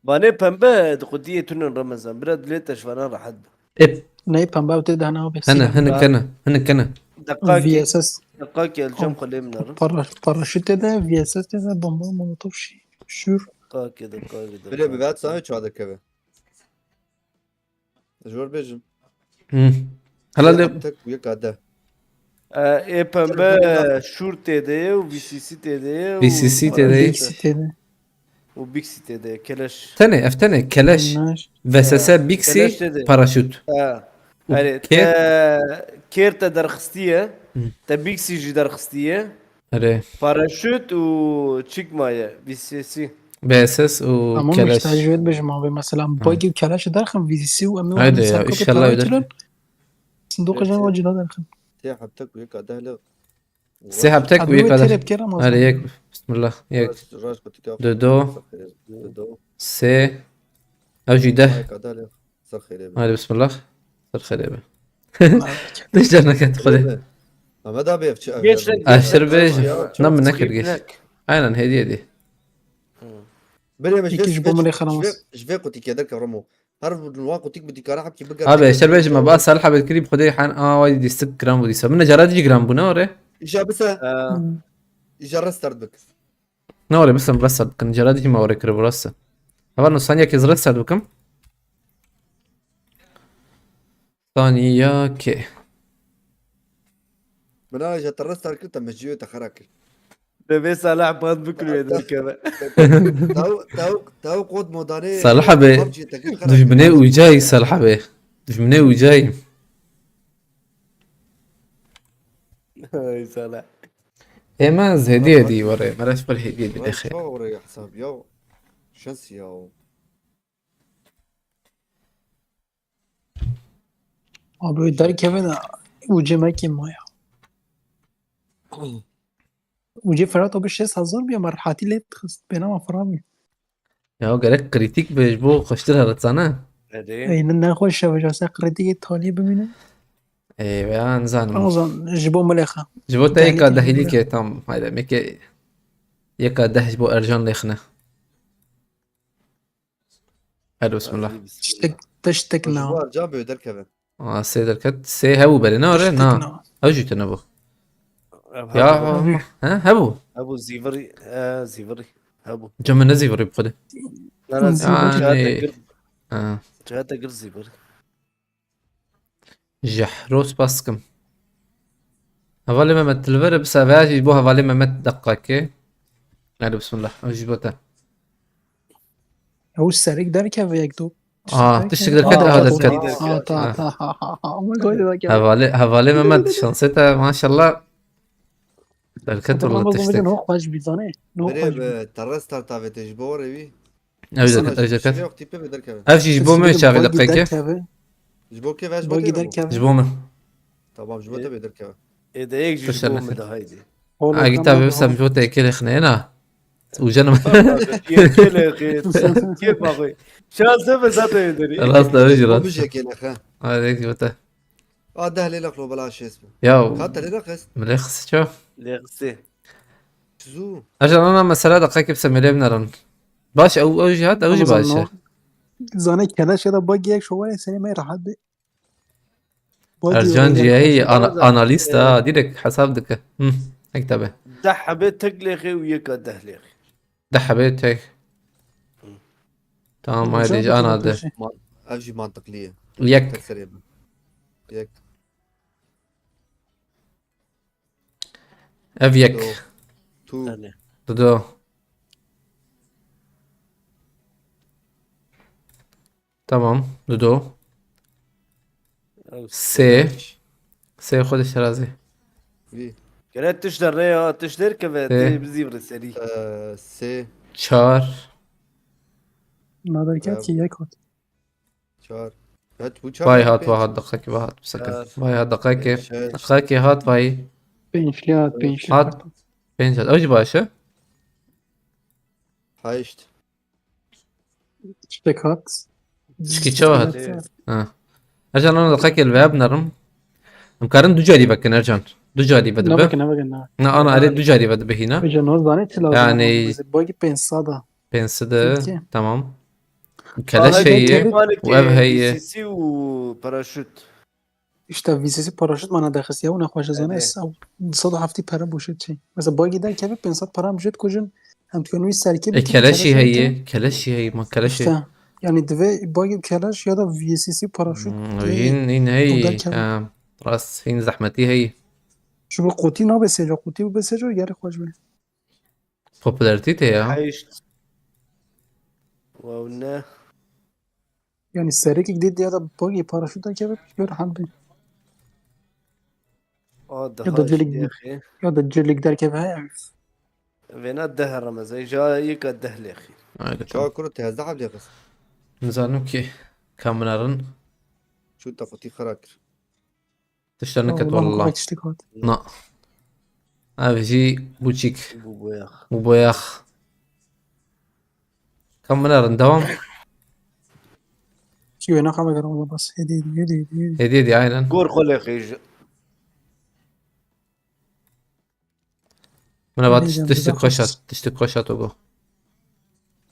باني بمبا دقودية تنين رمزان براد ليتش فانا راح حد. اب Ne pembe öte de هنا o besi. هنا دقاقي VSS دقاقي الجم خليه من الرز. paraşüt de VSS de bomba molotof şey. Şur. دقاقي بلي ببعت سامي شو هذا كذا جور بيجم هلا اللي تك وياك هذا ايه بمبا شور تيدي وبي سي سي تيدي VCC تيدي. İkisi de. وبيكسي تيدي كلاش. تاني افتني كلاش Naş. VSS بيكسي كلاش تيدي. باراشوت يعني كير؟ كيرتا درخستية تا بيكسي جي درخستية اري باراشوت و تشيك مايا بي سي سي. VSS Ama وكلاش müstecvet bejim abi mesela boy gibi kelaş derken VCC و امي هيدا يا ان شاء الله يقدر صندوق جان وجنا درken. تي حبتك وياك هذا لا سحبتك Abi وياك o هذا terep kerem هذا ياك بسم الله ياك راج كنت كاف دودو دو سي اوجي ده هيك هذا لا صار خير هذا بسم الله صار خير يبا ليش جانا كتخلي ما دا بيف اشتر بيج نم نكر جيش aynen hediye دي بلي مش İki jibom ile خلاص. ايش في قلت كذا كرمو هرب من الواقع وتيك بدي كارا حبكي بقر ابي اشتر بيج ما بقى صالحه بالكريم خدي حان وايد دي 6 جرام ودي سب من جرادي جرام بنوري ايجا بس آه. ايجا رستارت بك نوري بس كان جرادي ما وريك ربرسه طبعا ثانيه كيز رستارت بكم ثانيه كي من انا اجا الرستارت كنت مجيو تخراكل ببي صلاح باد بكرو يدري كمان تاو قود موداني صالحه به دجمني وجاي صالحه به دجمني وجاي هاي صلاح ايه ما هديه دي وري ما راش بالهديه دي دخل شو يا حساب يو شنس يو Abi derken ben ucu mekin maya. Ucu فرات أبو الشيء هزار بيا مرحاتي ليه تخست بينما فرامي. يا هو قالك كريتيك بجبو خشتلها رتصانا هذه أي نخوش شو جالس قردي تالي بمنه. ايه بيان زانم أوزان جبوا ملخا. جبو تايكا دهلي دهيلي تهيلي. كي تام هذا ميكي يكا ده جبو ارجان ليخنا حلو بسم الله تشتكنا. جوار جابه دركبه سيد الكت سي هبو برينا وري نا تشتكنا. اوجي تنبو يا ها هبو ابو زيفري زيفري ابو جمع نزي وري بخده انا يعني زيفري آه. جاتا قر زيفري جحروس باسكم هفالي ما متلفر بس هفاجي بو هفالي ما مت دقاكي حلو بسم الله اوجي بوتا هو السريك دركه ويكتب. تشتك الكت هذا الكت تا ما قول لك. هفالي ما مت شانسيتا ما شاء الله الكت والله تشتك. تشتك نو خواج بيزانه. نو خواج. بريب الرستارت تاع تجبور وي اوجي الكت وقتي بي دركبه افجي جبو من شاغل دقيقة جبور كيف ايش باقي بوتي دركه. جبو من طبعا جبور تبي دركبه اذا هيك تشتغل جبوه مثل. من هايدي قلت بس مجوتا كده خنينا وجنا كيف ما اخوي شان سبب ذاته يدري خلاص ده مو رجل بيجي كده اخا هذيك جوتا ده ليلك لو بلاش اسمه ياو خاطر ليلك اس مليخ شو ليغسي شزو اجل انا مسألة دقيقة بسمي بنرن باش او جهات اوجي باش زانه کلاش دا باقي یک شوال سنه ما راح بي. ارجانجي هي اناليست ديرك حساب دك اكتبه دح بيت تقلقي ويك دهليخي ده حبيت هيك تمام هاي انا ده افجي منطقية يك سريع يك افيك تو دودو تمام دودو سي خد الشرازي في كانت تشتر ريا تشتر كيف إيه. بزيفر السري سي چار ما دركه کی یک هات. چهار هات بو باي هات واحد دقيقة واحد بسكن باي هات دقيقة دقيقة هات باي بینشلیات هات بين جد اوجي باشا هايشت تشتك هات. شكي شو هات ارجع انا دقيقة الباب نرم مكارن دو جاري بكن ارجع دو جاري نه بدبه بکنه بکنه. انا اريد دو جاري بدبه هنا بجنوز زانه چلا. يعني باقي 500. بنسده اوكي. تمام كلاش هي واب هي سي وباراشوت İşte vizesi paraşüt mana daxis ya ona خوش زانه Evet. او 170 para boşet çi. Mesela باقي در كيف 500 para boşet kojun هم تكونوي سركي كلاشي هي كلاشي هي ما كلاشي İşte yani dve باقي kelaş ya da VSC paraşüt. هين هي ودركب. راس هين زحمتي هي Şu bu قوتي نه بسجا قوتي بسجا يار خوش به. popularity تيا عايشت وونه Yani سركي جديد ya da باقي paraşüt der كيف gör هم be. ده ده جلك يا اخي ya da جلك der كيف هي. فينا الدهر رمزي جايك الدهر يا اخي شو كرة هزعب لي غس نزانو كي كامنارن شو تفوتي خراكر تشترنكت والله تشتك هات. نا افجي بوتشيك بوبوياخ وبوياخ كامنارن دوام Şu yana kama gar والله بس هدي. هدي عينا قور خل يا اخي من بعد هدي جنب تشتك داخل. خشات وقو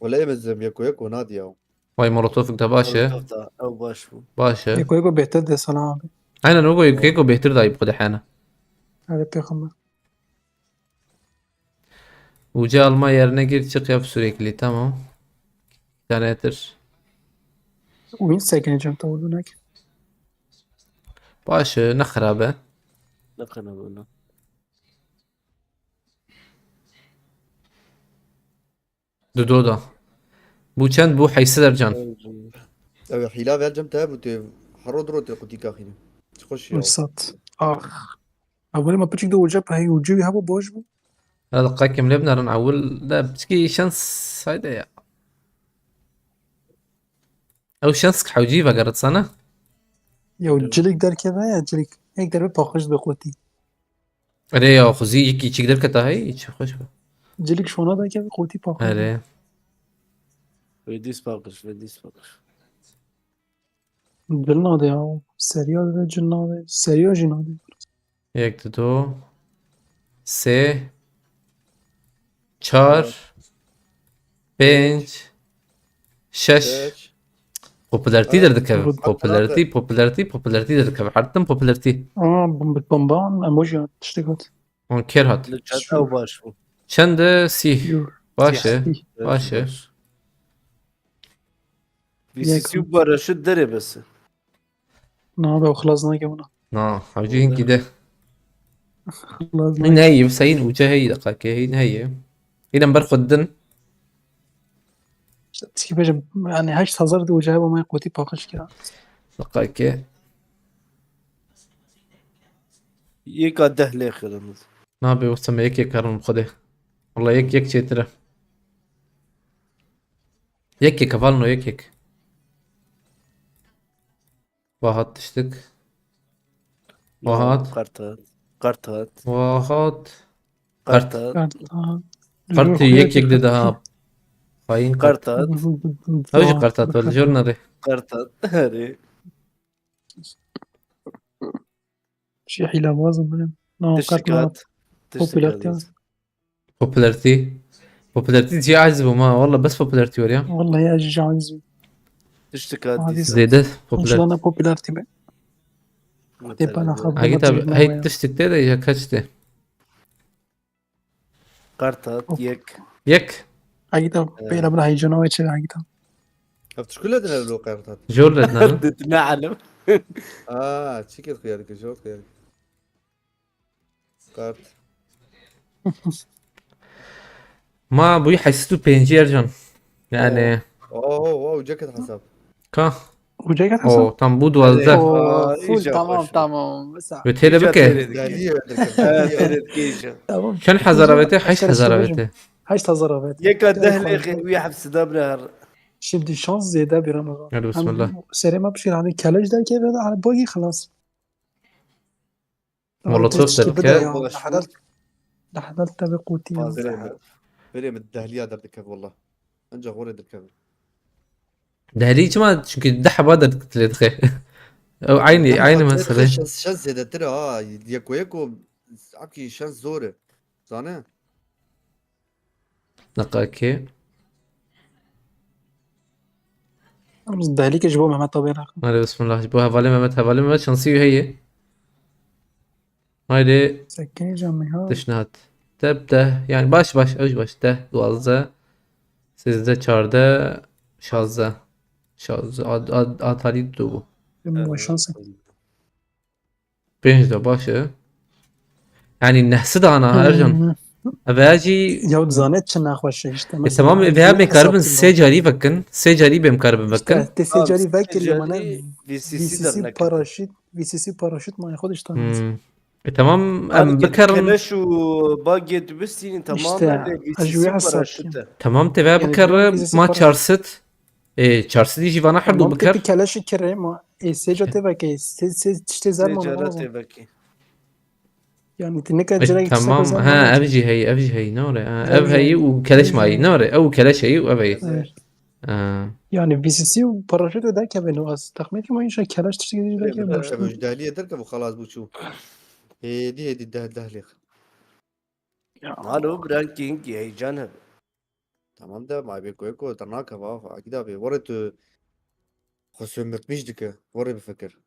ولا ايه بالزم يكو يكو نادية وای مولوتوفك ده باشه مولوتوف او باش بو باشه يكو يكو بهتر ده سلام abi. aynen o Keiko بيهتر da يبقى دحانا Hadi peygamber. Ucu alma yerine gir çık yap sürekli tamam. Bir tane yeter. Oyun sekineceğim tavuğu ne ki? Başı ne harabe. نقنا بنا Dudu da. Bu çend bu haysiler can. او حيلا في الجم تاب حرود روت قلت لك اخي تخش يا Sat. Ah. أول ما بتجي ده وجاب هي وجيبي هبو بوش بو. هذا قاكم لبنى نعول لا بتشكي شانس هيدا يا او شانسك حوجيبها قرت سنة Ya cilik derken ya cilik. Ek derbe pakış be koti. اري يا خزي يكي تشيك دركة هاي يتش خوش بقى. Cilik şuna da ki koti pakış. اري فيديس باقش فيديس باقش Cilna de ya. Seriya de cilna de. Seriya jina de. एक दो से चार पांच شش شاش popülarity آه. دركب popülarity دركب حتى popülarity Aa bomban emoji tiştekat. on كيرهات لجات او باش بو چند سی Yuh. باشه Siyasi. باشه في سي باراشوت دري بس Ne abi o خلاص ne ki buna. نا حوجين كده خلاص هنا ne. هي بس هي وجه هي دقيقة هنا هي هنا برخد دن Kibece yani haş hazır da ucağı ama koti pakış ki. دقيقة يكا دهلي خير ما بيوصل يك كارن بخده والله يك شيتره يك كفالنو يك واحد تشتك واحد قرطات قرطات واحد قرطات قرت يك ده فاين قرت قرطات اوجي قرتات ولا جورنالي قرطات هذه شي حيلة بازم من. No تشتكات popülarite. popülarity شي عجبه ما والله بس popülarity وريا والله يا جايز. تشتكات عادي. زي ده popülarity Konuşulana popülarite be. Tepe ana haber. عجيب هي تشتك ده يا كشته قرطات يك يك Agita beyler bana heyecanı ve çevre agita. افتش كل هذا الوقت جولدنا ردت نعلم اه تشيكت خيارك شو خيارك كارت ما بوي حسيتو بينجي ارجان يعني اوه جاكيت حساب كا Ucaya gel او Hasan. tam bu dualda Full إيجا tamam خوش. tamam. Mesela. بتهيدا بك دهلية ترد كيجا Tamam. شن حزرابته حيش حزرابته Haş hazır evet. يكا دهلي خير ويحبس دابنا Şimdi şans ziyade bir Ramazan. hadi bismillah Serime bir şey hani kelej derken böyle hani bogi خلاص. مولوتوف تشكي دركب. بدأ يا لحظات تبي قوتي. بريم الدهلية دركب والله انجا غوري دركب دهليج ما çünkü ده بقدر تدخل او عيني مثلا شان زيادة ترى يكو يكو عكي شان زورة زانه دقيقة Ama dehlik ecbo Mehmet abi rakım. hadi bismillah bu havalı Mehmet şansı هي هايدي Sekkeni canım ya. تشنهات تبدأ يعني باش اوج باش ده دوازده سيزده چارده شازده آتالی دو bu Benim bu şansım. بينج ده باشه يعني النحس ده انا ارجن اباجي Ya zanet için nakhoş işte. تمام بها بمكربن سي جاري بمكربن بكن Tesicari vekil yamana. في سي سي VCC درنا paraşüt. VCC paraşüt mı خودش tanımız. تمام ام بكرم كلاش وباقي تبستين تماما İşte, أجوية الساكن. تمام تبها يعني بكر VCC ما paraşüt. تشارست çarşı diye jivana حردو Tamam بكر tepi keleşi kere ama seca teveke işte zaman تجارات lazım. باكي Yani ne kadar direkt تمام ها افجي هي نوري اف هي وكلاش ماي نوري او كلاش هي واف هي Evet. آه. Yani VCC paraşüt öderken ben o az tahmin etmiyorum inşallah keleş tişteki derken دركب başladım. دهلية دركب وخلاص بتشوف هي دي الدهلية هالو برانكينج يا جانب tamam da ma بيكو درناك اكيد ابي ورت خصومت مش دكه وري بفكر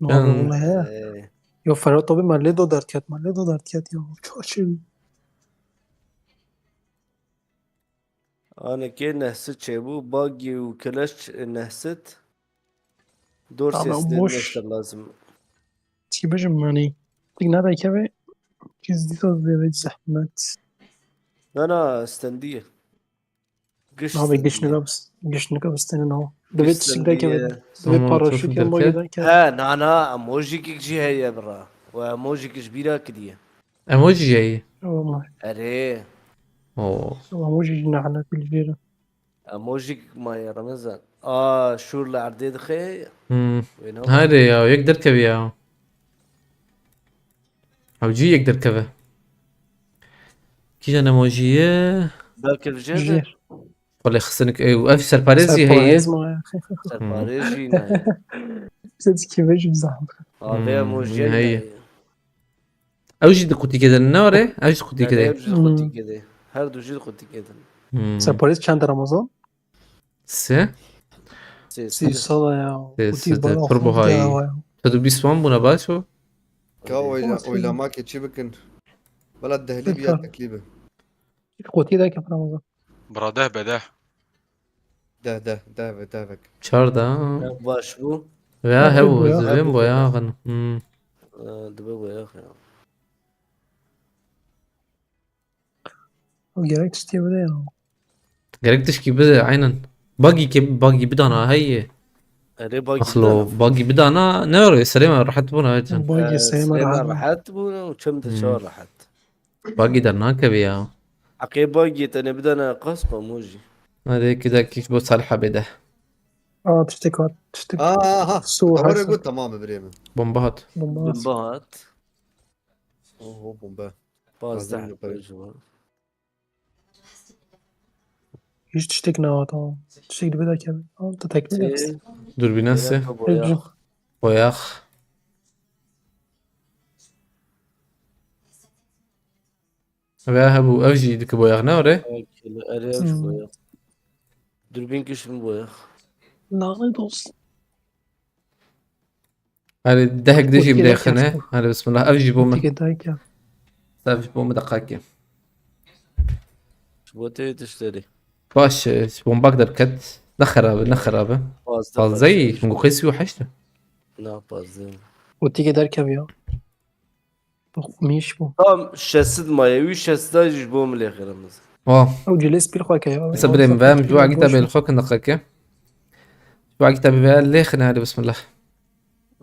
والله يا إيه. يو فرق طبي مالي دو دركات مالي دو دركات يو شاشي انا كي نهست شيبو باقي وكلش نهست دور طبعا سيستين مش نشتر لازم تي بجمعني تقنا ذا كبي كيز دي صوت زحمات انا استندية قش ما بيقدش استندية نلبس قش نلبس تاني هو قش دبيت تشتك ذا كبي استندية دبيت مولوتوف باراشوت يوم باقي دركات ذا كبي ها نانا اموجي كيجي هي برا واموجي كبيرة كديه ايموجي جاي والله اري اوه موجي جناحنا كل جيرة اموجي ما يا رمزان شور لعردي دخي وين هو هذا يا يقدر كبي يا او جي يقدر كبه كي انا موجيه باكر جد جير ولا يخصنك ايه واف سرباريزي هي سربرايز ما سرباريجي ناي بس كيفاش بزحمة هذا موجي هي ناي اوجي دقوتي كده النار اوجي دقوتي انا كده يبجي خدتي كده هر دو جيل خدتي كده سربرايز چند رمضان سه سي سی سال یا سه بودی سه بالا تربو خوب هاي یا تدو بيسوان بونا باشو كاو خلاص ولا كده. ما كتشي بكن ولا الدهليب يا بالفعل. التكليبه قوتي ذاك في رمضان براده بده ده بك شاردا باش بو يا هو يا زين بو يا أبو غن دبابة يا اخي وجريت تشتي بدا يا قريتش كي بدا عينا باقي بدانا هي اري باقي اخلو باقي بدانا نوري سليمة راحت بونا هيتن باقي سليمة سليمان راحت راحت بو وشمت شهر راحت باقي درنا كبيا عقيب باقي تاني بدنا قصبة موجي هذا كده كيف بو صالحة بده تشتك ها سو وري حسن قلت تمام بريمن بومبات بمباس بنبهات اوه بومبا باز لازم تحت نبرد. وجهه. هيش تشتك نواتا تشتك بدا كذا انت تكمل بس سي دوربيناسي يراك أبو ياخ. وياخ بقى هبو افجي ديك بو ياغ نوري أكل أرياش أبو ياخ. دربين كش من أبو ياخ. لا دوست هذا دهك ديجي وكذا مديخنه كيف. هذا بسم الله افجي بو قوتي كده كذا افجي بو مدقاكي شو بوتي تشتري باش بومباك دركت نخرابه باز فاز زي مقيس وحشته لا باز زين قوتي كده كذا ميش بو طام شسد ما يوي شسداج بو ملي خير مز اه او جلس بالخوا كيا سبريم فام جوا جيتا بالخوك نقاكي جوا جيتا بالليخنا هذا بسم الله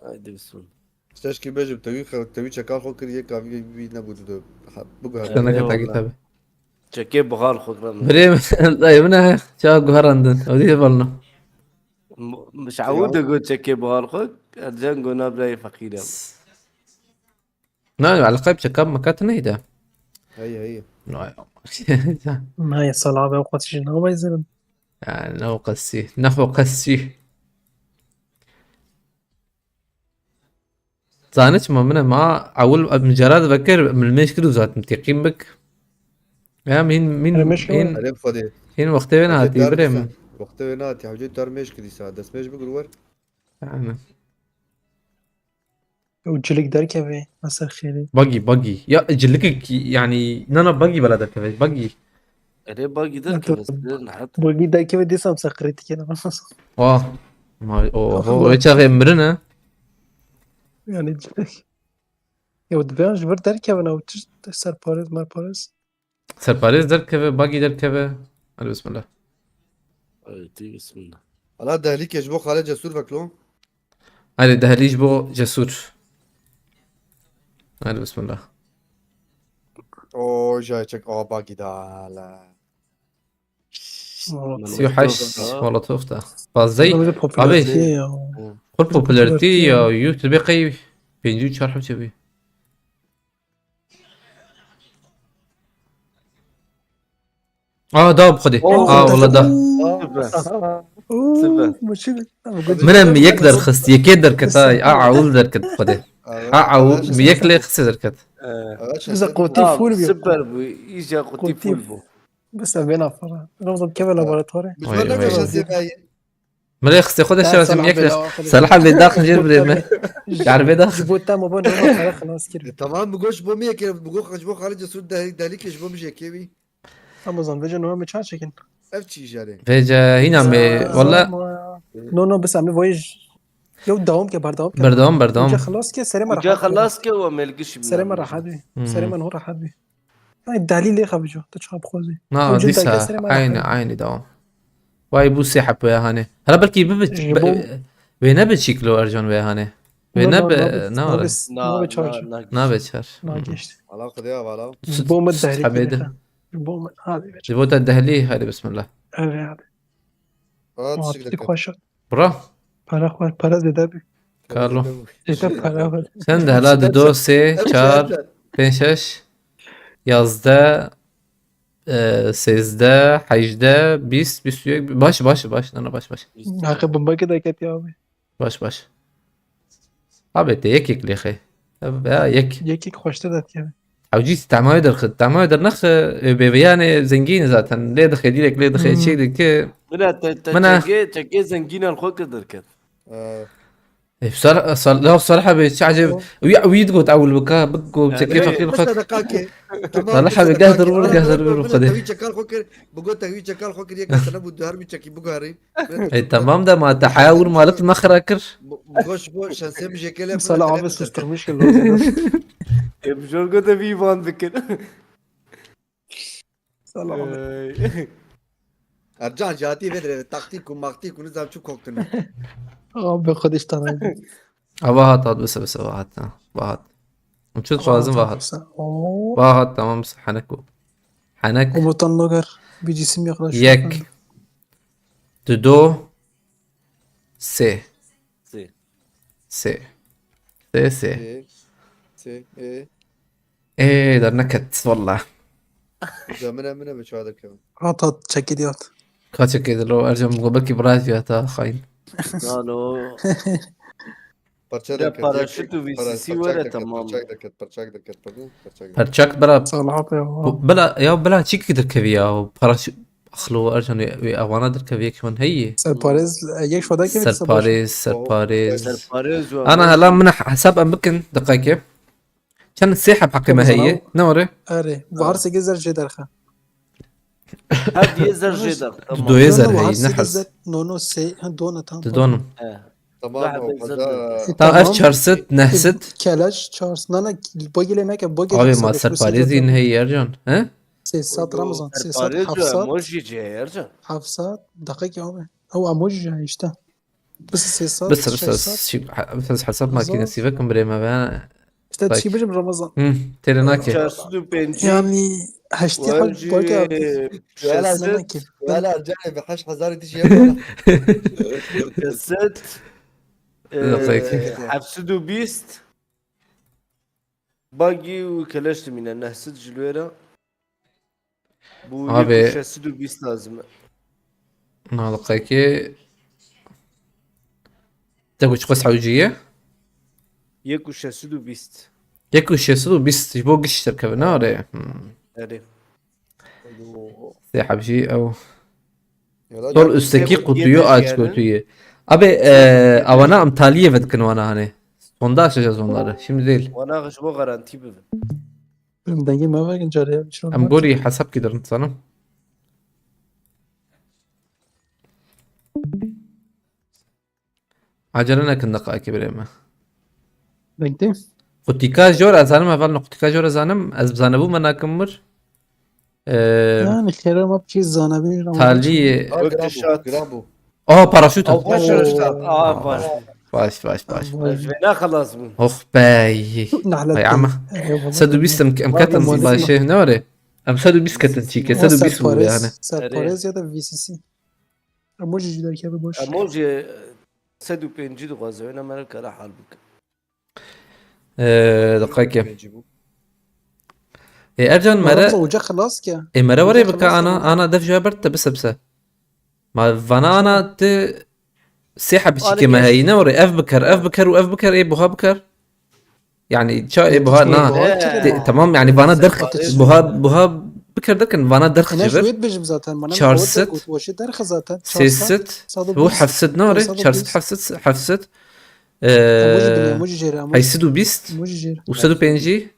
هايدي بسم الله ستاش كي بيجي بتوي شكال خو كريه كافي بي نبود دو بقى انا أيوة كنت والله. جيتا شكي بغال خد رمز بريم طيب انا شاق هرندن ودي بالنا مش عود اقول شكي بغال خد ارجان قلنا بلاي فقير نعم على قيب شكاب مكاتنا يدا هي ما هي صلابة وقت جنا ما يزلم يعني نفو قسي زانت ما منه ما اول مجرد فكر من المشكلة ذات متيقين بك يا مين المشكلة؟ عرب خدي هين وقت وين هاتي بريم وقت وينات يا حجي دار مش كدي ساعة دس مش بقول يعني وجلك دار كيف مساء خيري باقي يا جلك يعني نانا باقي بلا ده كيف باقي اري باقي ذاك بس حتى بقي دار كيف دي سام سخرتي كده واه ما هو ايش غير مرنا يعني جلك يا ودبيان جبر دار كيف انا وتش سر باريس مار باريس سرباريز در كيف باقي در كيف هذا بسم الله هايدي بسم الله الله ده ليك يجبو خالد جسور فكلو هذا دهليج بو جسور هذا بسم الله اوه جاي تشك باقي دا لا سيو حش والله توفتا فازي ابي قل بوبولاريتي يا يوتيوب بقي بينجو شرح شبي داب خدي والله ده من يقدر خست يقدر كتاي اعول دركت خدي اعول يكلي خست دركت اذا قوتي فول سبر بو يجا قوتي فول بو بس بينا فرا رمضان كيف لابوراتوري مش وي- برنامج وي. شخصي باين. ملي خصي خذ الشيء لازم ياكل صراحة بداخل جير بريمة يعرف داخل جبوت تام بون هنا خلاص كده تمام بقولش بو 100 كده بقول جبو خارج سود دهليك جبو مش كيبي امازون فيجن هو متشاشكين افتشي جاري فيجا هنا والله نو بس عم فويج يو داوم كبار داوم بردوم خلاص كده سريع مرة وجا خلاص كي وما يلقش سريع مرة حد سريع من هو راح حد الدليل ليه خبجو تشرب خوزي نا ديسا عيني دوام واي بو سحب ويا هاني هلا بلكي بينا بتشكلو ارجون ويا هاني بينا نار نا بتشر علاقة دي علاقة بوم الدهلي حبيده بوم هذه جبوت الدهلي هذه بسم الله هذه شكلك خوش برا para de dabi كارلو yeter para var سند هلا دو سي چار پنجش 11 13 18 20 21 باش نه باش hakkı bomba keda ket ya abi باش abi te yek li خي يك yekik hoşta da ya او جيت تعمل يقدر نخ بيبياني زنجين ذاتا ليه دخل يديلك ليه دخل شيء دك لا منا- تشكي زنجينا الخوك دركت صراحة بتعجب ويدقوا اول بكا بقوا بتكيف اخير بس دقاقة صراحة بقهدر قدر تهوي شكال خوكر بقول تهوي شكال خوكر يك مثلا بده هرمي شكي بقاري تمام ده ما تحاور مالت المخركر بقولش بو شانسي مش كلام Sala abi susturmuş ki lozu بجور قد في فان بكر Sala abi ارجع جاتي بدر تكتيك وماكتيك ونزام شو كوكتنا abi خودش tanıydı واحد بس واحد واحد مشيت لازم واحد واحد تمام بس حنك Komutan Logar bir cisim yaklaşıyor يك دو سي سي سي سي ايه ايه ده نكت والله زمنا بشو هذا كمان At çek diyor كاتش كده لو ارجع مقابل كبرات فيها تا خاين نانو parça Ya deket paraşütü VCC var ya, tamam. parça deket هرتشاك برا Sala abi ya بلا بلا تشيك كده كفيا براش اخلو ارجع اوانا در كفيا كمان هي Serparez yek şoda ki سر باريس Serparez انا هلا من حساب امكن دقيقة كان الساحة بحقي ما هي نوري Are var 8 derece derha hadi yezer jeder tamam. دو يزر var هي 8 نحس no se dona tam تدونم تمام وهذا تا اف شارست نحست Keleş Charles nana bogile ne ki bogile ابي ما سر باريزين هي يرجون ها Sesat Ramazan Sesat Serparez Hafsat emoji yercan. Hafsat dakika abi هو emoji işte بس Sesat بس بس حسب ما كنا سيبكم بريما بان işte تشي بجم Ramazan تيرناكي Çarşı penci. يعني هشتي حق بوجه ولا ki ولا رجع بحش حزاري تجي Kaset. دقيقة. Hafsudu bist. Bagi وكلاشت من النهسد جلويرا. Bu Abi- yakışası bist lazım. دقيقة تقول قصة عوجية Yakışası bist. ياكو شيسو بيست يبوق الشركة بناري Yani. سيحب شيء او طول استكي قطيو اج قطيو ابي اوانا امتالية بدكن وانا هاني sondaj yapacağız onları şimdi değil Ona gışbo garanti bir. benim dengem var ki cariye ام قولي حسب كده انت عجلنا كنا دقائق بريمه Denktim. قطيكا جور ازانم اول قطيكا جور ازانم از بزانبو مناكمر Yani خیره ما بچی زانبی تالي جرابو باراشوت Baş. باش Ne خلاص bu. اخ باي نحلت يا عم سدو بيست مكتن باشي نوري ام سدو بيست كتن تشيكي سدو بيست بو يعني Serparez ya da VCC. Emoji جدا که باش. Emoji سدو penci دغازه انا مرك راح حالبك. دقيقة ارجن مرة وجا خلاص که. مرة وري بكا انا دف جابرت بس ما فانا انا ت سيحة بتشيكي ما هي نوري اف بكر ايه بوها بكر يعني شا ايه بوها نا تمام يعني فانا درخ بوها بكردكن فانا درخ انا جبر شويت بيجم زاتن من شارست. انا قلت وش درخ زاتن سيست هو حفصت ناري شارست حفصت اموجي بني اموجي جيرا اموجي هيسدو بيست اموجي جيرا وسدو بينجي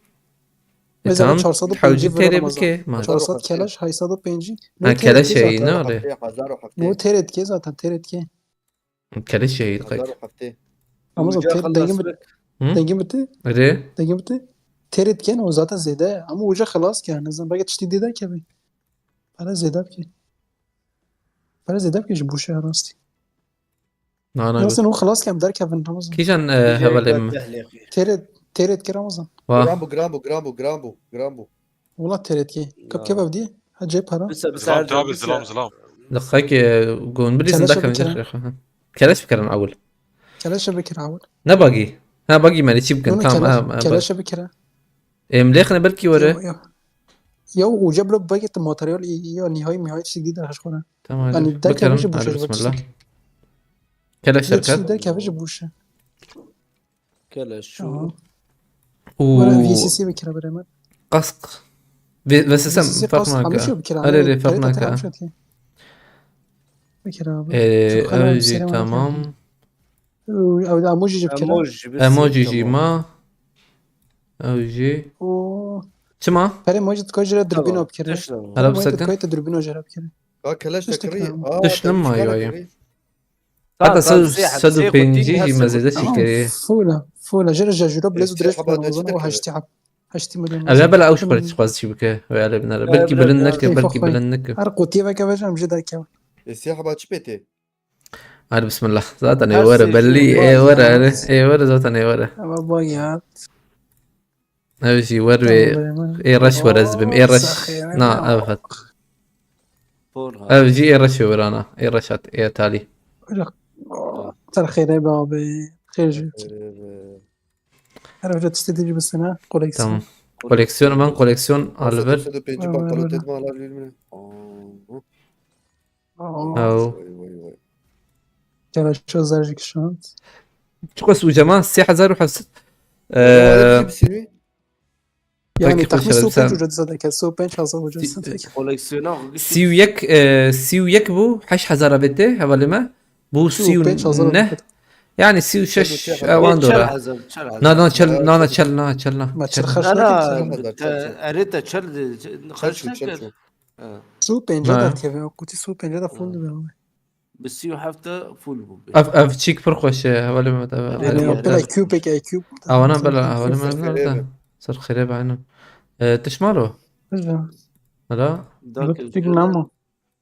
مثلا تمام 400 حوجي بينجي تيري رمضان بكي ما 400 كلاش 400 بينجي انا نو تيرت كلاش كي هي زاتن ناري هزار وحفتي نو تيرت كي زاتن تيرت كي كلاش هي هزار دقيق وحفتي امازون وجا تيرت خلص دنجم لك دنجم بتي ري دنجم بتي تيرت كي نو زاتن زيدا اما وجا خلاص كان لازم باقي تشتي ديدا كبي انا زيدا بكي انا زيدا بكي جبوش راستي انا راستي نو خلاص كان بدار كيفن رمضان كيشان هبل تيرت كي رمضان واه جرامبو والله تيرت كي كيف بدي هجيب هرا بس زلام عارف ترابي بس زلام دقيق قون بليز كلاش نداك من بكرة جرخ كلاش فكرة اول كلاش بكرة عول نباقي ها باقي مالي تشيب كان نونو تام كلاش بكرة مليخنا بالكي يو ورا يو يو وجاب له باقي الماتريال يو نهاية جديدة هشكونها تمام يعني ده كيفاش بكرم بوشة بسم الله بتشتي كلا تشتي شركات ده كيفاش بوشة كلا شو ولا في سي و سي بكرة بريمان قسق بس في سي اسم سي قاص فرقناك عمشي بكرة اري عمي ري تريتا ترى فرقناك عمشي بكرة شو خلا اوجي سيري مالك تمام او ده اموجي جب كرة اموجي بس اموجي تمام. جيما اوجي و شما فري موجة تكوجرا دربينو تمام بكرة تسلم هلا فري موجة بسكن تكويت دربينو جرا بكرة كلاش تشتكي تكري نعم. تشلم ما تمشي يويا كري حتى سيحة سدو سيحة بينجي هسه ما زادش قلت كريه فولا جرى جاجورا بلازو دريش السياحة بكرة بعد رمضان تذكر. وهشتي حب هشتي مليون اغلب لا اوش بريتش قاز شبكه ويا بنا بلكي بلا بلنك بلا. بلكي بلنك ارقو تيفا كيفاش نمشي داك السياحة بعد شبيتي هذا بسم الله ذاتني هسه ورا شوف بلي اي باقي. ورا اي ورا ذاتني ورا اما بايات اوجي وري اي رش ورا زبم اي رش نا افت فورها اوجي اي رش ورانا اي رشات اي تالي ترى خير يا بابي خير جيت عرفت تستدرج بالسنة تمام كوليكسيون كوليكسيون من كوليكسيون الفر سدو بينجي بطلو تدمع على اليمين او كان شو زارجك شانت تقص وجماعة السياحة زارو حسيت يعني كيف تخمس سو الشباب بنش وجد صدق سو بنش حصل وجد صدق كوليكسيونر سيو يك بو حش حزارة بيتي هذا ما بو سو سيو بنش حصل نه يعني سيو شش اوان تشل دورا حزم تشل نا نا حزم تشل نا نا تشل نا تشل ما نا تشرخش انا لك قريت تشل خشتك سو بنج نعم. دار كيف قلت سو بنج دار فول بس يو حفته فول بوبي اف تشيك برخوش هذا ما يعني بلا كيوبيك اي كيوب او انا بلا هذا ما صار خريب عينه تشماله لا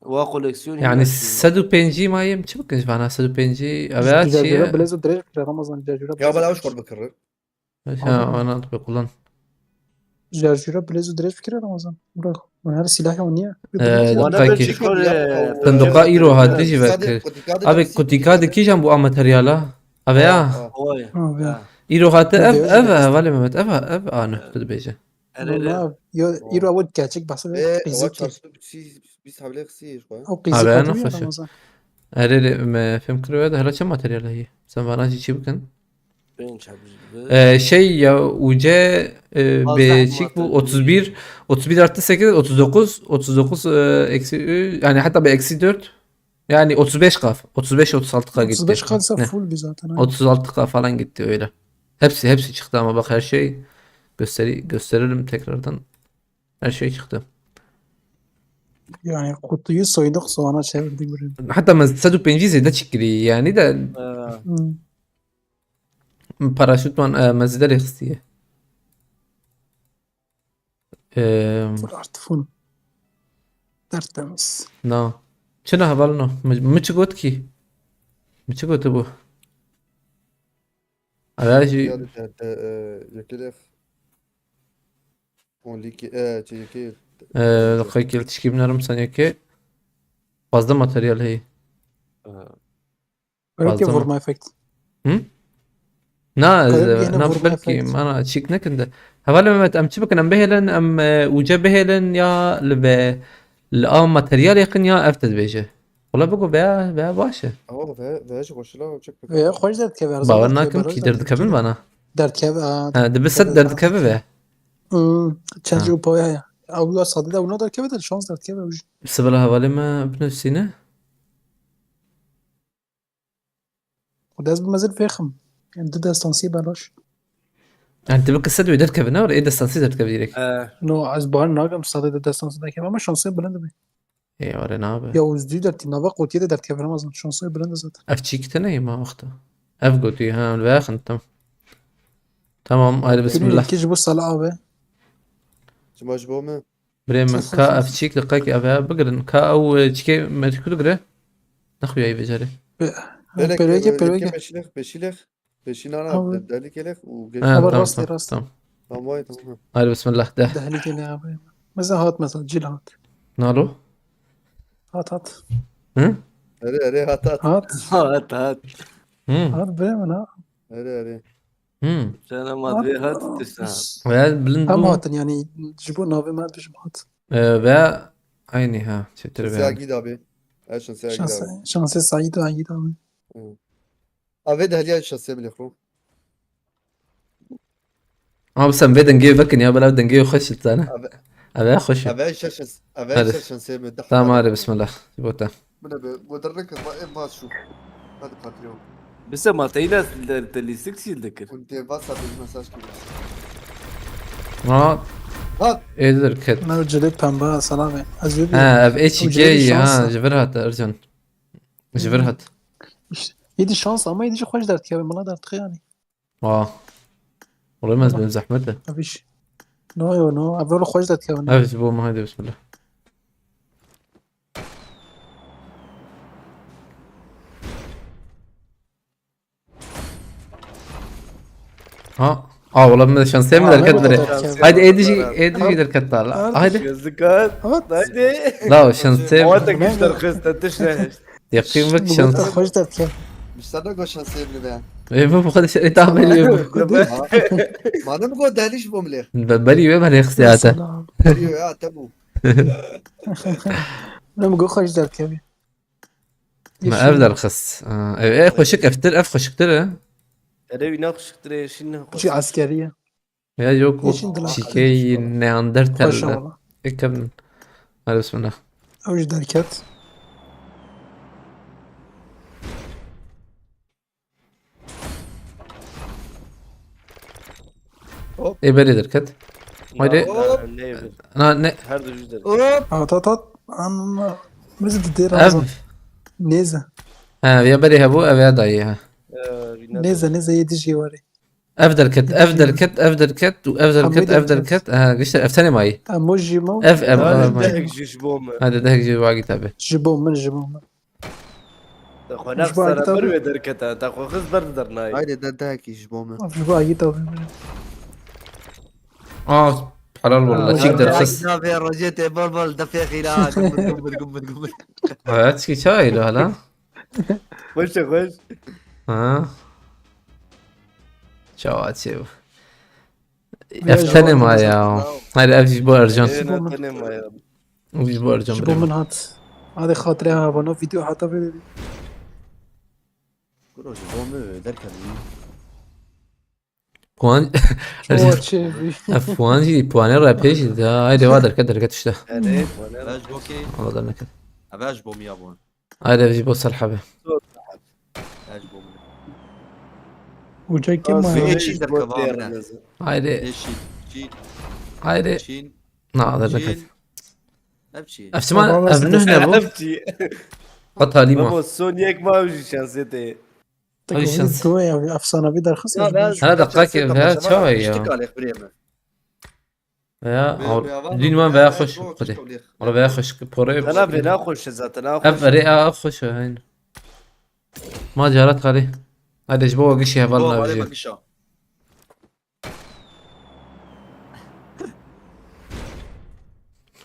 وكوليكسيون يعني سدو بينجي ما يم شو بكنش معنا سدو بينجي ابيات جاجورا شيء بلازو دريج رمضان جاجورا يا بلا وش قرب بكرر انا اطبق لن جاجورا بلازو دريج فكرة رمضان برافو وانا هذا سلاحي ونيا وانا دقيقة بجي كل صندوق ايرو هاديجي بك ابي كنتي كاد كي جنبو ام ماتريالا ابيا ايرو هات اف ولا ما اف انا كنت بيجي والله يرو اود كاتشك بحسب قيزيك بيسحب لك سي شوي او قيزيك أنا هاتوية خش. رمضان اري ما فهم كرويد هلا كم ماتريال هي سمعنا شي بكن şey uca beşik bu 31 artı 8 39 eksi yani hatta bir eksi 4 yani 35 kaf 35-36 gitti. 35 kalsa Ne? full bir zaten. 36 falan gitti öyle. Hepsi çıktı ama bak her şey gösteririm tekrardan. Her şey çıktı. Yani kutuyu soyduk soğana çevirdik buraya. Hatta Sadu Penci de çıktı yani de paraşütman mezide istiyor. Full artı full. Tertemiz. No. شنو هبلنا مش قلت كي مش قلت ابو علاجي يكلف on liki çeki دقيقة تشكي بنرم ثانية كي fazla materyal هي Öyle ki Fazla mı? vurma efekt. نا قريب هنا نا فورما بلكي إفكت. ما انا تشيك نكند هبل ما ام تشبك ام بهلن ام وجا بهلن يا الام ماتريال يقن يا افتد بيجه والله بقول بيا باشا ama ve hoş la çek Veya hoş dert kever. باورنا كم كي درد كبن بنا Dert kever. ها دبست درد كبن به Change upoya ya. او صدد او نقدر كيف الشانس دارت كيف وجه سبلا هوالي ما بنفسينا وداز بمازال فيخم يعني ضد استنسي بلاش انت بك السد ويدر كفنا ولا ايه دستانسي درت كبيرك نو اسبوعين ناقم صدد ضد استنسي ده كيف ما شانسي بلند بي ايه ورا نابه يا وزدي دارت نافق وتيدا دارت كيف رمزن شانسي بلند زاد افتشيك تناي ما وقتها افقوتي ها الباخن تمام هاي بسم كلين الله الكيش بص على ابي شما جبومه بريم كا افتشيك دقايق ابا بقرن كا او تشكي ما تكون قرا نخوي اي بجاري لك بيرويكي بشيلك بشين انا أو- بدالك لك وجيش أبا تمام راستي تمام راستي تمام تمام تمام هاي بسم الله ده دهلي كلي ابي مثلا هات مثلا جيل هات نالو هات هم اري هات هات هات هم هات بريمن ها اري هم عشان ما ادري هات تسعة ويا بلند هم بو هاتن يعني جيبوا نافي ما ادري هات با عيني ها شتر شنسي بيان اكيد ابي شنسي اكيد ابي شانسي سعيد وعيد ابي ابي دهلي شنسي من اخو بس ام بدن جي فكن يا بلا بدن جي خشت انا ابي ابي اخش ابي شنسي ابي عارف. شنسي من دحر تمام هاي بسم الله جبوتا من ابي ودرك ما شوف هذا قاتلهم بس ما تعينا اللي 6 يذكر كنت بس ابي مساج كده ما هات ايه دركت انا جليت بامبا سلامي ازوبي اب اتش وجاي جي ها شانسة. جبرهت ارجن جبرهت يدي شانس اما يدي خوش دارت كيف ما دارت يعني والله ما زبون زحمته ما فيش نو نو ابي خوش دارت كيف ما في ما هذه بسم الله والله من شانسين من دركت بري هايدي اي دي دركت طالع هايدي يزكات هات هايدي لا شانسين مواتك ايش ترخصت انت شنو يقيم بك قلت شانس خوش دارت كيف مش صدق شنسي من بيان ايه ما بخد شيء تعمل ما انا بقول دهليش بومليخ بالي ما هيك ساعته سلام ايوه يا تبو انا بقول خوش دارت كيف ما ابدا رخص ايه خشك افتر خشكتر انا يناقش ترى شنو شي عسكرية يا جوكو ايش انت شيكي خوش نياندرتال والله كم هذا بسم الله اوش داركات ايه بالي دركت هايدي انا هذا جدا اوب هات انا مازال تدير اف نيزة يا بالي هبو ابي ضايعها نيزة يدي جواري افضل كت افضل كت افضل كت وافضل كت افضل كت قشت افتني معي اموجي مو اف ام هذا ماي. دهك جيش بوم هذا ده جي واقي تابع جيبوهم من اخو مش ناقص انا بعد بروي دركتا تاخو خذ برد ناي هايدي دهك يجبومه مش بقى يتابع حلال والله شيك در خس يا رجيت بلبل دفيخي لا قمت هاتشكي شاي له هلا خش خش ها شو هاتشيو افتني معي يا هذا افجي بو ارجون انا تاني ما افجي بو ارجون جيبوهم بريم من هات هذه خاطري ها بنو فيديو حتى في كله جبومه درك بوان افوانجي بواني رابيش ده هاي وادر كدر كتشته عليك باش بوكي والله ضلنا كده باش بوم يا بون هذا افجي بو سرحبه باش بوم وجاي في كم إيش يقدر كمان؟ هايدي ايش شيل هايدي شيل لا ضلنا كده شيل ابشي افتما ابنه ابو عرفتي حطها لي بابا ما سونيك ما وجي شانسيتي أي شانس. توي افسانه بيدر خص هذا دقائق فيها شوي اشتكى عليك بريمه يا دين ما بياخش قدي ولا بياخش بوري انا بناخش ذات اف ناخش رئة اخش هين ما جارت عليه هذا جبوه قشي هبلنا بجي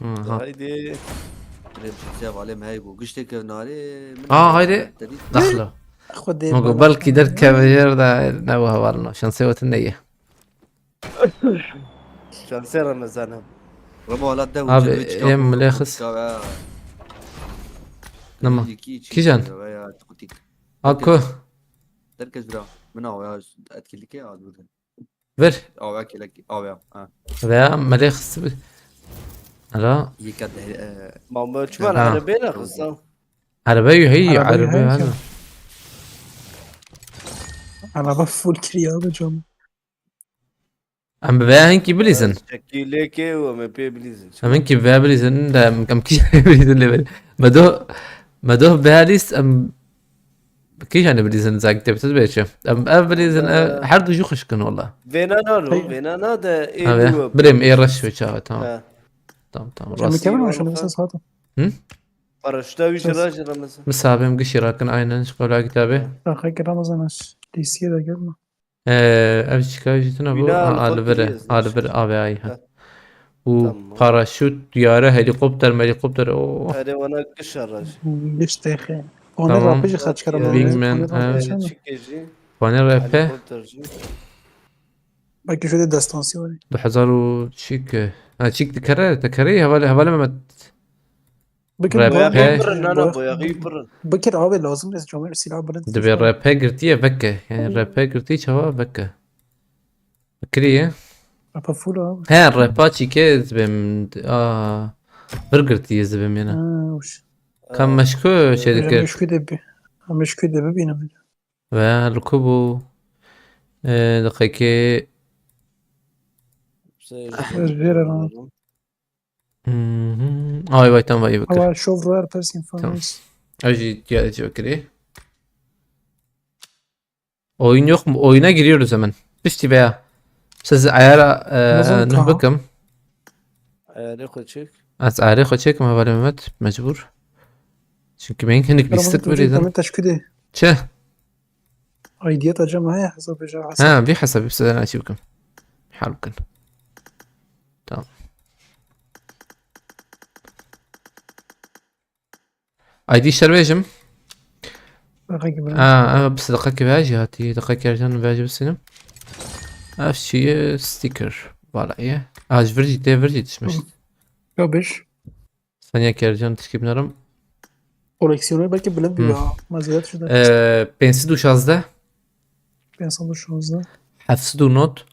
هايدي هايدي دخله خد ما قبل كده الكافير ده نوها والله عشان سوت النية شانسير انا زانم يم مليخس نما كيجان اكو تركز برا من هو اتكلك يا عاد بر او اكلك او يا ذا مليخس لا يكاد ما شمال آه. عربينا خصام. عربية هي عربية عربية هيك. هذا Araba full kiriyor abi canım. عم ببيعها هنكي بليزن شكلي كي وما بي بليزن. أم هنكي ببيعها بليزن ده كم كيش بليزن اللي مدوه بهاليس أم كيش يعني بليزن زاك تبي بيتشا أم بليزن حردو جو خشكن والله فينا نادا أبي إلو بريم إيه رش وشاها تمام ها تمام Cem راس mükemmel maşallah mesela saat. فرشتاويش بس الراجل مثلا. مسابم قشي راكن عينا شقولا كتابي Arkaya Ramazan aç. Lisiye de gelme. أبي شكاية جتنا بو بناء على ألفرة خط ألفرة أبي أيها تمام. وباراشوت طيارة هليكوبتر أوه هذا وانا قش الراجل. Geç tehe. Onu تمام rapıcı kaç kere يا Ramazan. Wingman Onu rapıcı mı? تشيكيجي فانيل رابه هليكوبتر جي. Belki şöyle destansı var. بحزارو تشيك تشيك تكري هوالا ما Bakın بويا رابه غيبر ان انا بويا غيبر. Bakır abi lazım reis cömert silah bırak. دبي الرابه قرتيه فكه يعني الرابه قرتي شوا فكه فكريه Rapa full abi. ها الرابا تشيكي زبم برقرتي زبم Ha, هنا hoş. كان مشكو شي Hocam ذكر meşkü de bir. Meşkü de bir benim. والركوبو دقيقة Ver lan. اي باي تم باي بكر Hava şov var persin Tamam. falan. اجي جالس بكري oyun yok mu? Oyuna giriyoruz hemen. Pişti veya. Siz ayara Nasıl نه kaha? بكم ناخذ تشيك. از عاری خود چک ما ولی مت مجبور çünkü benim henüz Ramazan listek tujik verirdim. demet teşkü de. çe Aidiyet acaba haya hesap eja hasap. ha bir حسب بس انا اشوفكم حالكم tamam اي دي شربيجم Baka gibi. بس دقيقة باجي هاتي دقيقة رجعنا باجي بالسينما افشي ستيكر فوالا ايه فرجي تشمش Ya 5. ثانية كرجان تشكيب نرم Koleksiyonu belki bilen bir ha. Maziyet şurada. بنسيدو شازده Ben sana şu hızla. حفصدو نوت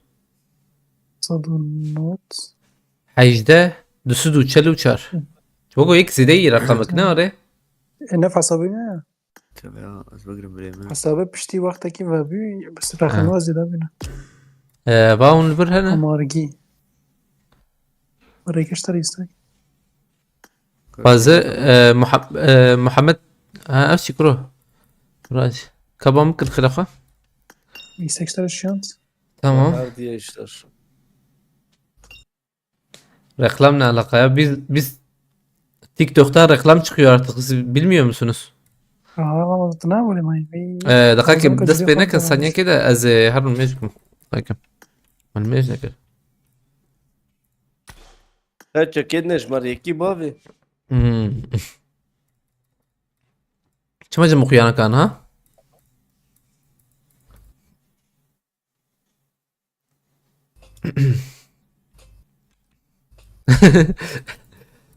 Sadun not. حيجده دسدو تشلو تشار بقول يك زيدي رقمك ناري Nef hesabı ne ya? تمام بقرب بريمة Hesabı pişti vaktaki ve bir bس رقم وزيدا بينا. باون البرهنة Amargi. Oraya اشتري istek. bazı محمد افشي كروه راج كابا ممكن خلافة İstek اشتري şans. tamam هاردي اشتر. reklamla alakalı biz TikTok'ta reklam çıkıyor artık siz bilmiyor musunuz? Aa, ne yapayım ay? دقائق Ramazan بس kaçırıyor بينك falan. ثانية كده از هرم ميجكم دقائق من ميجنا كده هاتش كدنش مريكي بابي. شو مجمع خيانة كان ها؟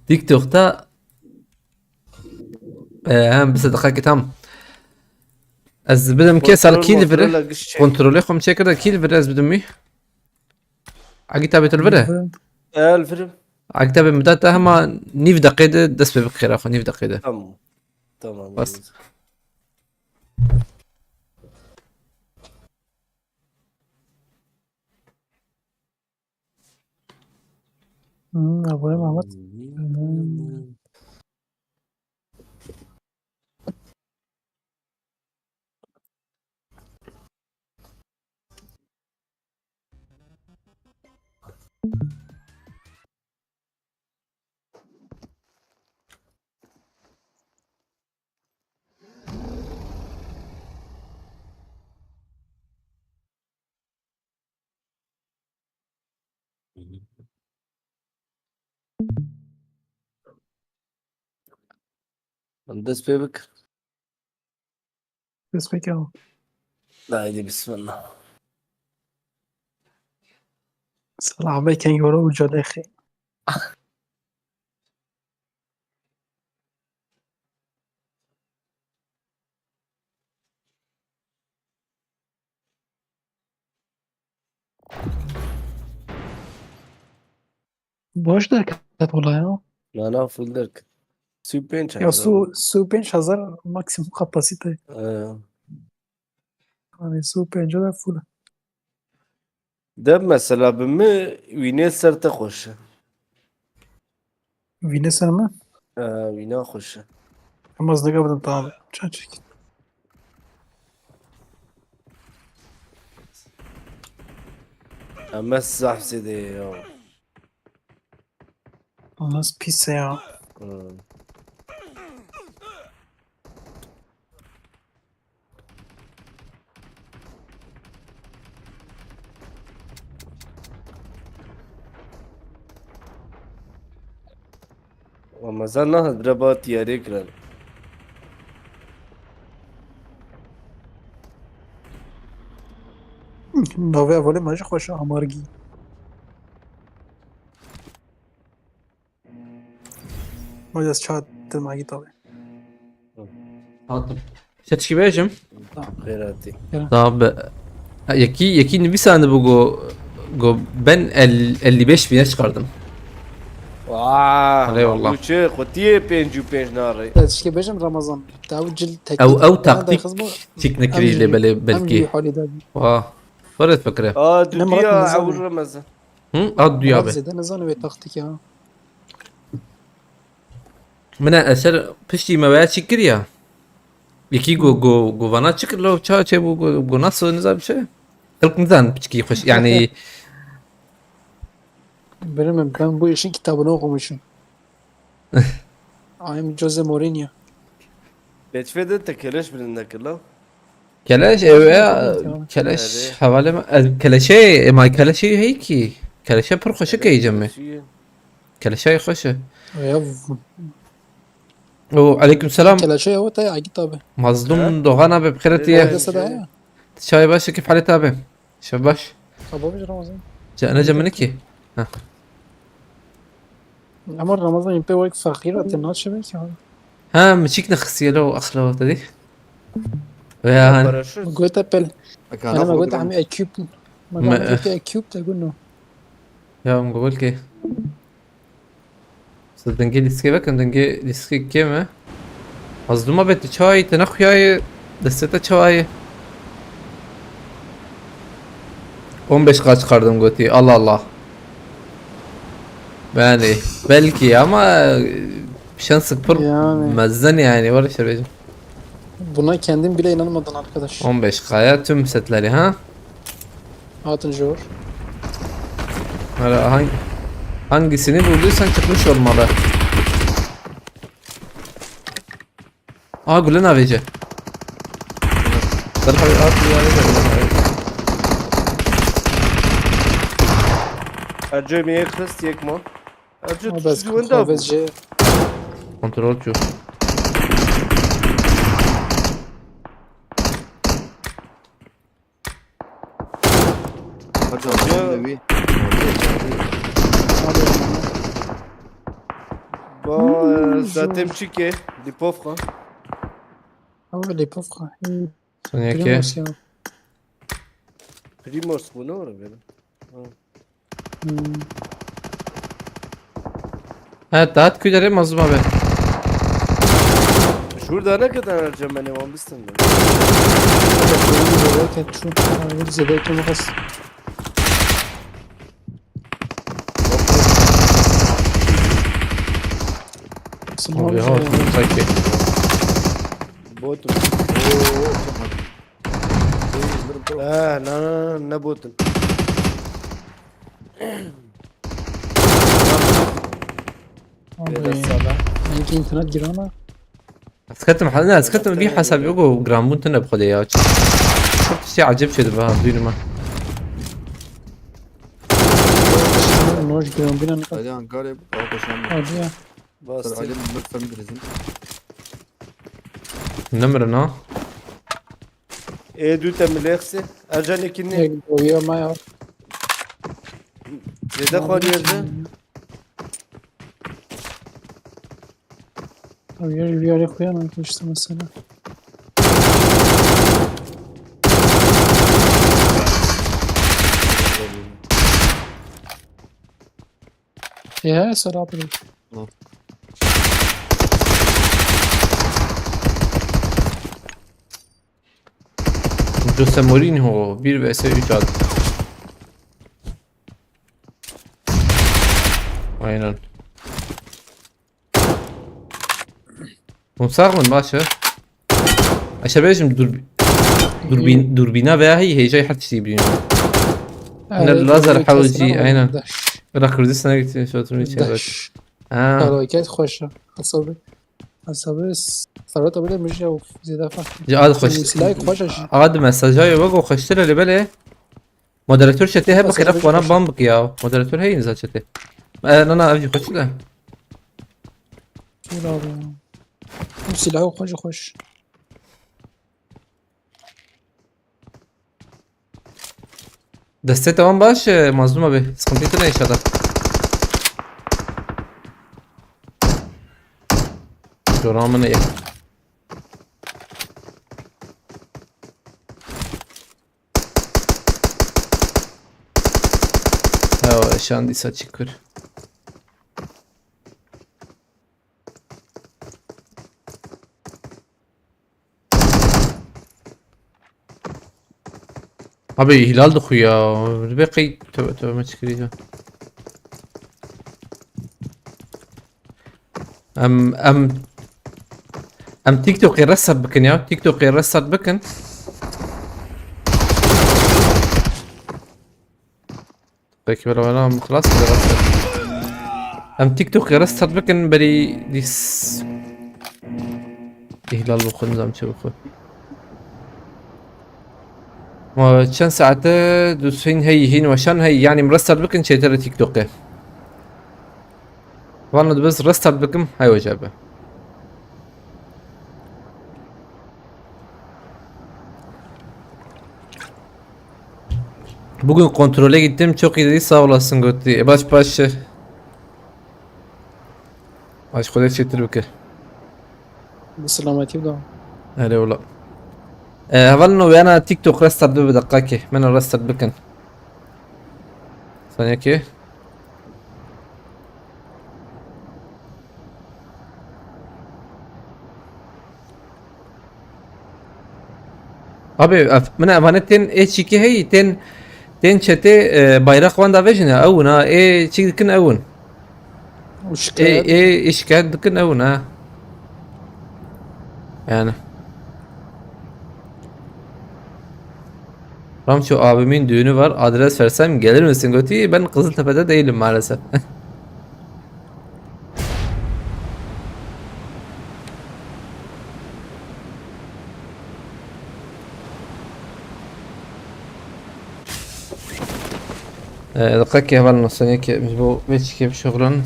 تيك توك'ta هم بس دقائق تام از بدم كيسر كيل فره كنترولي خم كده كيل فره از بدم مي عقيتها بتلفره الفيلم. عقيتها بمدتها هما نيف دقيقة دس بخير اخو نيف دقيقة تمام بس Abone Mehmet. هندس بيبك. Destek al. لا هيدي بسم الله. Salah bey kan yoru ucalı akhi. باش درکت والله ya. نه فول درک. سی و پنج Ya هزار. su 5000 maksimum kapasite. Yani su 50 da full. ده مثلا بمه وینه سر ته خوشه. Vine sen mi? وینا خوشه. Ama az da kabul tabi. Çocuk. اما الزحف زده یا. Nasıl pis ya. و مثلا نه دربا تیاری کرد. Nave evveli maçı hoş amargi. Maç çat magi tabi. حاضر شتشي بيجم خیراتی. طب yaki bir saniye bu go ben 55 bine çıkardım. واه. والله. والله. چه خطیه پنج و پنج ناره. Tezki bejem Ramazan. Tabi cil tek. او taktik teknikriyle böyle belki. Hali da. Vah. فرت فكرة. آه دو نمرات دیا نظامی. عور رمزان. Hı? Ad duya abi. Zede nezan ve taktik ya. من اثر پشتی مواد چیکر یا یکی گو وانا چیکر لو چه بو گو نص نظام چه تلك نظام بچکی خوش yani Benim ben bu işin kitabını okumuşum. I'm Jose Mourinho. بتفيد انت كلاش من النكلا. keleş keleş havale keleşe ما keleşe هيك keleşe پر خوشه کی جمع keleşe خوشه Ya وعليكم السلام kela şey o tay agi tabi. مظلوم دوغان abi بخيرت يا Dese de ya. شاي باشا كيف حالك abi شباش Kabamış Ramazan. انا جمنكي Ama Ramazan ipe o fakir atın şebe ki abi. ها مشيك نخسي له اخلو تدي ويا باراشوت. قلت ابل كان انا ما أفضل قلت من- عمي اكيوب ما ما- قلت اكيوب تقول انه يا مقول كي صدقني لسكي بك دنجي لسكي كيما مظلومة بنت شاي تنخياي دستة çay 15 kaç çıkardım Goti Allah Allah yani belki ama şans sıfır Yani. mezzen yani var ya bacım buna kendin bile inanmadın arkadaş. 15 kaya tüm setleri ha Atın jor. Hala hangisini bulduysan çıkmış olmalı. Aa Gülen abici. Tarafa bir at bir yere ارجع میه خست یک ما. ارجع Ama تو bas چیزی وندا. kafes Kontrolcü. برجع بقول لوي. با زاتم چی که دی پوفخا. Ama les pauvres. Sonraki. Primos ya. پریموس بونه وره بیرم. Evet dağıt köyleri mazlum abi. شوردا نه کدن ارجع منی وام بستم. كانت شو زدايك مخص. Abi ha sanki. بوتن. نه نه نه بوتن. يمكن انترنت جيرانا. اسكتم حالنا اسكتم دي حسب يوجو جرامبون تنب خدي يا شفت شيء عجيب كده بها بدون ما نوش جيران بينا نقل. علي انقارب او بشام. عادية. باست. علي من مدفع مدرسين. نمرنا ای دو تا ملخسه. ارجع نکنی. هيك ويا ما يعرف. زده خواری ارجع. ويا لي خويا انا كنت مثلا. يا سلام عليك. Jose Mourinho 1 vs 3 aldı. Aynen. مساغمن باشا عشان بيجم دوربينا veya heyecan her şeyi biliyor. اللازر حوجي aynen. Irak Kürdistan'a gitti şoturun içine bak. داش Ha. حركات خوشة حسابي ثروت أبدا مش أو زيادة فاهم Cad hoş. سلايك خوشة Ad mesajı yok o hoştur اللي بله. Moderatör chat'e hep bakıp Mesajı bana hoş. bambık ya. Moderatör hey inza chat'e. Ana avcı hoş da. سلاح خوش خوش Deste tamam baş mazlum abi. Sıkıntı yok inşallah. Joramın iyi. Ya şandıysa çıkır. Abi hilal dıkı ya. Bekey tövbe tövbe ma çıkırıyor. ام تيك توك يرسل بكن يا تيك توك يرسل بكن بك ولا خلاص كده رسل ام تيك توك يرسل بكن بري ديس إهلال بخو نظام شو بخو وشان ساعته دوسين هين وشان هي يعني مرسل بكن شي ترى تيك توك والله بس رسل بكم هاي وجابه Bugün kontrole gittim çok iyi dedi sağ olasın Götti. Baş خدای چطور بکر بسلامتی بدم هلا والله اول انه انا تيك توك رستر بدقاكي من رستر بكن ثانية كي Abi من امانتين ايش كي هي تن شتى bayrak vanda vejna avuna çikin avun وشكايات işkayet dikin avun ha yani Ramço abimin düğünü var adres versem gelir misin Göti ben Kızıltepe'de değilim maalesef دقيقة يا بالنا ثانية كي مش بو بيتش كيف شغلن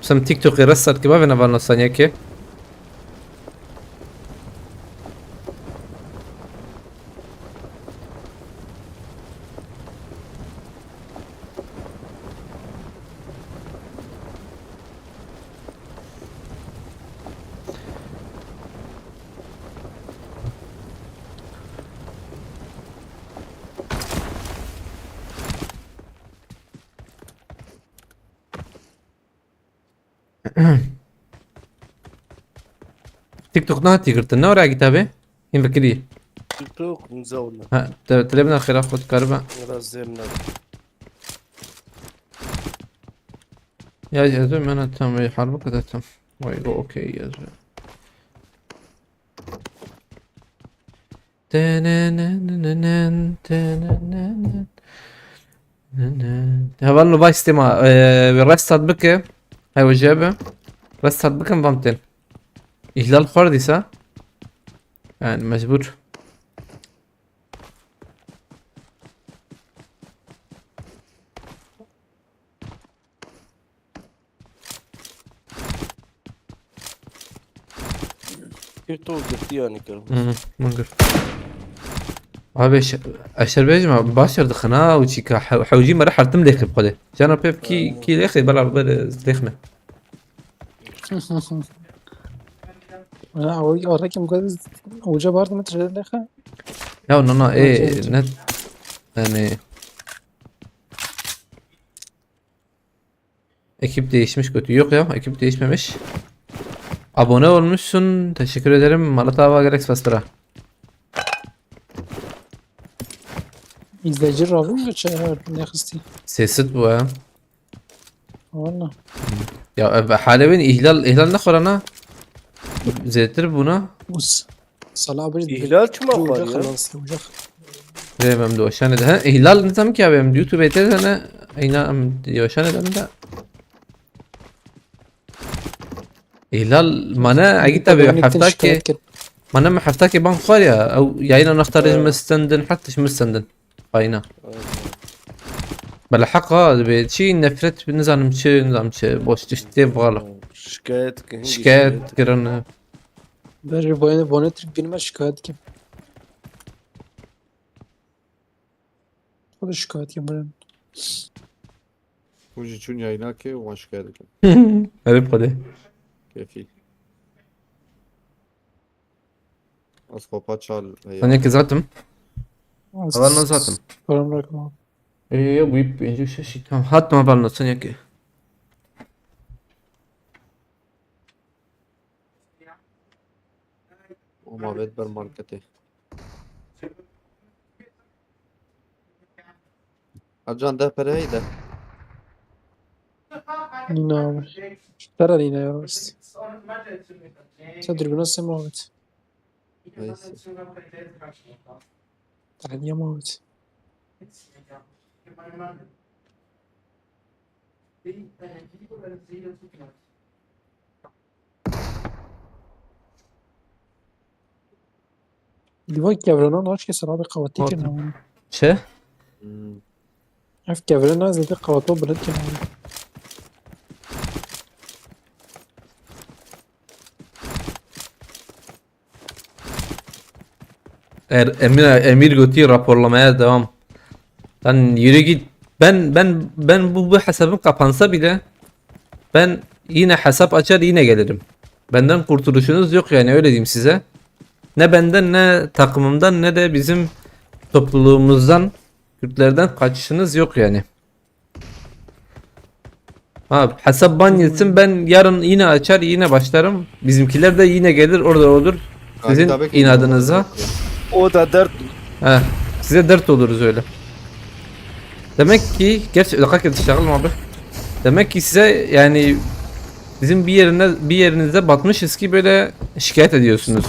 سم تيك توك يرسل كباب انا بالنا ثانية كي تيك توك نهار تيقرتنا ورا كتابي هين فكري تيك توك مزولة ها تلبنا خير اخذ كهرباء رزمنا يا زلمة انا تم يحاربك كذا تم ويقول اوكي يا زلمة هبالو باش استماع رستت بك هاي وجابه رستت بك بامتن إهلال خرديسة يعني مجبور تيك توك قلتي يعني كلام منقر abi Azerbaycan başardı xana و çika حوجي مرة حرتم ليخ بقدر جانا بيب كي ليخ بلا بلا ليخنا انا اوريك مجرد وجا برضه متر لخا Ya ona Evet. ne yani ekip değişmiş kötü. Yok ya ekip değişmemiş. Abone olmuşsun. Teşekkür ederim. Malatava Grex Bastra. izleyici rabı mı geçer ne kıstı Sesit bu ya. valla Ya halemin ihlal ne korana? Zedir buna. bus صلاة برد İhlal kim var وجا ya? خلاص وجا Ve ben de hoşan eder. Ha ihlal ne tam ki abi benim YouTube ete sana ayna hoşan eder de. İhlal mana agit abi haftaki mana ma haftaki ban khar ya او yayına نختار مستندن حتى مستندن ayna. بالحق هذا بشي نفرت بنظام شي boş düştü bağlı. Şikayet. Şikayet giren بر بونه ترك بينما شكايت كم خود شكايت كم برن Kuji çün yayına ki o şikayet edelim. garip hadi. Keyfi. Az kopa çal. Hani ki zaten. Havalna zaten. برم رقم İyi bu ip bence şey tamam. Hatta havalna sen ki. O mavet ber markete. Arcan ده pere de. نينا ترى نينا يا راس تدري بنص موت Neyse. تعال يا موت اللي هو كافرنا ناش كسر قواتي واضح. كنا Şey? Hmm. عارف كافرنا زي قواتو بلد كنا Emir Götü raporlamaya devam. Lan yürü git. Ben bu hesabım kapansa bile ben yine hesap açar yine gelirim. Benden kurtuluşunuz yok yani öyle diyeyim size. Ne benden ne takımımdan ne de bizim topluluğumuzdan Kürtlerden kaçışınız yok yani. Ha, hesap ban yesin ben yarın yine açar yine başlarım. Bizimkiler de yine gelir orada olur. Sizin Tabii ki inadınıza. O da dert. He, size dert oluruz öyle. Demek ki gerçi dakika şakal abi. Demek ki size yani bizim bir yerinizde batmışız ki böyle şikayet ediyorsunuz.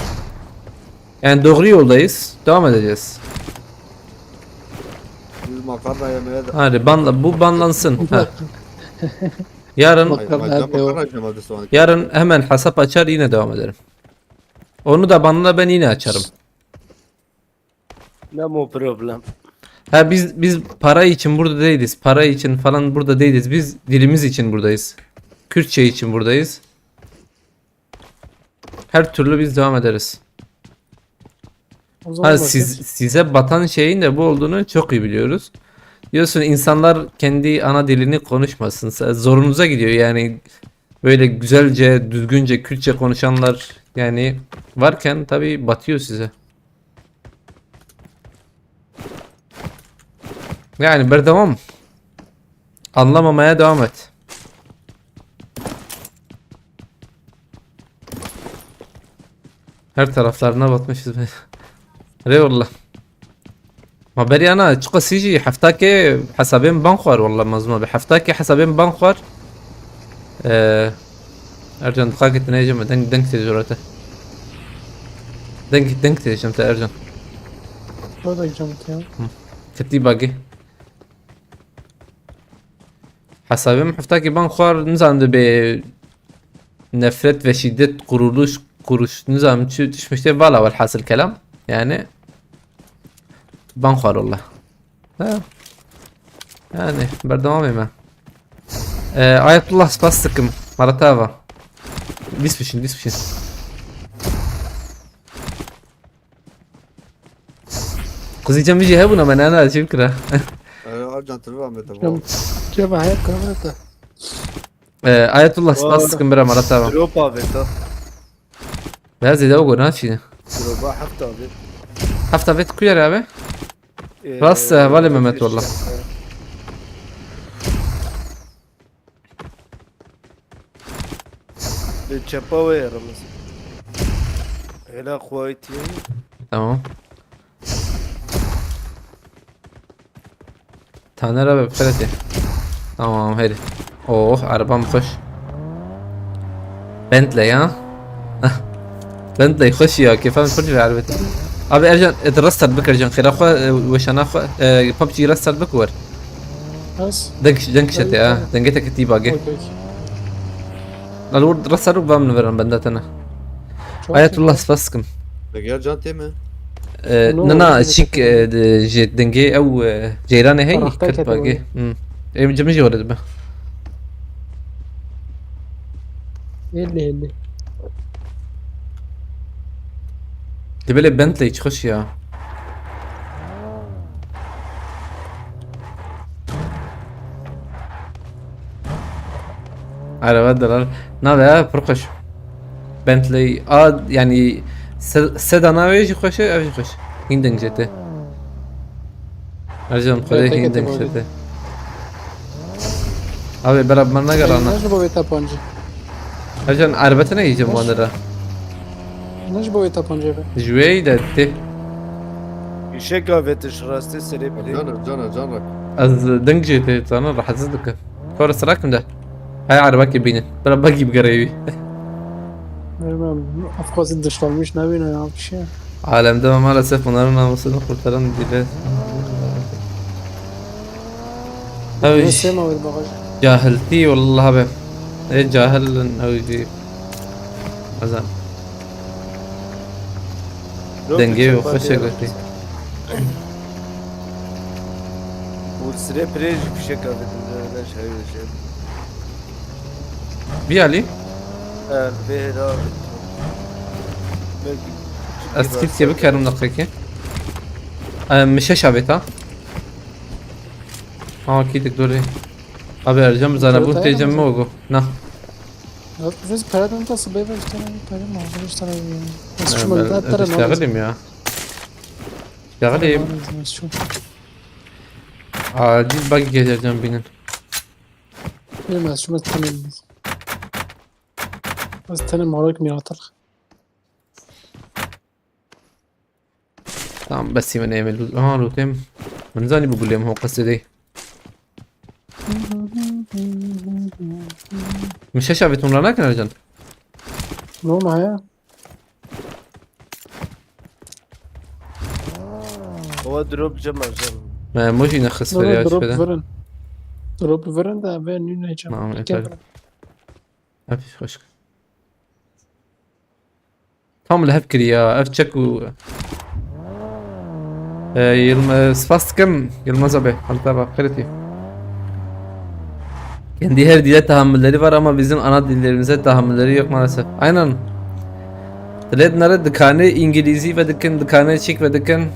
Yani doğru yoldayız. Devam edeceğiz. Biz makarna yemeye de. Hadi bu banlansın. Ha. Yarın Makarna yemedi sonra. yarın hemen hesap açar yine devam ederim. Onu da banla ben yine açarım. Ne mu problem. Ha biz para için burada değiliz. Para için falan burada değiliz. Biz dilimiz için buradayız. Kürtçe için buradayız. Her türlü biz devam ederiz. O zaman Ha bakın. size batan şeyin de bu olduğunu çok iyi biliyoruz. Diyorsun insanlar kendi ana dilini konuşmasın. Zorunuza gidiyor yani böyle güzelce, düzgünce Kürtçe konuşanlar yani varken tabii batıyor size. Yani berdevam. Anlamamaya devam et. Her taraflarına batmışız. Eyvallah. ما بري انا تشقى سيجي حفتاكي حسابين بنخور والله مزمو بحفتاكي حسابين بنخور ارجن دقاقة تناجم دنك تجربته دنك تجربته ارجن Şurada gideceğim ya. كتي باقي حسابين حفتاكي بنخور نزام ب نفرت ve şiddet kuruş nizam düşmüştü valla velhasıl kelam yani بنخور والله يعني برنامج ما آية الله سباستكم مرتابة ديس بشين قصدي كم يجي هبنا من أنا فكرة Arcan devam edelim. Cem Cem hayat kamerada. آية الله سباستكم برا مرتابة Drop abi ta. لا زي ده وقول هاتشي ربع حتى أبي حفظة فيت كوير يا أبي راس بالي ما مات والله. للشباوي رمز إلى أخواتي تمام تاني ربع بخيرتي تمام هيدي اوه عربان بخش بنتلي ها بنتلي خش يا كيف فهمت كل عربتي ابي ارجع اترستر بك ارجع خير اخو وش انا اخو ببجي رستر بك ور بس دنك شتي دنقتك تي باقي اوكي اوكي الورد رستر بام نفرن بندتنا آية الله سباسكم رجال جان تيمه نانا شيك جيت دنجي او جيراني هي فرحتك كنت يا باقي تبوي. ايه جمجي ولد به اللي تبي بنتلي تخش يا على بدل نادا برخش بنتلي يعني سيدان اويش يخش اويش يخش هندن جته ارجم خدي تاكد هندن تبغى. جته ابي برب من نقرانا نجبو بيتا بانجي ارجم عربتنا يجي مواندرا نجبو بيتا بانجي بي جوي دته يشكا فيتش راستي سري بلي جانك از دنج جته انا راح ازدك كورس راكم ده هاي عربك بينن برب باقي بقريبي افقاز الدشتال مش نبينا يا شيء عالم ده maalesef onların namusunu kurtaran dile أوي سيما والبغاج جاهلتي والله به ايه جاهل او يجي أزان دنجي وخش قلتي والسري بريج بشكا فيتش هاي الشيء بيالي البيرا اسكت يا بكرم دقيقة مش شابتا اكيد دوري ابي ارجم زنبون تيجم موجو نا فيز بلد انت صبي بشتري بلد ما بشتري بس شو ما ترى اشتغلهم يا اشتغلهم شو عادي باقي جاي جنبينا ما شو ما تتنم بس تنم وراك مياتر تمام بس من يعمل لوتيم من زاني بقول لهم هو قصدي مش شافت من هناك نرجع نو معايا هو دروب جمع جمع ما مش ينخس فرياج دروب كذا فيرن دروب فيرن ده بين نيو نيجا نعم يفعل ما فيش خشك هم اللي هفكري يا افتشك و يلم سفاست كم يلم زبي halta خيرتي kendi her dile tahammülleri var ama bizim ana dillerimize tahammülleri yok maalesef. Aynen. Dilednare dikane İngilizi ve dikane Çek ve dikan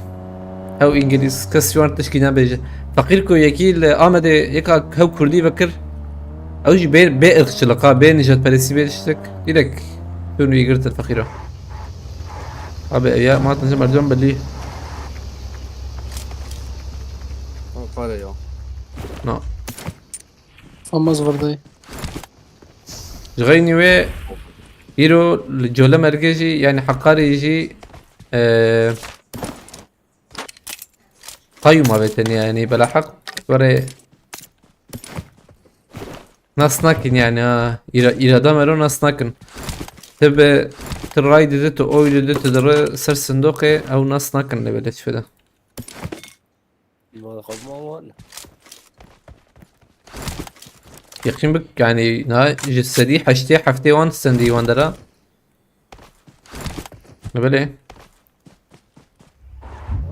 هاو إنجليز كسيوان تشكينا بيجي فقير كو يكيل آمد يكا هاو كردي بكر أوجي بي إرخشلقا بي نجات بريسي بيشتك إلك تونو يقرت الفقيرة أبي أيا ما تنجم أرجون بلي قال يا نو فما صغر داي جغيني وي إيرو الجولة مرقجي يعني حقاري يجي قيمة بيتني يعني بلا حق وري ناس ناكن يعني إرادة مرو ناس ناكن تبي تراي ديتو اويل ديتو در سر صندوقي او ناس ناكن اللي بدأت في ده ما خذ ما يقين بك يعني نا جسدي حشتي حفتي وان سندي وان درا بلي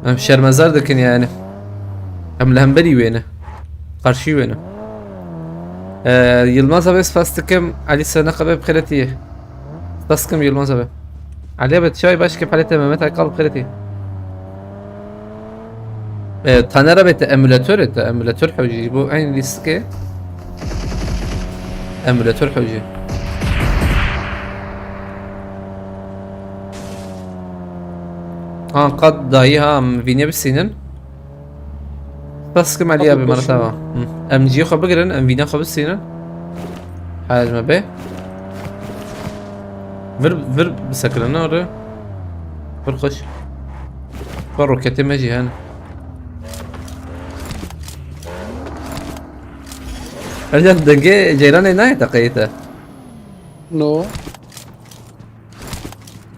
ام شرمزار دكن يعني ام لهمبري وينه قرشي وينه يلمaz abi spastıkım Ali sana kabep kıreti spastıkım yılmaz abi Ali abi çay başka palete Mehmet Akal kıreti Taner abi emülatör حوجي bu aynı listke emülatör حوجي قد دايها فينيا بالسنين بس كم عليها أبو بمرة بشر. تابعة ام جي خو بقرن ام فينيا خو بالسنين حاج ما به فر بسكرنا ولا فر خش فر روكيتي ماجي هنا رجع دقي جيران ناي تقيته No.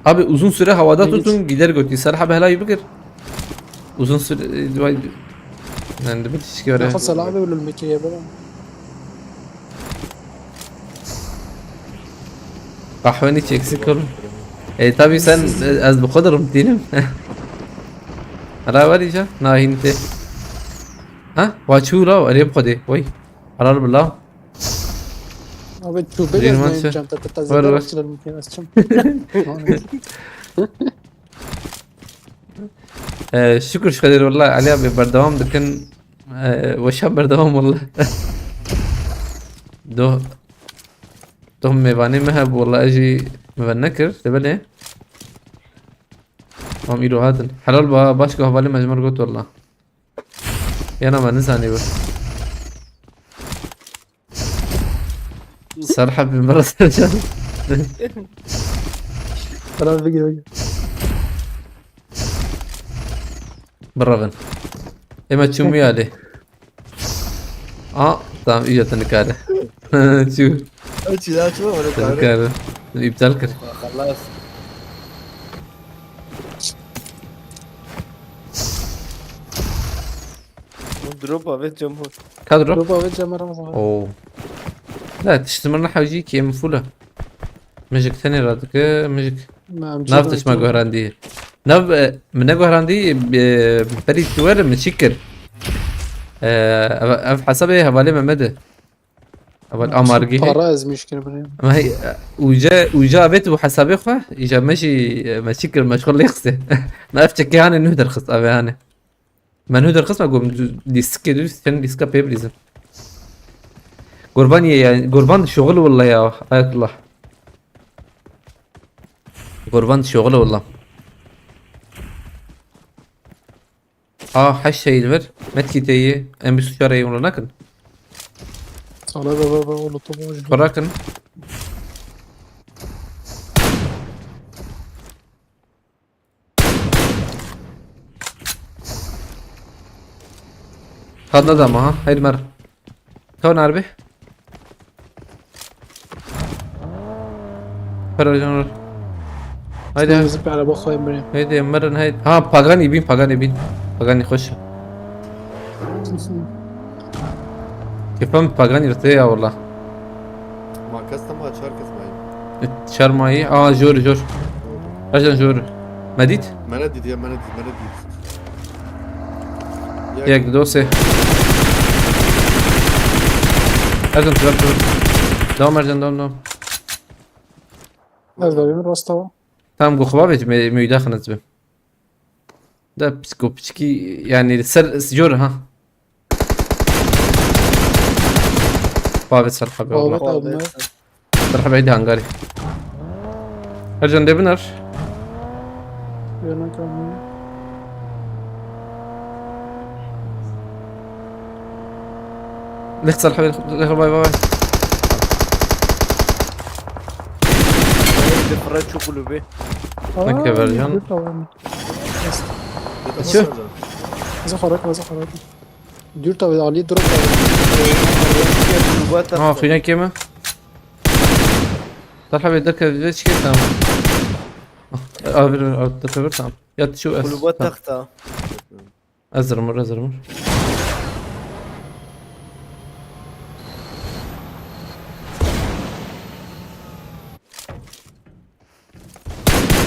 Abi uzun süre havada Evet. tutun gider götü. Serha belayı bıkır. Uzun süre vay yani bir şey göre. ناخذ صلاعبي ولا المكية بقى؟ Kahveni çeksik oğlum. Tabi sen az bu kadar değilim. Hala var ya. Nahinti. Ha? Vaçura araya bu kadar. Vay. Harar billah. Abi شو دير بقى مانشا. جامعة التزيد ولا رحت للمكية أسشم. Şükür şu kadar vallahi Ali abi berdevam dükkan وشاب berdevam والله. ده ميباني مهب والله اجي مبنكر تبني هم ايدو هاتن حلال باشكو هبالي مجمر قلت والله يانا ما نساني بس صراحة بمرة سرجان خلاص بقي. بالرغم اما تشومي عليه tamam iyi تنكاره شو أنت لا تشوف ولا تعرف تنكاره يبتلكر خلاص دروبها بيت جمهور كادرو ربع وجه مرة صغيرة. اوه لا تشتمرنا حوجيك يا مفولة مجك ثاني رادك مجك ما نافتش ما جوهراندي ناف من جوهراندي بريد توير متشكر أف حسبي هبالي ما مدى هبال أمارجي طراز مشكلة بريم. ما هي وجا بيت وحسابي خو يجا ماشي متشكر مشغول يخسي ما أفتك يعني إنه درخص أبي يعني ما إنه درخص ما قوم ديسك دوس كان ديسكا بيبريزم قربان يعني قربان شغل والله يا آية الله قربان شغل والله حش شيء البر متكي تي ام بي سوشارة يقولون لكن صلاة بابا ولا طبوج. فراكن هذا دم ها هاي المرة كون عربي فرق جنرال هايدي زب على بخوي بريم. هايدي مرة هايدي باغاني بين باغاني خش كيف فهمت باغاني رتيا والله ما كاستم ما شارك اسمعي شرماي جور رجل جور مديت مندد يا مندد ياك دوسي ارجن تبقى دوم ارجن دوم هذا بريم راستوا. تمام جو خبابج ميداخل نزبه ده بسكي يعني سجور ها بابت صرحة والله بابت. صرحة بعيدة هنغاري ارجن ديبنر يلا كمل. ليخ صرحة ليخ باي دفرات شو كله بيه اوكي فيرجن شو؟ إذا خرج. ديرتا عليه ضرب. قلوبات خلينا كيما صرحة بيدك فيش كي تمام دكتور تمام يا شو قلوبات تختها ازرمر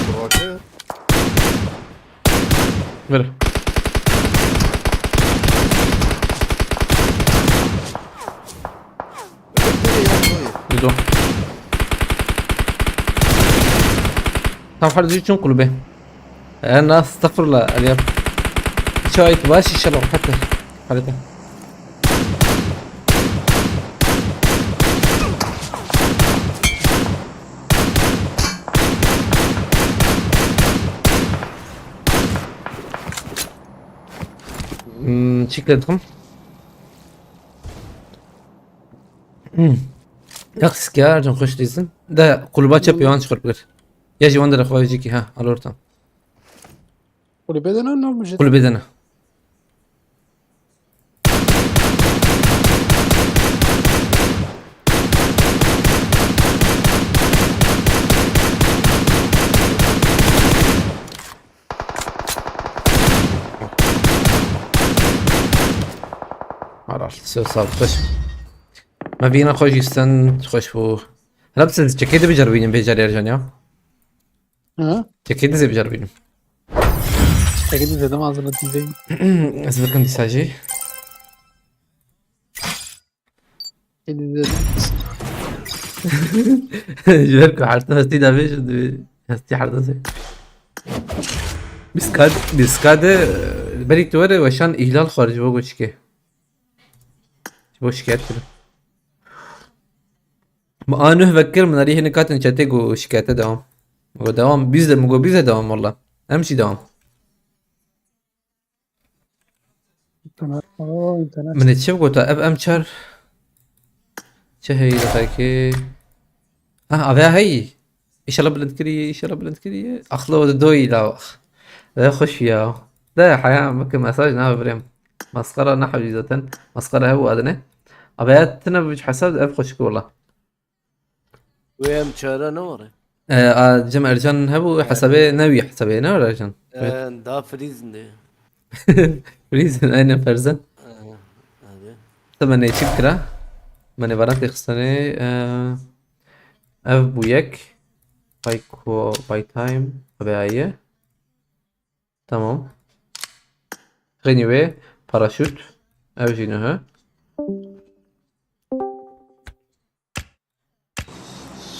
بروكير ver يدو tam حد يجون قلبه انا استغفر الله اليوم شوية باشي شلون حتى حالته شكلتهم يقصك يا رجل خوش ديزن ده قلوبات بيوان شخر بقر يجي وندر اخوة يجيكي ها الورتم واللي بدنا انه مجد قلوب بدنا عرفت سو صار خوش ما فينا خوش يستن خوش بو هلا بس تشكيد بجربين بيجار يرجعن يا ها تشكيد زي بجربين اكيد زي ما اظن تيجي اسبق كنت ساجي اكيد جبركو حارتنا هستي دافيش هستي حارتنا زي بسكاد بريك توري وشان إهلال خارج بوغو شكي بو شكايات كده ما أنا أفكر من أريه نكات نشاتي جو شكايته دوام ودوام بيزد مجو بيزد دوام والله أمشي دوام انترنت من تشوف قلت أب أمشر شهي دقيقة أبيها هي إيش الله بلند كريه إيش الله بلند كريه أخلو دوي لا لا خش يا لا حياة ممكن مساج نحو بريم مسخرة نحو جيزة مسخرة هو أدنى أبياتنا بج حساب أب خشك والله ويم شارع نوري جمع رجال هبو حسابي ناوي حسابي ناوي رجال دا فريزن دي بليز أين فرزن هذا تمنى شكرا من برانتي خصني أب بويك بايكو باي تايم أبيعية تمام غنيوي باراشوت أو جينوها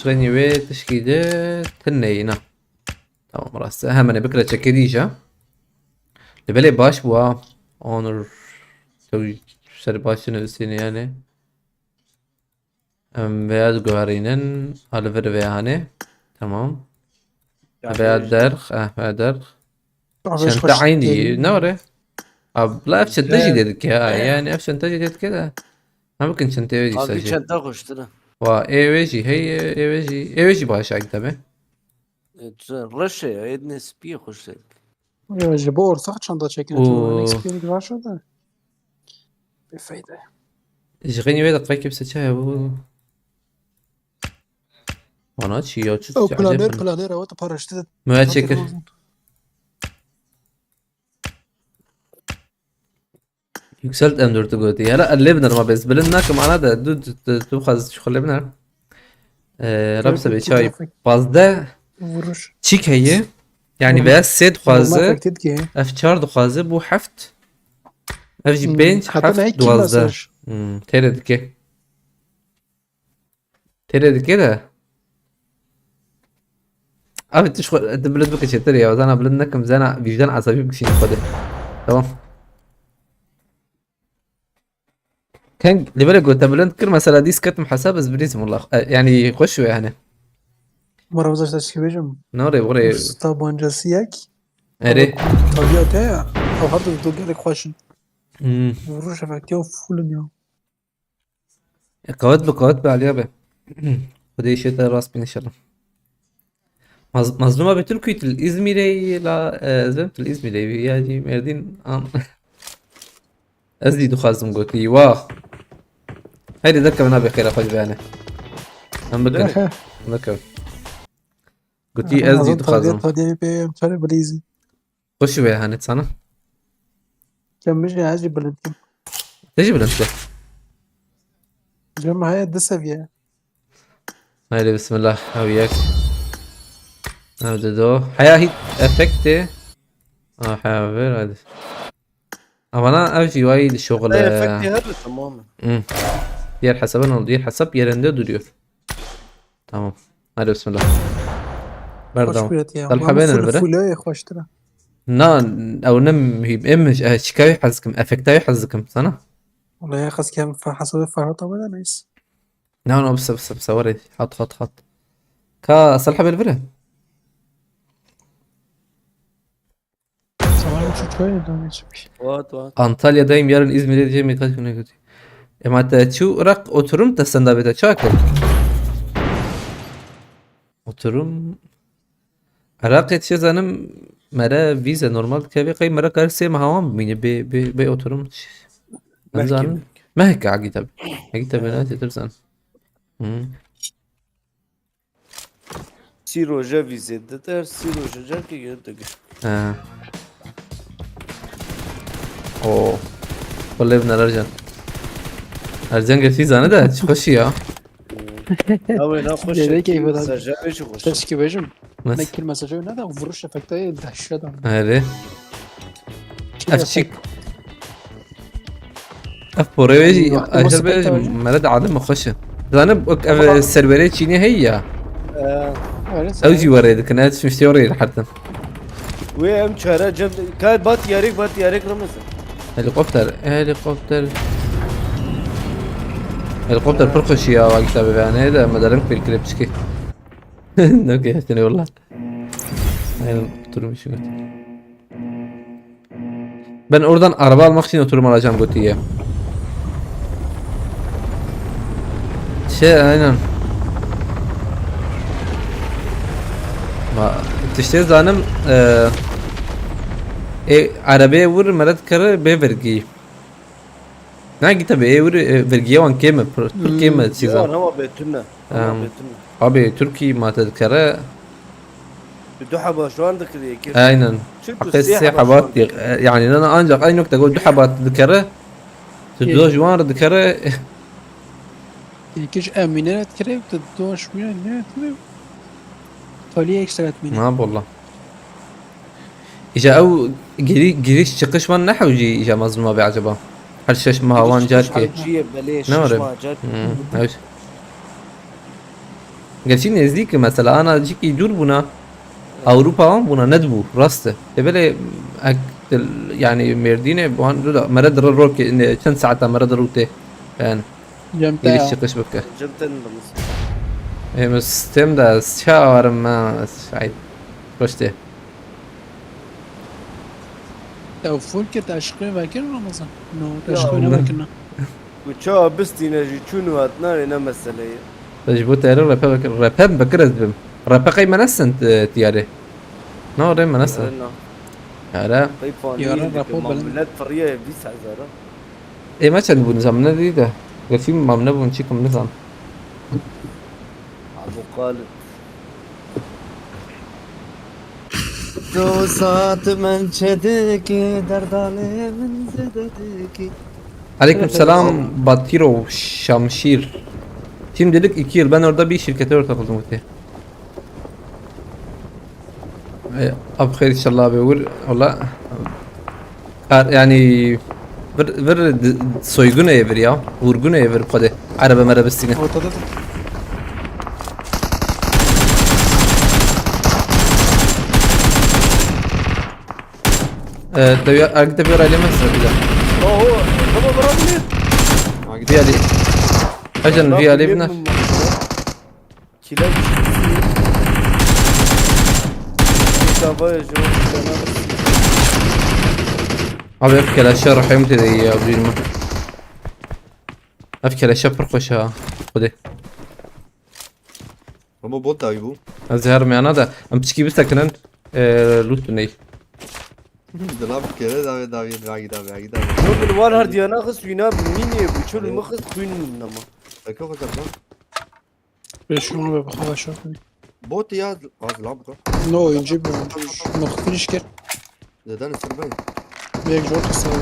غنيوي تشكيلة تنينا تمام راس أهم أنا بكرة تشكيليجا لبلي باش بوا اونر توي سر باش نوسين يعني بياد جوهرينن على فيرفيانه تمام بياد درخ بياد درخ شنطة عيني نوري لا افشل تجي ديت يعني افشل تجي ديت كده ما ممكن شنطة يجي هذه سجل شنطة خشتنا وايوجي هي ايوجي باش عقدمه رشة عيدني سبي خشت جبور صح شنطة شكلت و- اكسبيرينس راشا ده بفايدة جغيني ويدا قايك بسجايا ابو وانا شي يا او بلانير او تبارشتت ما شكل يكسلت ام دورت قوتي هلا اللبنر ما بس بلناك معناته دود تبخذ شو اللبنر ربسه بشاي بازده وروش چیک هیه یعنی باید سه دخوازه افكتد كي اف چهار دخوازه بو هفت اف جی مم. پنج حتى هفت ما هيك دوازده مساج. تیره دکه تیره دکه ده افت تشخو انت بلد بك شتري يا وزانا بلدنكم زانا بيجدان عصبي بكشين خده تمام كان اللي بالك قلت بلد كل مسألة دي سكت محساب بس بنيزم والله يعني خشوا يعني مرة وزاش تشكي بيجم نوري بغري طابون جاسياك اري طبيعتها او حتى تدق لك خوشن وروش افكتيو فولن يوم قوات عليها به خدي شيء راس بين ان شاء الله مظلومة بتركية الإزميري لا زلمة الإزميري يعني مردين أزدي دخازم قلت لي واه هيدي ذكر منها بخير أخوي بيانه أم بكر ذكر قلت لي أزدي دخازم طبيعي بي مشاري بريزي خش بيها هانت سنة كم مش عاجب بلدكم تجي بلنت جمع هاي الدسافيا هايدي بسم الله وياك دو حياة هي افكتي حياة غير هذا أنا أجي وايد الشغل افكتي هذا تماما دير حسابنا دير حساب يرندو دوريور تمام هذا بسم الله خوش بردام بيت يا الحبين البرة فولاي خوش ترى نا أو نم هي إمش شكاوي حزكم أفكتاوي حزكم سنة والله يا خاص كان حسب فرطة ولا نايس نا بس وري حط كا صلحة بالبرة سمعت Şu şöyle devam edecek. وات وات Antalya'dayım, yarın İzmir'e gideceğim, birkaç güne götüreyim. Ama şu Irak oturum da sende bir de çakır. Oturum Irak yetişe zanım mera vize normal kevi kay mera karse mahavam bini be oturum ben zanım mehka agita bana tetirsan. سی روژه ویزیت دتر سی روژه جا که گرد Ha. Oo. Vallahi ben Ercan. Ercan geçti zanı da çıkışı ya. اوه نه خوش Nereye keyif adam? سجا بشو خوش Teşki bejim. Nasıl? Nekil mesajı ne de vuruş efekti dehşet ama. Hadi. Afçık. Af porayı aşağı böyle مرد عالم خشه. زانب السيرفرات تشيني هي او جي وريد كانت مش توري حتى وی ام چهره جب که بات یاریک رمزه هليكوبتر هليكوبتر برقش يا وقتها يعني هذا مدرنك في الكليبسكي اوكي هتني والله هاي قلت له مش قلت ben oradan araba almak için oturum alacağım Goti'ye. Aynen. تشتري زانم عربية ور مرات كره بفرقي ناقي تبي ور فرقية وان كيمة كيمة یا تشيزان نما بیتونه abi Türkiye ما تذكره بدو حبا شو عندك ذيك aynen حق السياحة بات يعني انا انجق اي نقطة اقول دحبات تذكره تدوش وان تذكره Yekî emîne dikire tu doş mîne ne etme. Taliye ekstra etmîne. ما والله اجا او giriş çıkış var نحو جي اجا مظلومة بعجبه هل شش ما هوان جاركي جيه بليش نعرف. ما جات ايش قال شي نزديك مثلا انا جيكي يدور بنا اوروبا بنا ندبو راسته تبلي يعني مردينه بوان مرد الروك كم ساعة مرد روته يعني Cemte giriş ya. çıkış بك جبتن رمز مستم ده شاور ما سعيد رشته Ya full ki taşkı vakir Ramazan. No Ya taşkı ne Allah. vakir ne. وچا بستينا جي چونو هاتنا انا مسألة تجبوت ايرو رابا بكر ازبم رابا قي منسن تياري نو ري منسن هلا طيب يا فاني رب رابو بلند. بلد فرية بيس عزارة ايه ما كان بنظامنا دي ده قال في مامنا بنشيكم نظام ابو قالب دو ساعت من çedeki derdane من zedeki. Aleyküm selam Batiro Şamşir. Şimdilik 2 yıl ben orada bir şirkete ortak oldum. Ab خير inşallah abi vur valla yani bir soygun evir ya vurgun evir kode araba merabesine Ortada da. tabii arkada bir aileme sıra هو هو برامني bir ali ajan bir ali bina كلاب كتابة جو abi افكر الاشياء راح يمتد يا ابو جيل افكر الاشياء برقش ha kode Ama bot abi bu. azhar معنا da am tشكي بس كنن لوت ني Cenab kere David abi. شو بالوال هر ديانا خس وينا بميني بشو المخس خوين نما Takı fakat lan. Ve şunu ve bakava şu. Bot ya az lan bu. No oyuncu bir oyuncu. Nokta ilişki. Neden ısırmayın? Yek jor kısalı.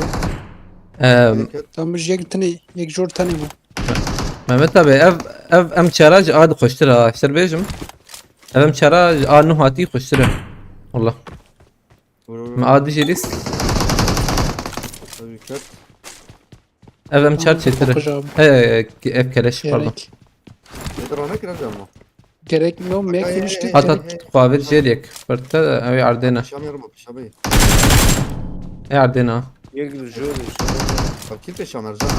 Tam bir yek jor tane bu. Mehmet abi ev em çaraj ad koştura işler bejim ev em çaraj ad nuhati koştura والله ما adi jelis Tabii ki. ev em çar çetire Bakıcı abi. ev keleş pardon Gerek. Nedir ona gireceğim ama. Gerek no mek ilişki. hatta قابل جيريك فرتا اي عردنا Pişam yarım pişamayı. اي عردنا يقدر جول Fakir peşam ercan.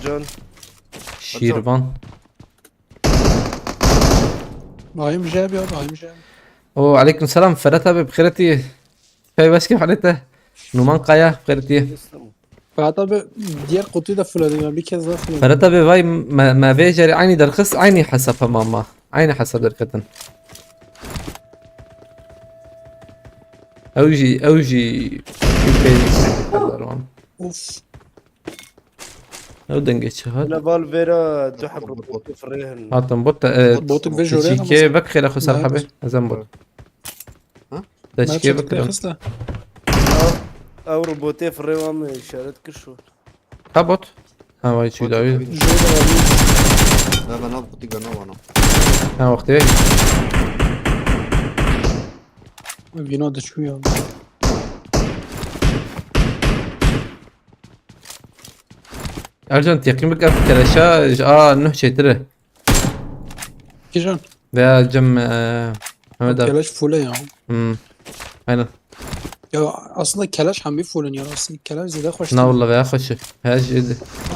جان شيرفان Bayım Cebi abi. Bayım Cebi. وعليكم السلام فرات abi بخيرتي باش كيف حالته؟ نومان قايا بخيرتي. تسلم. فقط abi diğer kutuyu da fullledim ya bir kez daha fullledim. فرتا بفاي ما فيجري عيني درخص عيني حسب ماما عيني حسب دركتن اوجي Of. او دنجتش هات انا فالفيرا تحب روبوت في الرهن. هاتم بوت Botuk ve Jordan ama تشيكي بك خير اخو لا، سرحبه زين بوت ها؟ تشيكي ما بك تخسته. او روبوتي في الرهن اشارات كشو. ها بوت ها واي شو داوي Jordan abi. لا انا قلت لك انا ها وقتي Vino da çıkıyor. ارجون تيقيم بك اف كلاشا انه شيتره Kijan. veya cem Mehmet abi. Keleş fulle ya. Aynen. Ya aslında keleş hem bir fullen ya aslında. Keleş zede hoş. لا والله veya hoş. Her şey.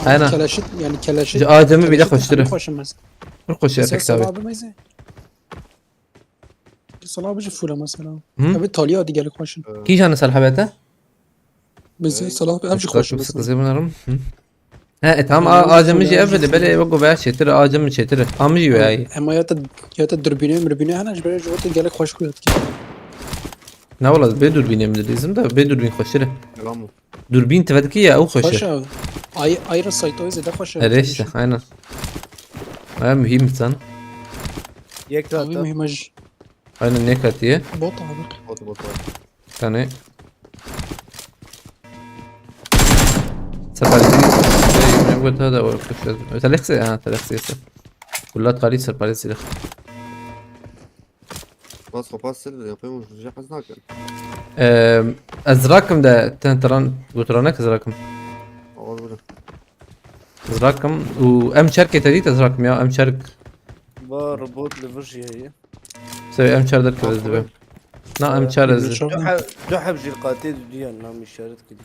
Aynen. Keleşi yani keleşi. Adem'i bile hoştur. Hoşum mesela. Hoş Mesela efekt Salah abi. abi meyze. Salah abi fulle mesela. Hı? Abi Talya diye gelip hoşum. كي جانا سالحبته؟ Mesela Salah abi hepsi hoşum mesela. زي ما نرم. ها تمام يعني اجم يجي فلان قبل بلا وقو بقى شتر اجم شتر امجي وياي Ama ya da dürbünü mürbünü hemen böyle jota gelip hoş koyuyor ki. لا والله بدور بيني من لازم ده بدور بين خشره كلامه دوربين تفادكية او Hoş خشره abi. Ayrı site o zede hoş. ليش ده aynen مهم sen ياك Abi تاتا. mühim aj. aynen ne katıyor Bot abi. بوت بوت tane سرباريزي يقول هذا او خش تلخسي تلخسي كلها تقاليد سرباريزي ده باس باس يقيموا جي حزناك ازراكم ده تنتران قطرانك ازراكم اول ازراكم وام شركة تديت ازراكم يا ام شرك با روبوت لفرجي هي. سوي ام شر درك بس لا ام شر جو حبجي القاتل ديان نعم اشارات كده.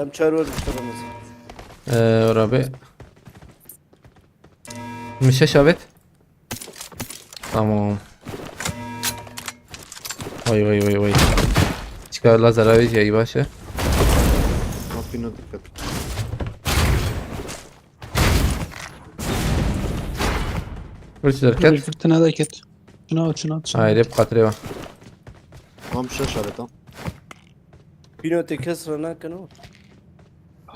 ام شارو اشتغل مثلا. رابع مش شابت تمام وي çıkar lazer abi ya başa ما فينا دكت وش دركت Fırtına da ket. Şuna at. هاي ريب قطري ما مش شارته بينو تكسر هناك كانوا.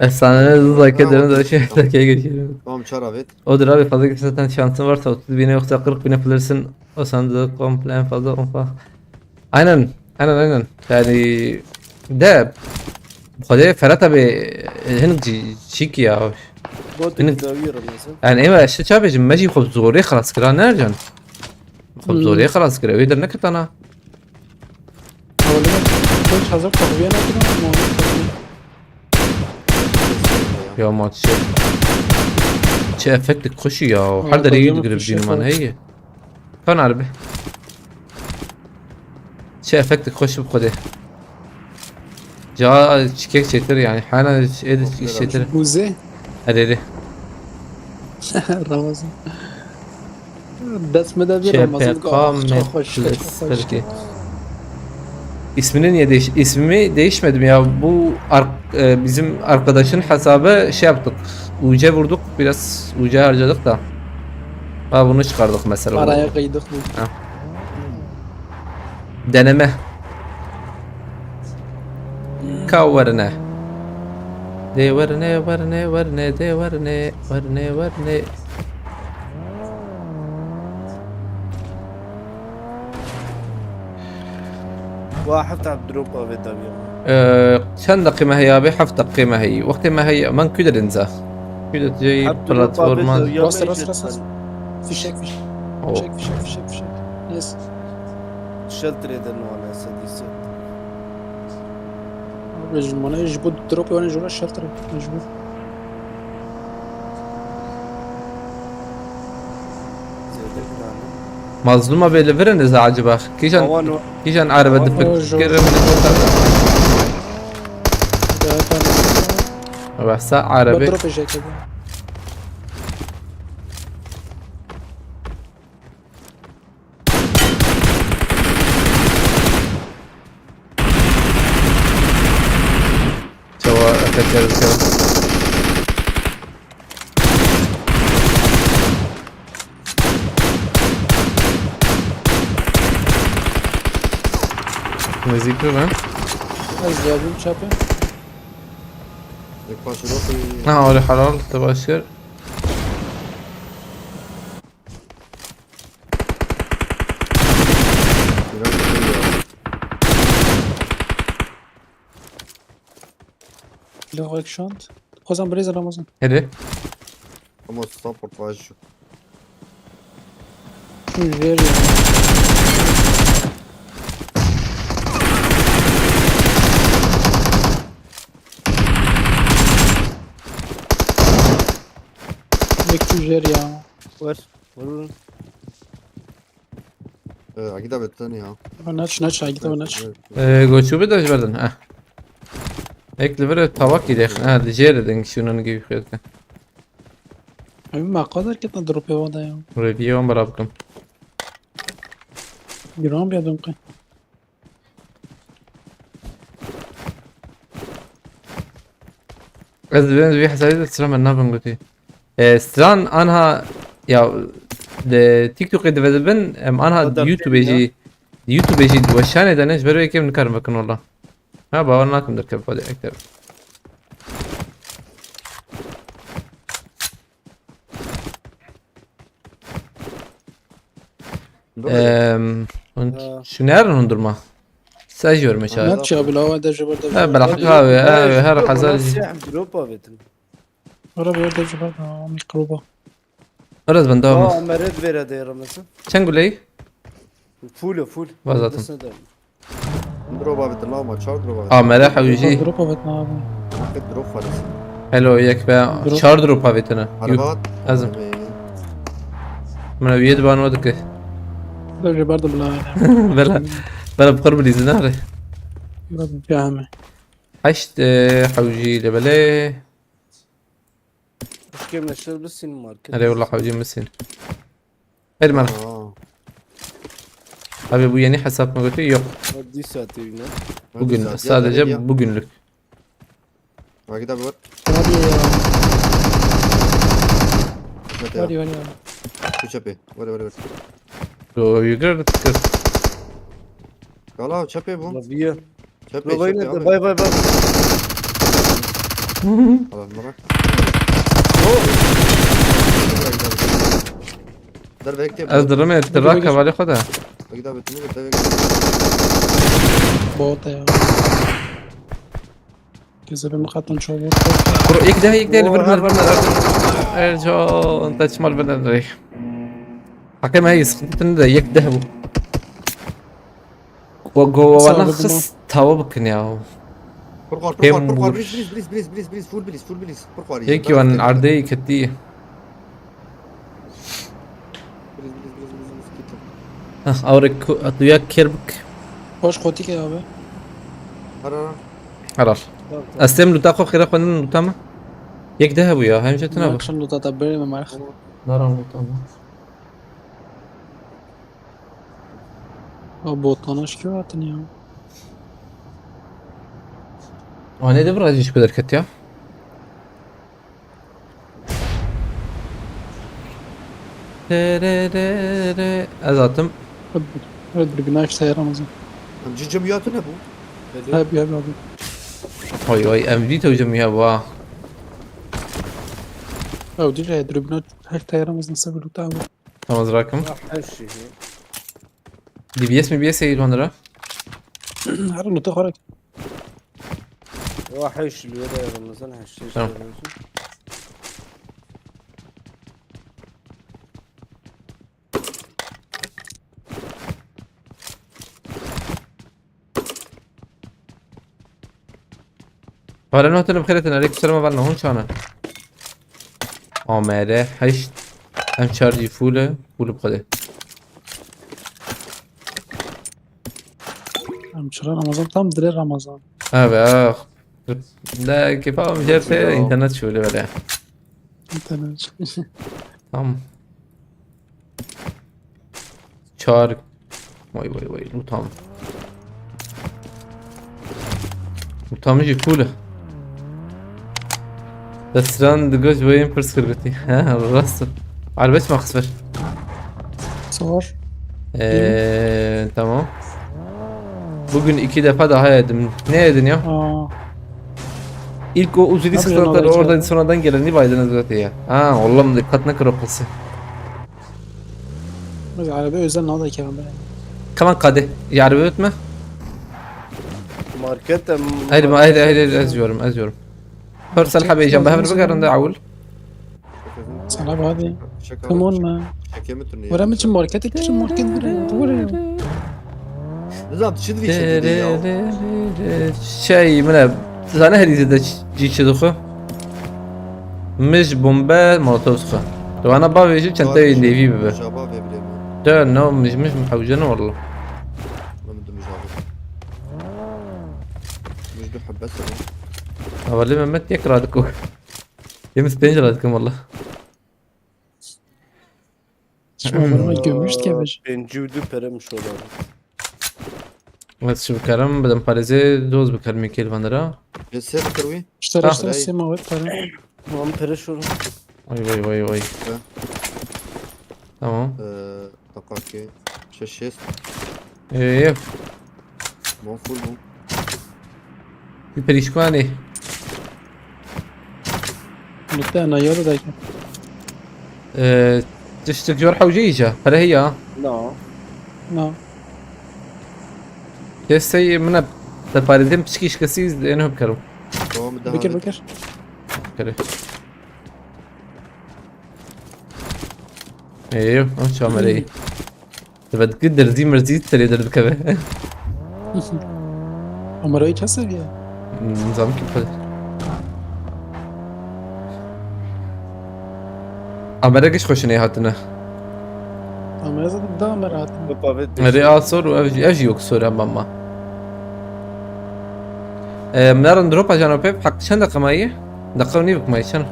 efsane hızla kederine de şey takıya geçiyorum. تمام شارفت Odur abi fazla zaten şansın varsa 30 bine yoksa 40 bine fırlarsın o sandığı komple en fazla 10 falan. Aynen yani de bu kadar Ferhat abi هنك شيك يا بوت إنك- داويرة مثلا. يعني ايوه الشيء شابج ماشي خب زوري خلاص كده نرجع خب زوري خلاص كده ويقدر نكت انا Havalı koç hazır takviye ne kadar mı? يا ما تشوف شي افكتك خشي يا حدا طيب يقدر ما يقرب في دين شيء مان هي كان عربي شي افكتك خش بخده جا كيك شتر يعني حانا ايد شتر Buze. اريري Ramazan. Besmede bir Şey, Ramazan. Peygamber Çok hoş. Çok hoş. Peki. İsmini niye ismimi değişmedim ya bu bizim arkadaşın hesabı şey yaptık UC vurduk biraz UC harcadık da ha bunu çıkardık mesela Araya kıydık bu. deneme kavarne de varne واحد تاع دروبا في داويرة. چند قيمة هي أبي حفظ قيمة هي وقت ما هي من كده ننزل كده جاي بلاتفورما Rast. Fişek. أو Fişek. Yes. الشلتر يدنو على سديس. Rejimana jibu drop yani jura şartır. Mecbur. زيادك يعني. مظلومة بالفرن إذا عجبك اوان كيشان عربة أوه، تفكر جو. من بس عربي Drop eşek dedi. Tekrar bakalım. Müzik mi lan? Az geldim çapı. یک پاس روحي Ha öyle halal tebaşir. Lüğek şant. Kozan بريز رمضان. Hadi. اما الصبر فاجو Şu ver ya. Bekçi ver ya. Var. Vur. اكيد بالثاني ها Naç naç ha git naç. Göçü bir de verdin ha. Ekli bir tabak yedik. Ha diğer den şunun gibi fiyatı. Abi ma kadar kitna drop ya ya. Review bıraktım. Giram ya dönke. Az ben bir hasarı sıra ben ne yapayım götü. Stran anha ya de TikTok edip ben anha Kadar YouTube değil YouTube وشان اذا ناس بري كيف نكرم بكن والله ها باورناكم دركب فاضي اكثر شو نار ندرما ساجور مشاهد Naç ya bila da jabar da. بلا حقها هذا حزاج دروبا بتن. Ora bir de jabar da mikroba. راز بندوم مرد vera de Ramazan. كان قول لي Full. Vazatım. Nasıl da? دروبا بتطلعوا ماتشات دروبا ملاحة ويجي Drop betna abi. دروب خالص حلو وياك بقى شار دروب هافيتنا عربات لازم من ويد بان ودك Da jabar da bila. بلا بلا بقرب لي زناري Rabbi fahme. عشت حوجي لبلي Hiç kimleşir bir sin market. علي والله حوجي مسين هيد مرة اه Abi bu yeni hesap mı götü? Yok. Adli saati yine. Bugün sadece bugünlük. اكيد بقول Hadi ya. متى Hadi hadi. شو شبي ولا O yukarı tıkır. والله شبي بو Rabia. شبي Rabia شبي ne? Bay. خلاص مرة ضربة هيك Az dırımı ettirak havale koda. اكيد بتموت ضربة Bota ya. Keze bir mukattan çoğu. Kuru ilk de برمر ارجو انت تشمل برمر حكي ما هي سكتن ده يك ده وجو صعب ونخص توابك يا برقار كم برقار ورش. بليز فول بليز برقار هيك وان عردي كتي اوريك اتوياك كيربك Hoş kotik ya abi. خلاص استلم له تاخذ خير اخوان لوتاما يك ذهبوا يا هاي مشت نابو Akşam da tatabere mi marx. نارا لوتاما O botana şikayet atın ya. وانا دبر ايش بدر كتيا ازاتم Evet bir günah işte yaramaz. جمعياتنا ابو Abi abi abi. وي وي امديته وجميع وا Ya değil ya tribüne her yaramaz nasıl bir luta abi. تمام راكم Her şey. دي بي اس مي بي اس اي وندرا Her luta korak. وحش الولا يا رمضان هالشيء. تمام. ولا نوت انا بخيرة عليك السلام بالنا هون شانا عمالة حشت ام شارجي فولة بقدر Hemşire Ramazan tam dire Ramazan. اه بقى لا كيف مش عارف انترنت شو اللي بلا İnternet. تمام شارك وي لو تام يجي فولة دستران دقوش وين فرس كرقتي ها راسل عربيت ما خسر صور. tamam. Bugün 2 defa daha yedim. Ne yedin ya? Aa. İlk o uzun Tabii sıkıntıları canım, oradan evet. sonradan geleni baydınız zaten ya. Ha Allah'ım dikkatine kropası. Bak araba özel ne oldu ki ben böyle. Kaman kade. Yarı ötme. ماركت Hayır eziyorum. Försel حبي جنبها من بقر عند عول. Sana abi hadi. Şaka Come var, on man. şaka mı turnuye? ورا من market için market buraya. Nizam تشد في شد ya. Şey من زانه هديزه ده جي چدخو مش بومبا مولوتوفسخه لو انا بابي جبت انت ديفي ببه Şabab ya bilemiyorum. ده نو مش محوجنه والله Ben de mücadele. Müjde حبس. والله ما مت يكره دكو يمس بينجر دكم والله Şu an gömmüştü ki abi. Ben cüdü perem şu olan. بس شوف كلام بدل باريزي دوز بكلمي كيل فاندرا Cesur kırvi. İşte Ah. sema var para. Mam pere şu. وي تمام Dakika. Şeşes. ايه Mon full bu. البريشكواني Lütfen ana yolu da ki. تشتك جرحة وجيجة هلا هي No. No. يسي من تباردين بشكيش كسيز لانهم كرو Tamam daha. Bekir. كره ايوه شو عمل ايه تبى تقدر دي مرزيت تري درد كذا Ama rayı keser ya. نظام كيف هذا أمريكش خوشني هاتنا Ama yazdım daha mı rahat. Bu pavet. رئاسور وأجي يكسر يا ماما منار ندروب عشان بيب حق شن دقة ماية دقة ونيفك ماية شنو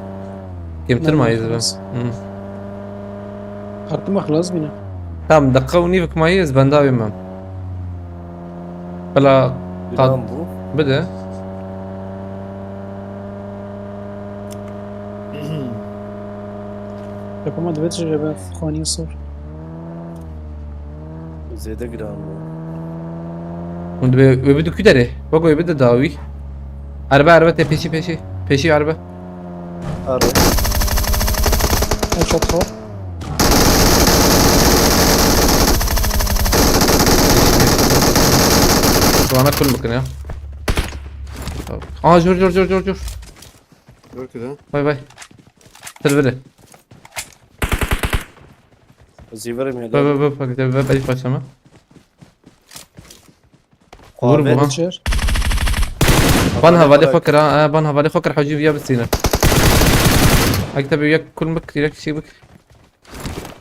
كم لا، ماية خلاص. زبون Hakkım خلاص bina. تمام دقة ونيفك ماية زبان داوي مام بلا Bilan bu. بدأ Yapamadı ve tecrübe khaniye sor. Zede giran bu. وبده كدري بقوا يبدا داوي عربة بيشي عربة Ara. Çok hava. وانا كل مكان يا جور Gör ki de. باي تلفله Ziverim ya. باي باي başlama Vur bu ha. Geçer. بان هفالي فكرة بان هفالي فكرة حجيب يا بالسينة اكتب وياك كل مك ياك شي بك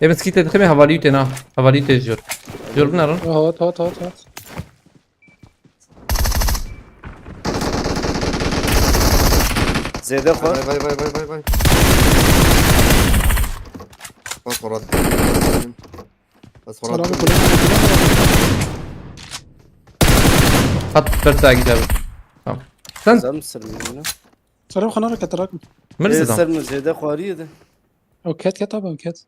يا مسكيت تدخلي هفالي تنا هفالي تجور جور بنارن Hat. Zede var. Vay. Bas Murat. Bas Selam Murat. kule. خط برتا كتاب تمام سنت Zam sırmıyor. Selam khana كتراك. مرسدم Sırmıyor zede khariye. او كات طبعا كات.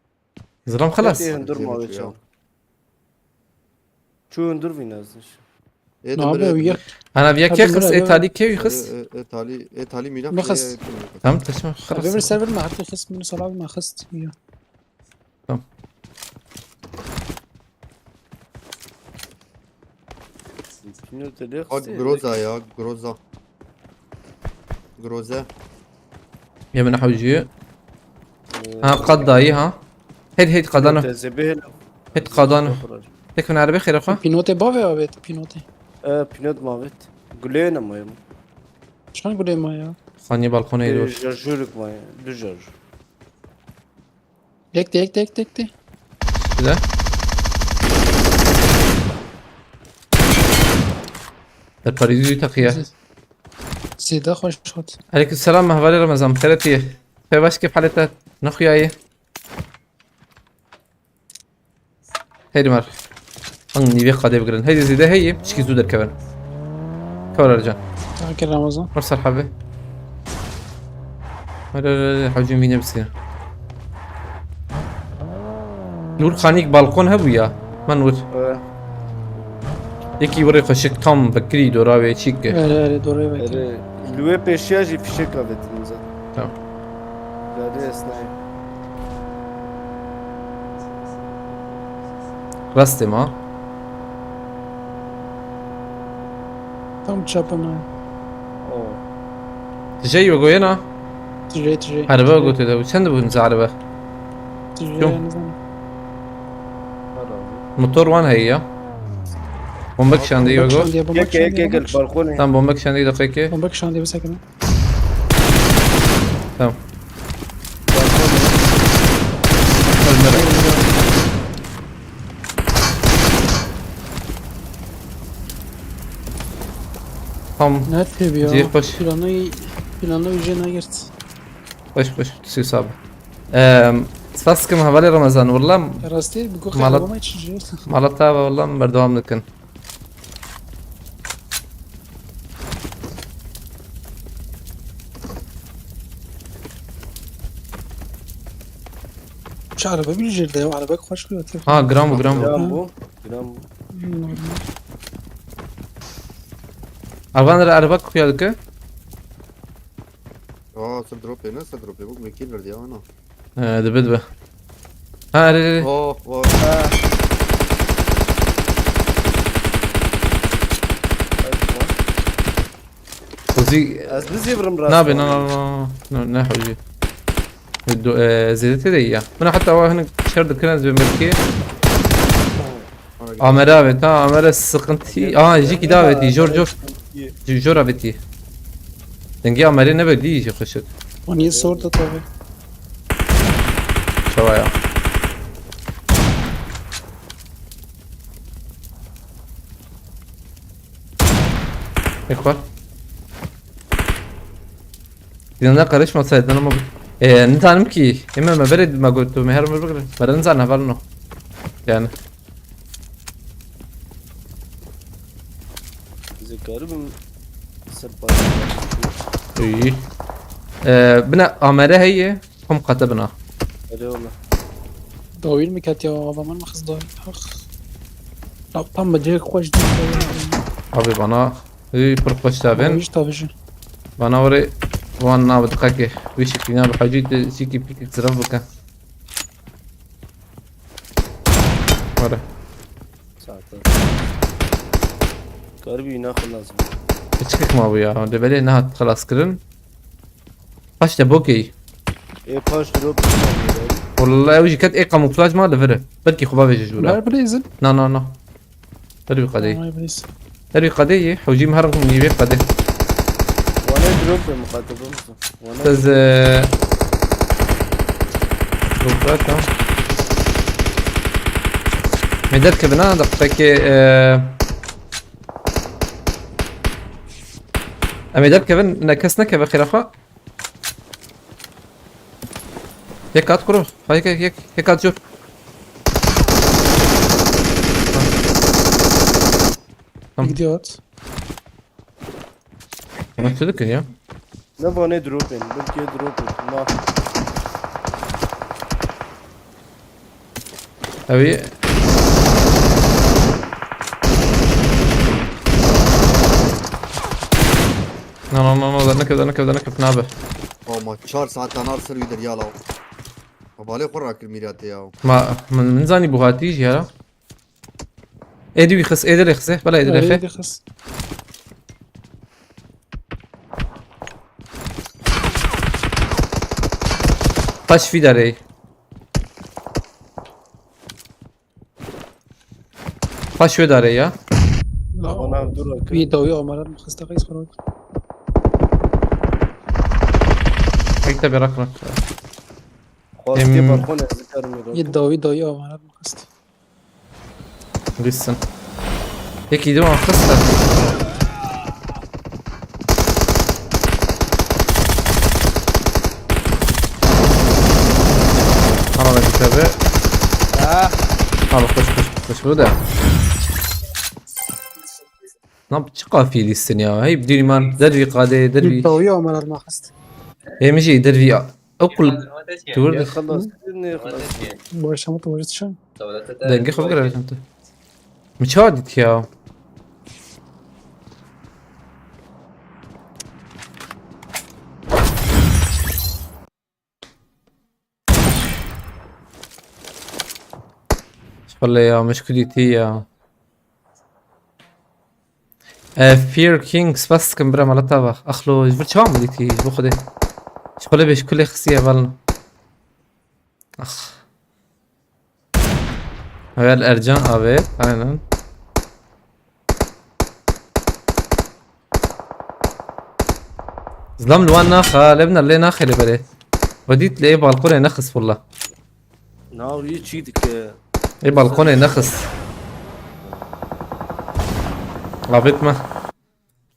زلام خلاص Dur mu abi çal. Çoğun dur binazmış. ايه Ne yapıyor ya? انا بياك هذا يخص مرة ايطالي كيف يخص ايطالي ميلان بخس. تمام تسمع بيعمل خلاص سيرفر ما حتى خص منه صلاة ما خصت وياه. جروزا يا جروزا يا من حوجي ها قضاي ها هيد قضانا هيد قضانا هيك من عربي خير اخوان بينوتي بافي او بينوتي. Pinot mavet. Gülen ama ya. شلون نقول ما يا؟ خاني بالكون يدور Jarjuruk ma ya. Dujar. ديك. كذا الباريزي تقيا زيدا خوش شوت. عليكم السلام مهبالي رمضان بخيرتي في باش كيف حالتك نخويا ايه هيدي مار اني بيق قادي بقرن هيدي زيدا هي تشكي زودر كمان كور رجال تاكل رمضان. مرسل حبي لا حجم مين بس نور خانيك بالكون هبو يا ما نور يكي وري خشك تام بكري دوراوي تشيك öyle doğru evet. Lüve peşiyajı fişek kavetin zaten. Tamam. Gari esnayı. راستي ما Tam çapına. Oo. تجي وقوينا Tecrübe. عربة قلت له چند بونز عربة Tecrübe yani zaten. موتور وان هي بومبك شاندي وقو Gel gel gel gel balkona. تمام بومبك شاندي دقيقة Bombak şu an diye bir sakın. تمام تمام Ne yapıyor ya? Diye baş. Planı üzerine girdi. باش تصير صعبة تفسكم هبالي رمضان والله Rastı bir koku Malat- yapmaya çalışıyor. مالتا والله بردوام لكن Şu araba bir üzerinde ya. Araba hoş koyuyor. ها جرامو جرامو Gram bu. Gram bu. أربعة أربعة كويادك اه سدروب هنا سدروب يبوك من كيلر دي انا دبدبة ها ري اوه اوه وزي Az biz yıvrım rast. نابي نا حوجي بدو زيدت دي من حتى هو هنا شرد كنز بملكي عمرة بتا عمرة سقنتي يجيكي داوتي جور جور بتي دنجي عمرة نبدي يجي خشت O niye sordu tabii. شوايا إخوة إذا أنا قريش ما تصيد أنا ما أنت عالم كي إما ما برد ما قلت مهر ما بقول برنزع نفرنه يعني Bizi garibim. Sırpa. إيه بنا عمرة هي هم كتبنا Öyle ola. Dawil mi kat ya adamın mı kız dawil? La tam bacak hoş değil. أبي بنا إيه برقش تابين Hiç tabii ki. بنا وري وان نابد قاكي ويش كنا بحاجة سيكي بيك تزرف بك ورا Zaten. Garibi inakı lazım. بتشكك ما بيا دبلي إنها خلاص كرن باش تبوكي Paş drop. والله وجي كانت إيه كاموفلاج ما دفره بركي خبابي جوجولا Ver blazin. نا تربي قضية Ver blazin. تربي قضية حوجي مهركم يبي قضية Vana drop ya mukatabımızda. Vana تز روبراتا ميداد كبنا دقيقة ميداد كبن نكسنا كبا خلافة هيك كرو هيك شوف Tamam. Gidiyor. ما تذكر يا ne vana drop yani. Belki drop. Ma. أبي لا ذا نكب نابه او ما 4 ساعات نار سر يدر يالا وبالي قرا الميرات ياو ما من زاني بوهاتي يجي هلا ايدي يخس ايدي يخسه بلا ايدي يخه Öyle kız. طاش في داري طاش في داري يا La Vana dur akı. bir dawi Ömer'in mi kız da kız falan. هيك تبي ركنك Hasti balkona zikarmıyor. Bir dawi Ömer'in mi kız? لسه هيك يدوم خسر انا كتابه خش بدا نعم تشقى في لسن يا هي بدوني مان دربي قادة Bir دربي dawi Ömer'in mi kız? يمشي يدير في أكل يا تورد خلاص إني خلاص باش هم توجد شان دنگه خوب گرفتم تو مچادیت یا والله يا مشكلتي يا فير كينجز بس كم برا مال طبخ اخلو جبت شو عملتي جبو خده شغله بيش كل خسيه بالنا اخ هذا الارجان ابي aynen ظلم الوان ناخا لبنا اللي ناخي اللي بلي وديت لي بالقونه نخس والله ناو يتشيدك اي بالقونه نخس عبيت ما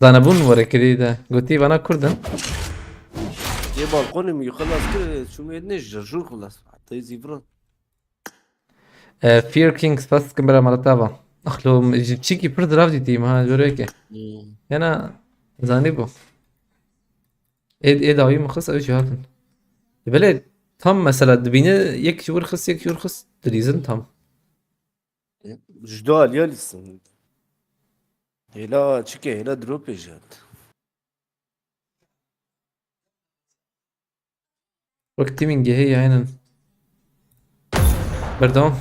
زنبون ورا كده قلتي انا كردن يا بالقوني مي خلاص كده شو ما يدنجر شو خلاص حتى يزيفران فير كينجز بس كم برا مال طبخ اخلو تشيكي برد رافدي تي ما جوريك انا زانيبو ايه داوي مخص اوي شهادن بلد tam mesela dibine yek yurkhis drizin tam. جدال يلسن هلا تشكي هلا دروبي جات Vakti min gehi aynen. Pardon.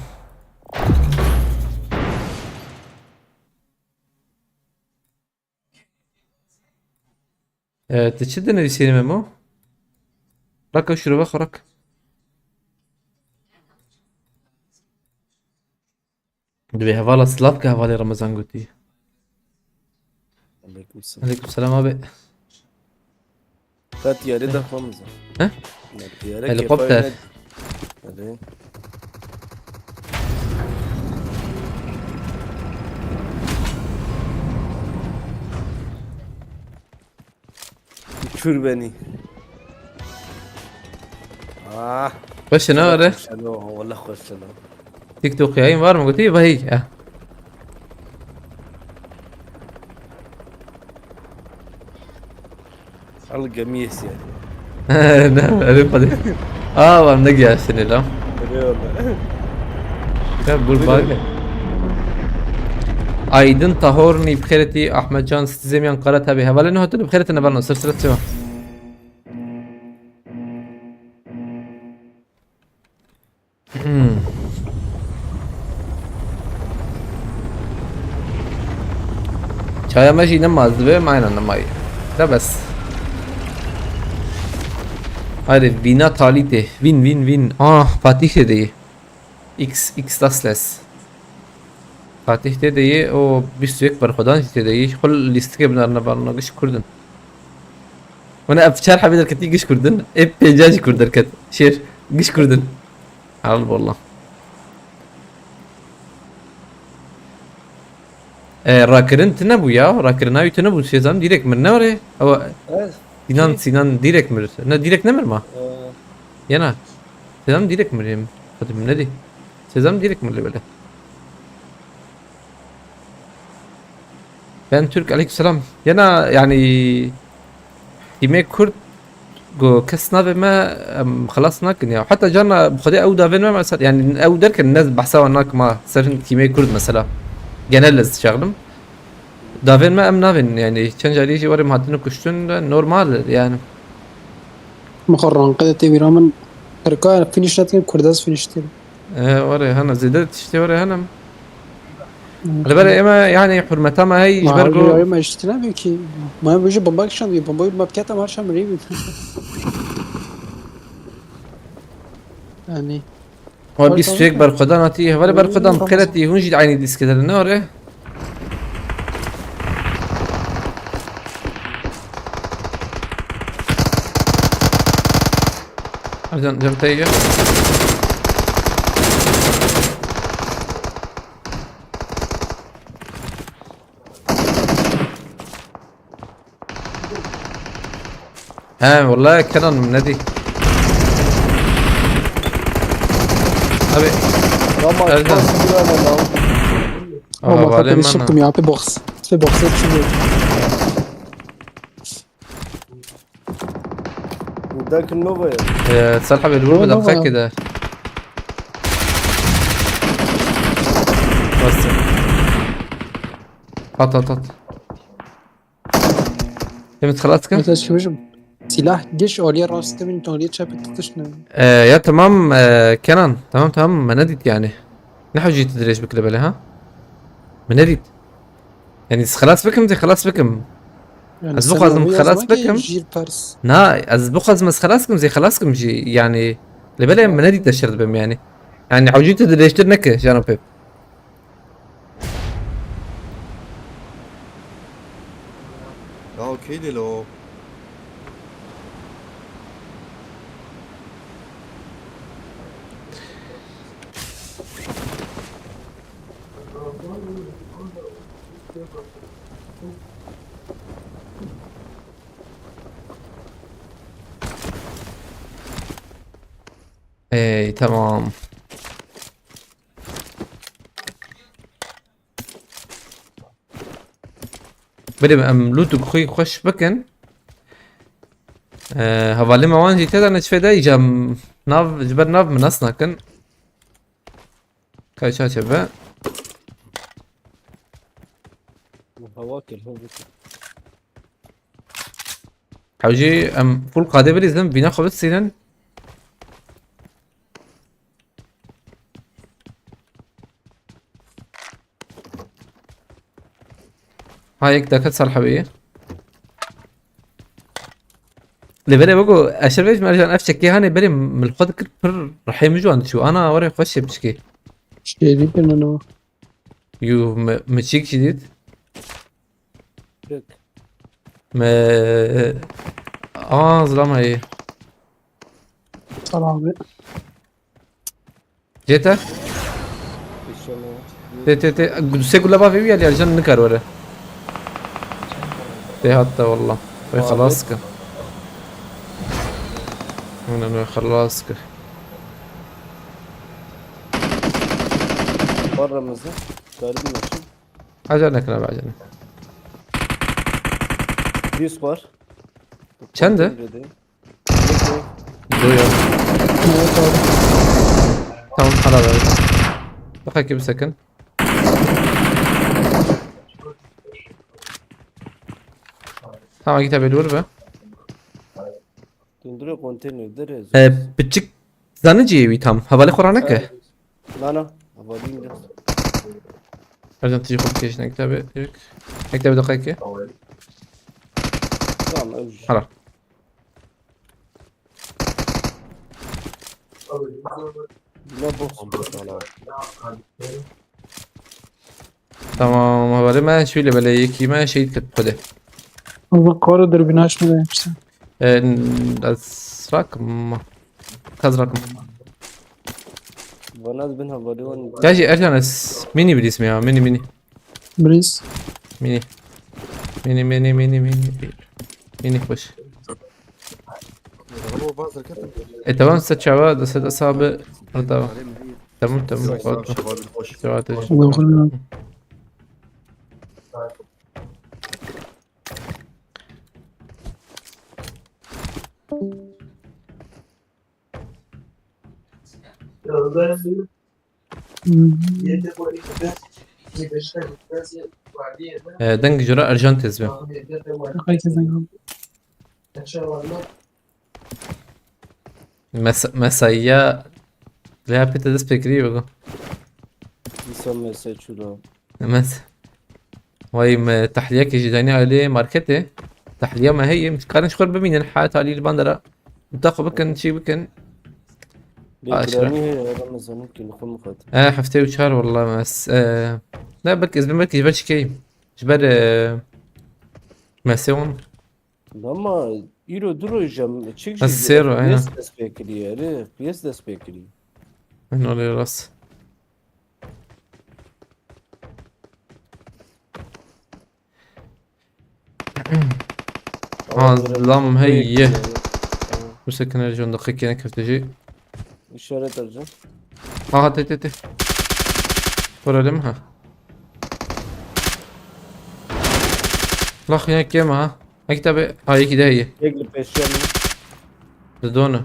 تشدنا السينما مو؟ رك اشرب اخرك. دبي هvala slavka havali Ramazan قلتي. عليكم السلام عليكم السلام ابي. فات يا رضا خمسة ها؟ هليكوبتر. شور بني خش نار والله خوش انا تيك توك هاي مار ما قلتي بهي. القميص يعني نعم رفضي. والله نجي السنة لا. بقول باقي. Aydın Tahorni بخيرتي أحمد جان ستزيميان قالتها بها ولا إنه هتقول بخيرتي نبرنا سلسلة سوا. Çaya maji namazdı be aynen namayı. Da bas. Hayır vina talite win Fatih dedi. X tasles. Fatih dedi o bir sürekli barkodan dedi. Kul listike bunlarına barına gış kurdun. Ona afçar habider kati gış kurdun. Hep pencaji kurdur kat. Şer gış kurdun. Allah والله. راكرين تنبو يا راكرين هاي تنبو سيزام ديريك من نوري او Sinan direkt mi? Ne direkt ne mi? Yana. Sezam direkt mi? Hadi ne di? Sezam direkt mi böyle? Ben Türk aleykümselam. Yana yani yemek Kürt جو كسنا بما خلاص ناكن يعني حتى جانا بخدي او دافين ما مثلا يعني او درك الناس بحسوا هناك ما سرن كيمي كرد مثلا جنلز شغلم دافين ما ام نافين يعني كان جالي شي وري مهاتن كشتون نورمال يعني مقرن قد تبي رامن كركا فينيش ناتين كرداس فينيش تير وري هنا زيدت تشتي وري هنا على بالي اما يعني حرمتها ما هي برضو ما اشتنا بكي ما بيجي بمباك شان بمباك ما بكاتا مارشا مريبي يعني هو بيستويك برقدان هاتي ولا برقدان بخيرتي هونجي عيني ديس كده النار ارجع جبتيه والله كان من نادي ابي ما فاكر الشبكة يعطي بوكس في بوكسات شنو ذاك النوفا يا تصلح بالورب هو دقيقة نوفا. كده. بس حط فهمت خلاص كده؟ مثلا شو وجب سلاح جيش اولياء راس تمن توليد شاب تتشنا. يا تمام كنان تمام ما نديت يعني نحو جيت تدريش بكل بلا ها ما نديت يعني خلاص بكم زي خلاص بكم يعني أزبق أزم خلاص بكم جيل بارس. نا أزبق أزم خلاصكم زي خلاصكم جي يعني لبلا ما نديت الشرط بهم يعني حوجيت تدريش تنك جانو بيب Ja, okay, Dilo. اي تمام بدي لوتو خوي خوش بكن هفالي ما وانجي كذا نشفي دا يجا ناف جبر ناف من اصلا كن كاي شاشة با هواكل هو بك. حوجي فول قادة بلي زلم بينا خبت سينن هاي هيك داكت صالحة بيه لبالي بقو اشربيش مرجان افشكي هاني بالي من الخد كل رح يمجوا عند شو انا وري خوش بشكي شيري منو. يو متشيك جديد بك. ما ظلام هي صراحة جيتا ان شاء الله. تي سيقول لها في بيها عشان نكر ولا تي حتى والله وي خلاص كا انا خلاص كا برا مزه قريب ماشي. عجلك انا بعجلك في سكوار. چنده؟ دو يوم تمام حلال عليك بخيك بسكن tamam git abi dur be تندري كونتينر درز. بتشك زانجي ويتام هبالي خورانك لا افادين ده. ارجع تجي خد كيش نكتب نكتب دقيقة تمام اوج. خلاص لا بوكس. tamam هبالي ما شو اللي بلا يكي ما شيء كتبده هو قارة دربيناش مده يمشي. از رقم كذا رقم بنات بينها فاديون. تاجي ارجع ناس ميني بالاسم ميني بريس. ميني ميني خوش هو بازر كتب. تمام ست شعبات ست اصابع تمام تمام شباب الخوش. شعبات ويخلنا. دنج جراء ارجنتيز بهم خايف زنقهم. مسايا لا بيتا دس بكري بقى يسمى سيتشولو. مس وهي تحلية كي جاني عليه ماركته تحلية ما هي مش كان شغل بمين الحياة علي البندرة بتاخذ بكن شي بكن لكن هي رمز ممكن يكون مخاطر. حفتي وشهر والله بس لا بك إذا بك جبال شكي جبال ماسيون لما يرو درو جم تشيك السيرو، أيوة. يس دسبيكري عرف يس دسبيكري. انه لي راس ظلام هي مسكن الجون دقيقة يعني كيف تجي إشارة ترجم. تي ورا لمها لا خلينا كيما ها اكتب هاي كده هي يقلب ايش يعني. دونه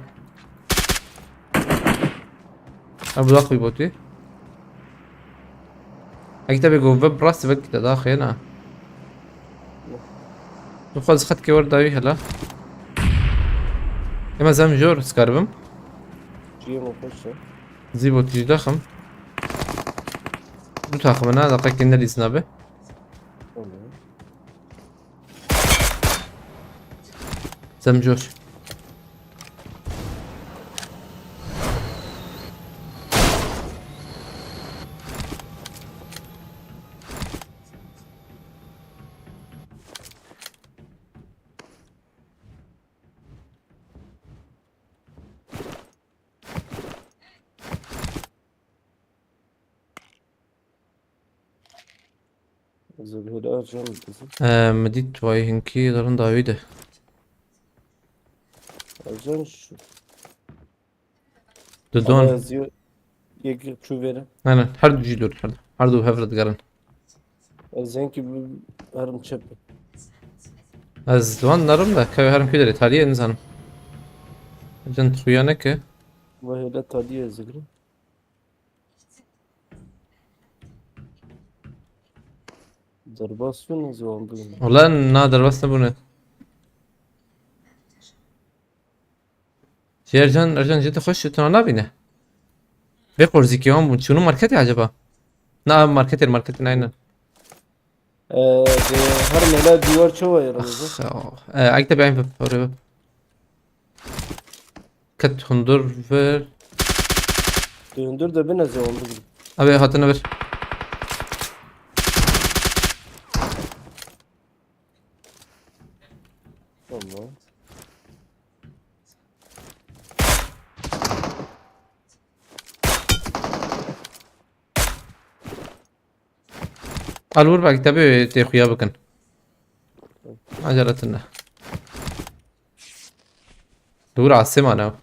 ابو داخل بوتي اكتب جو فيب براس بك داخل هنا خلاص خدك ورده وي هلا اما زم جور سكاربم جيم وخش زيبو تيجي داخم دو تاخم انا دقيق كنا لي سنابه زم جوش زلهلا جام بزن مديت واي هنكي دارن داويده أجان شو دودون yazıyor. Yek şu verin. انا حردو جيلور حردو هفرد قرن Zenki bir harım çöp. از دوان نرم ده كوي هرم كده إيطاليا إنسانم جن خويانك Ve hele tadı yazılır. Darbasyon yazıyor bugün. والله نادر بس نبونه شي ارجان جيت اخش تو نابينه بيقول زيكي هون شنو ماركتي عجبها نعم ماركتي ناين Her mela duvar çoğu ayırılır. اكتب عين في كت هندور فير Döndür de ben yazıyor bugün. ابي هاتنا بر Tamam. الور بقى كتابي تخويا بكن عجلتنا دور عاصمة انا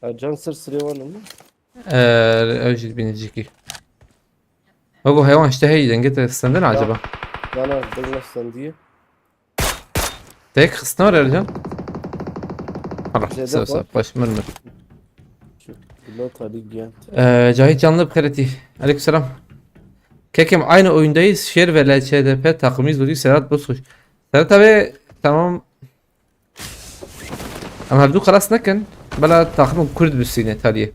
Hadi. Can sır sırıyor mu? اوجد بينجيكي هو حيوان اشتهي دنجت استندنا عجبه Bana bilmezsen diye. تيك خصنا ولا رجال خلاص زيادة سو بقى. باش مرمر Bilal tadı giyen. Cahit Canlı Bkhereti. Aleykümselam. Kekim aynı oyundayız. Şer ve LÇDP takımıyız. Bugün Serhat Bozkuş. Serhat abi tamam. Ama هردو خلاص نكن بلا takım Kurd بالسين إيطاليا.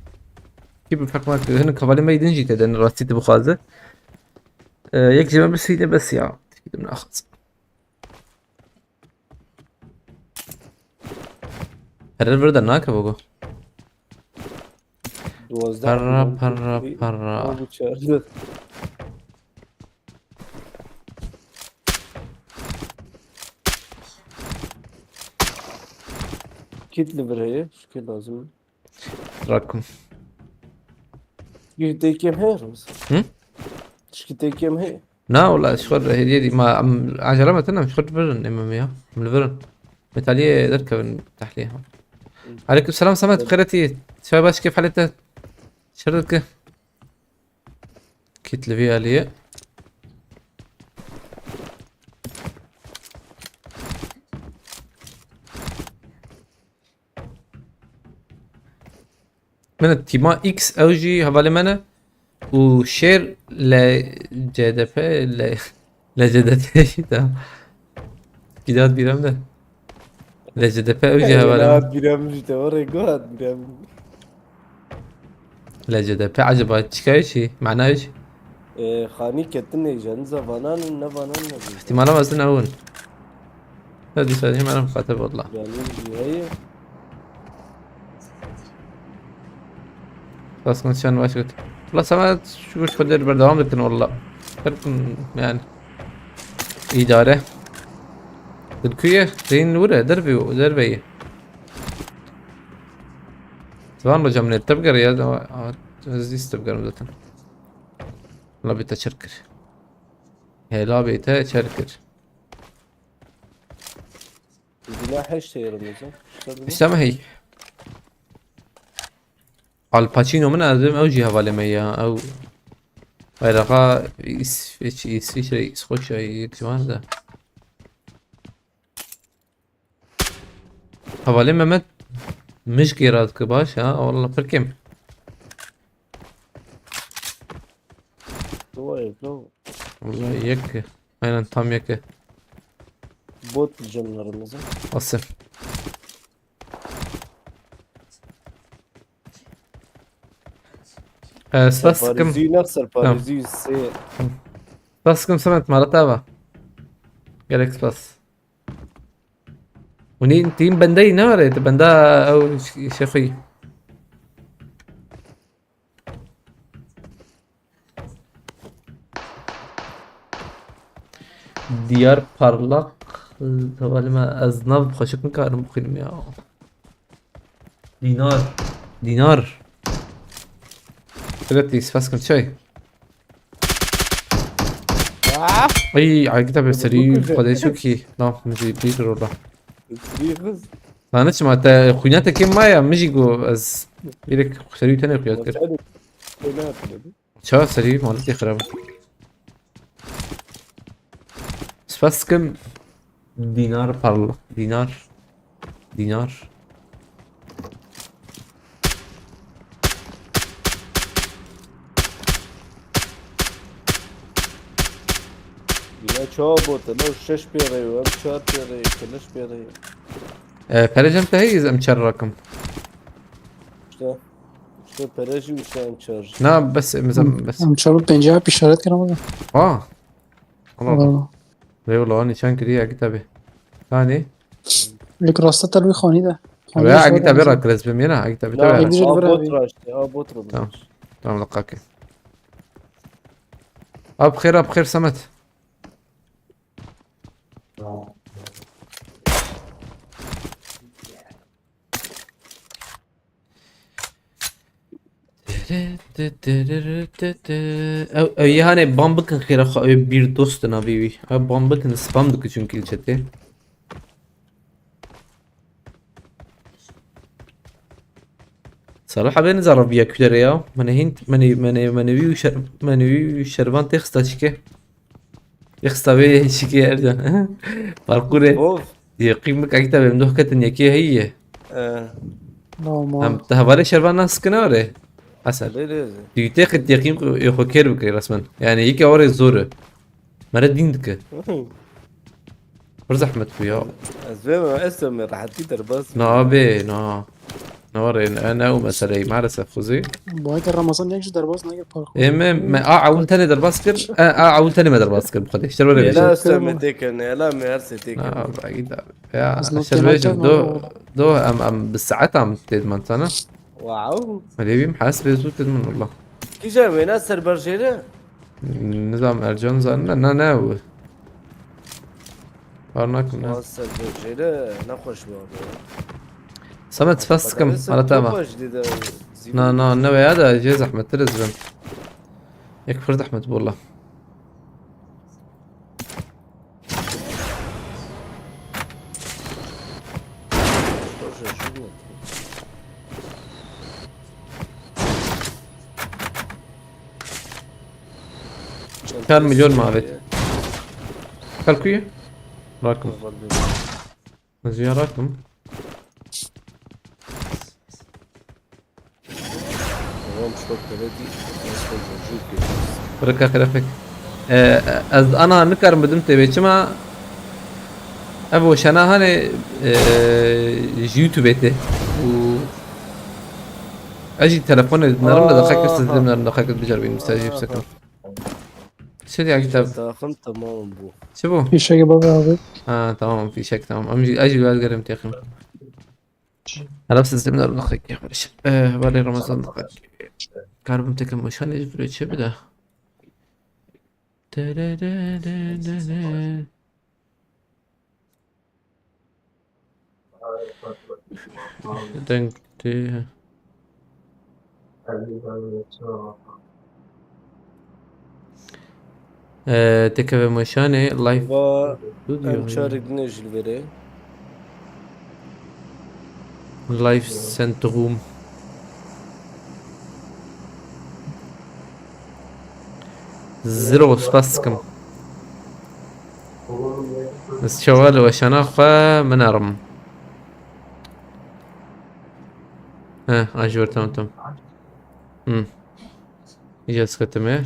كيف الفرق معك هنا كفالي ما يدنجي تدن راسيت بخازة. يك جمع بالسين بس يا. كده من أخذ. هرر بردا ناكا بقول. Duazda. Para. O bıçardı. Kitli bireye. Şükür lazım. Rakım. Şükür he misin? Hı? Şükür he. لا والله شغل هي دي ما عجلة مثلا مش خد فرن امامية من الفرن متالية دركب تحليها عليكم السلام سمعت بخيرتي شباب باش كيف حالتها شردك كيت لفيها لي من التيما اكس او جي هفالي منا وشير ل جي دي بي ل جي دي بي ده جداد بيرم ده ل جي دي بي او جي هفالي منا Birem işte oraya gohat birem. ل جي دي بي عجبها تشكاي شي معناه ايش؟ Khani kettin ne jan zavanan ne vanan ne. احتمالا مثلا اول هذه شيء ما انا مكاتب والله Yani jihayı. خلاص كنت شان واش قلت والله سمعت شو قلت فدير بردوام لكن والله لكن يعني إدارة الكوية زين ورا دربي زمان رجع من التبقر يا زيس تبقر مدتن لا بيتا شركر هي لا بيتا شركر Bina heş yarımızı. إيش ما هي الباتشينو من أدم أو جهة ولا مية أو غيرها إيش خوش أي كمان ده حوالي ممت مش جيراتك باش ها والله بركم. واقف لو والله يك اين tam يك بوت الجنة رمزان. اصلا سباسكم الباريزي نفس الباريزي السيء. سباسكم سمعت مرتبة جالكس بس ونين تيم بندي ناري بندا او شخي ديار parlak ما أذنب خشك من كارم بخير يا دينار دينار ثلاثة سباسكم شوي اي على كتاب سري قد شو كي لا مجي بيتر ولا فريغز لا نتش ما تا خويناتك كم مايا مجي جو از يلك سري تاني خويات كده شو سري مالتي خراب سباسكم دينار parlak دينار دينار لا شو بوت لو شش بيري وام شار بيري كلش بيري. فرجم تهيز ام تشركم شو بريجي وشو ام شارج. نعم بس بس هم شباب بنجا پیشارت کردم بودم. اه والله والله. لا والله اني شان كده كتابي ثاني لیک راستا تلوی خانی ده. ويا عقيتا بيرا كرز بمينا عقيتا لا بيرا يجي البرا بوت بي. راش بوت تمام. راش. تمام لقاك اب بخير سمت او yani bambıkın xira bir dostun abi. Abi bambıkın spamdık çünkü ilçete. صراحة بنزل ربيع كده يا من هنت منوي شربان تخستا شكه يخستا بيه شكه ارجع parkure اوف يقيمك اكتا بمدوح كتن يكي هي لا ما. هم تهبالي شربان ناس كناره عسل ليه ليه يتاخد يقيم يخو كيربك رسما يعني يكي اوري زوره مرة دينك برز احمد فيها اسباب اسم راح تيتر بس. نابي نا نوري انا ومثلا معرسة خوزي باید رمضان یکش درباز نگه پارک. اما ما عاون تاني درباسكر عاون تاني ما درباسكر بخدي اشتروا لي لا بيش اسم تيكن لا ميرسي تيكن. اكيد يا بس لو شربيش كمان دو ام بالساعات عم تدمن انا واو مليبي محاسب يزود تدمن والله كي جا من اسر برجيله. نظام ارجون زان لا ناو ارناك اسر برجيله نخوش بابا. سمت فسكم على تابع نا النوي هذا جيز احمد تلزم يكفر احمد والله كان مليون ما بيت كالكوية راكم مزيان راكم بركة خلافك انا نكر مدمت بيتشما ابو شنا هاني يوتيوب و اجي تلفون نرمنا دخلك استخدمنا دخلك بجربين مستجيب سكن شدي على كتاب تاخن تمام بو. شوفوا پیشه که بابا آبی. تمام في شك تمام اجي بعد قرمت يا اخي انا بس استخدمنا دخلك يا اخي بالي رمضان دخلك كاربم تكم مشان يجبر شي بدا دنك تي تكفى مشاني لايف با استوديو ام شارك نجل بري. لايف سنتروم زيرو سباسكم بس شوال وشناخة منارم ها اجور تمام تمام. يجلس كتمه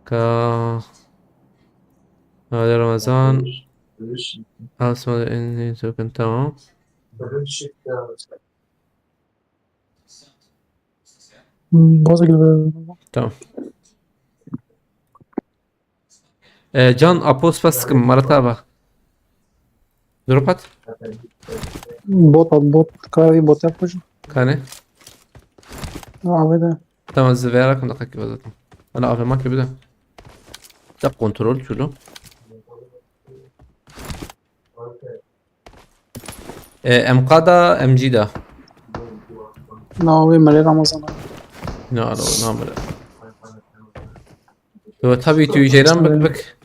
كا هذا رمضان اسمه اني سكن تمام. بوظك تمام. جان ابوس بس كم مرتبة ضربت بوت كاري بوت yapacağım. كان Abi de تمام الزبالة كنا نحكي بذاتهم انا افهم معك بدا ده كنترول شنو ام قادا ام جي دا Navi Mali Ramazan. لا نعمل هو تبي تو جيران بك بك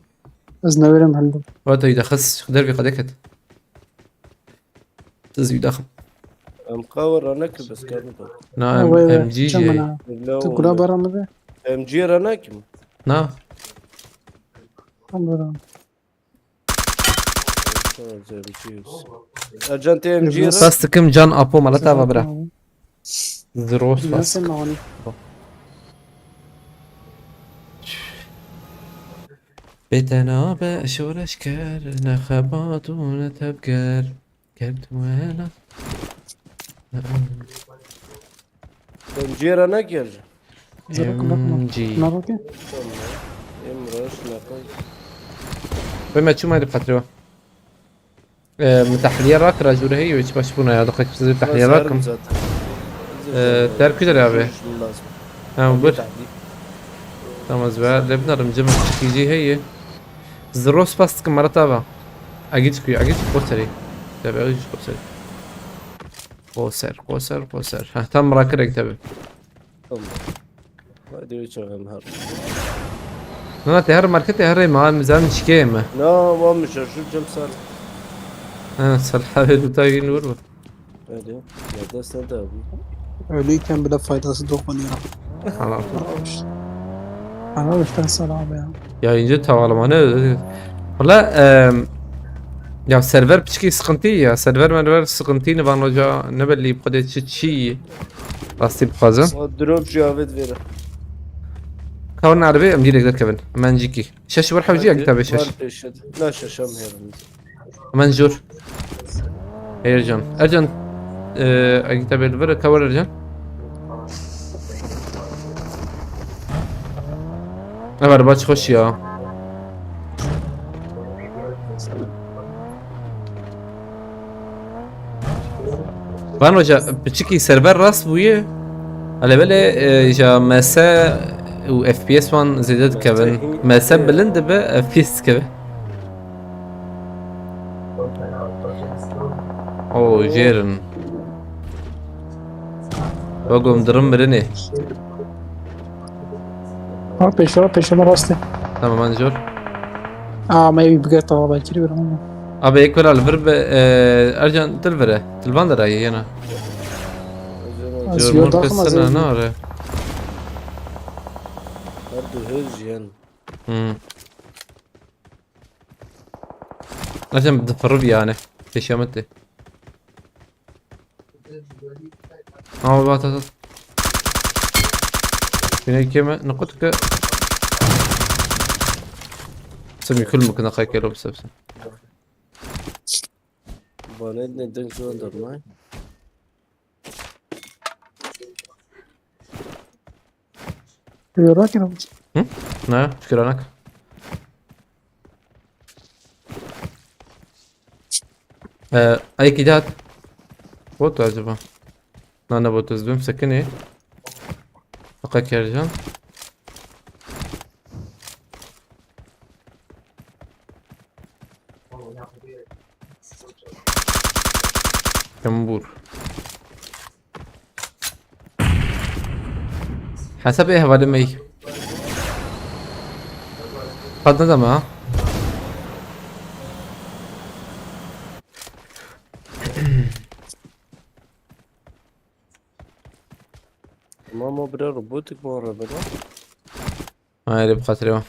Az ne verem halde. وقت اذا خس خدر في قدكت تزي داخل مقاور انا بس كان نعم ام جي جي Tu kula baranı be. ام جي راناكم نعم Tamam. اجنتي ام جي بس كم جان ابو مالتا برا زروس بس Nasıl nani? بتنابأ شو الأشكال نخبات ونتبكر كبت وين ام جي راناك يرجع Zara kulakma. جي Ne bakıyor? امرش نقاي بما تشو ما يدب خاطروا تحلية راك راجورة هي ويش باشبونا يا دقيق بسيط تحلية راكم تعرف كده يا أبي بر تمام زبال لبنا رمجمع تيجي هي زروس بس كم مرة تابع أجيك قوسري تابع أجيك قوسر قوسر تم راكر يكتب ما ادري وش غنهار أنا تهر ماركت هري مع ميزان شكيمة لا ما مش شو جم صار أنا صراحة بتاعي نور هذا لا ده سنتابي Öyleyken bile faydası dokunuyor. خلاص Ana işte selam ya. يا ينجد توالا والله يا سيرفر بشكي سقنتي سيرفر من سقنتي نبان رجع نبلي بقدر شيء راستي بخازن دروب جافد فيرا كون عربي أمدي لك كيفن ما نجيكي شاش ورحة وجي أكتب شاش لا شاشم هير منجور ارجن اكتب الفر كور ارجن أبر باش خوش يا بان وجا بتشكي سيرفر راس بويه على بالي جا مسا و اف بي اس 1 زيدت كيفن مسا بلند ب اف بي اس كيفن او جيرن بقوم درم برني Ha peşime rastı. تمام منجور ما يبي بقى طبعا باكر ولا ابي يكون الفرب ارجن تلفره تلفاندر هي هنا جور Ziyo مركز dakma سنة zeydi. نار برضه هيجيان لازم بتفرب يعني في شامتي بات فينا كيما نقطك سمي كل مكان اخاك يلو بس بانيدني دنك شو اندر معي Diyorlar ki ne olacak? نعم شكرا لك اي كيدات بوت عجبا انا بوت زبم سكني اخاك يا رجال كمبور حسب ايه هذا مي قد ندم ها ماما برا روبوتك مرة بلا هاي اللي بخاطري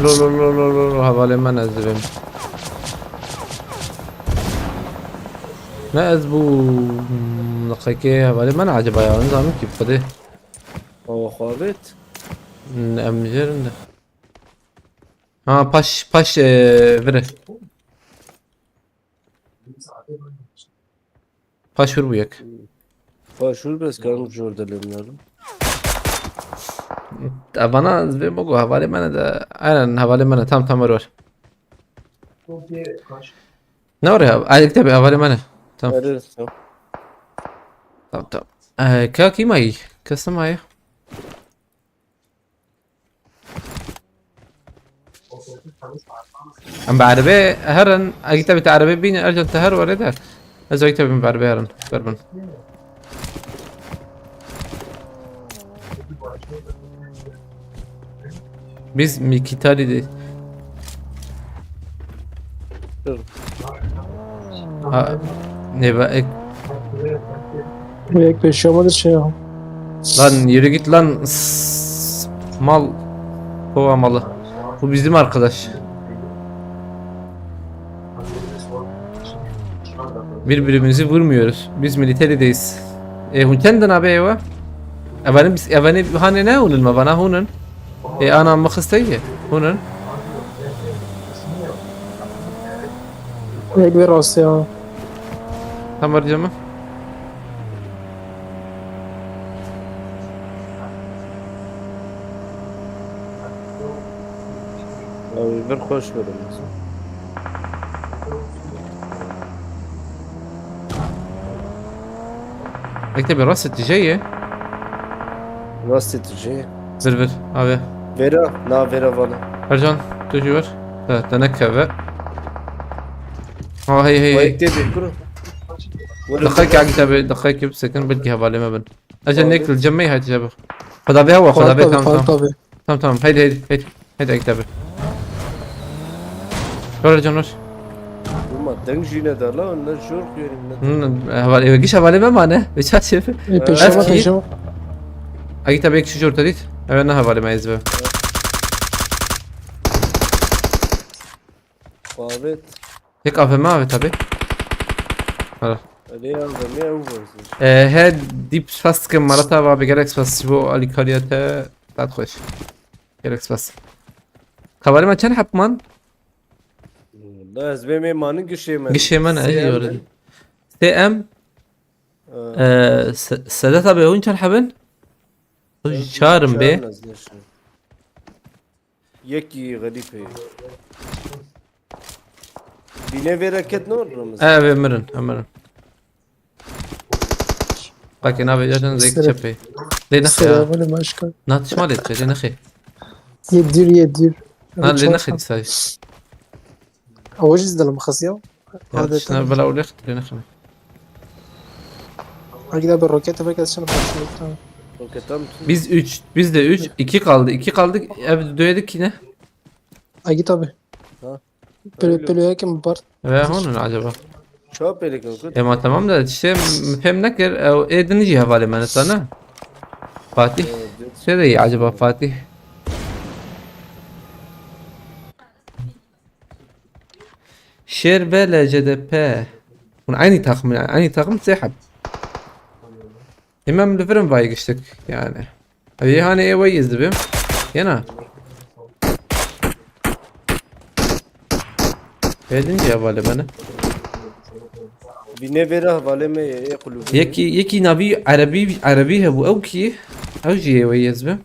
لو هذا ما نزلهم لا ازبو دقيقة هبالي ما انا عجبها يا نظام كيف قده هو خوابت ام جرن ها باش فره باش ور وياك باشور بس كانوا جورد الامنارم بنا زي بقول هبالي ما انا ده انا هبالي ما انا تام مرور نوري اكتب هبالي ما انا تام Evet. تام كاكي ماي كسماي ام بعربي هرن اكتب عربي بيني ارجل تهر ورده ازو اكتب بعربي هرن قربن biz mikitari de ha ne be Büyük bir şey olmadı şey ya. lan yürü git lan mal kova malı bu bizim arkadaş birbirimizi vurmuyoruz biz militerideyiz hun kendin abi eva evani hani ne olulma bana hunun انا مخستيه هنا Büyük bir Asya. تمر جمع Abi bir hoş verin. اكتب الراس التجيه Nasıl tücey? زر abi Vera, na vera bana. Ercan تجي ور تنكب ها هي Vay dedi kuru. دقيقة عقدة دقيقة بسكن بدي بالي ما بن أجل نيك الجميع هاي تجابه خذها بها وخذها بها تمام Tabii. تمام هيدي عقدة شو رجع نوش Ama dengine de la ne şurk yerim ne. هبالي بقيش هبالي ما معناه بيش هاتشيف Peşama Eski. peşama. عقدة بيك شو جورت ديت أنا هبالي ما يزبه خوابet. هيك أفهم ما أبي تبي خلاص Ali ya da ne uğraşsın? هاد ديب فاست كم مرتها بابي جالكس فاست شو اليكارياتا لا تخش جالكس فاست خبالي ما كان حب مان La ezbeme manın güşemen. قشيمان أجي ولدي تي ام سادات ابي وين كان حبن شارم بي Yeki garip hey. Bine vereket ne olur mu? ابي امرن لكن ابي جاتن زيك شبي ليه نخي Selamünaleyküm başkan. ناتش مالت ليه نخي Yedir. ليه نخي تساي Avuç izledim khasya. انا بلا اولي اخت ليه نخي Akida bir roket efekt şunu başladı. Roketam. biz de 3 2 kaldı 2 kaldık ev döyedik yine Agi tabi. Ha. Böyle hekim var. ve هون عجبه Şap elekin kut. ما تمام ده işte فهم نكر او ايه نجي هفالي من sana فاتح شو ذي عجبه فاتح شيربلا جدبا من عيني takım سحب İmam Lüfer'in vay geçtik yani. Abi hani eve izledim. Yana. Edince ya vale bana. Bine vere havale me yekulu. يكي نبي عربي هبو اوكي اوجي ويزبه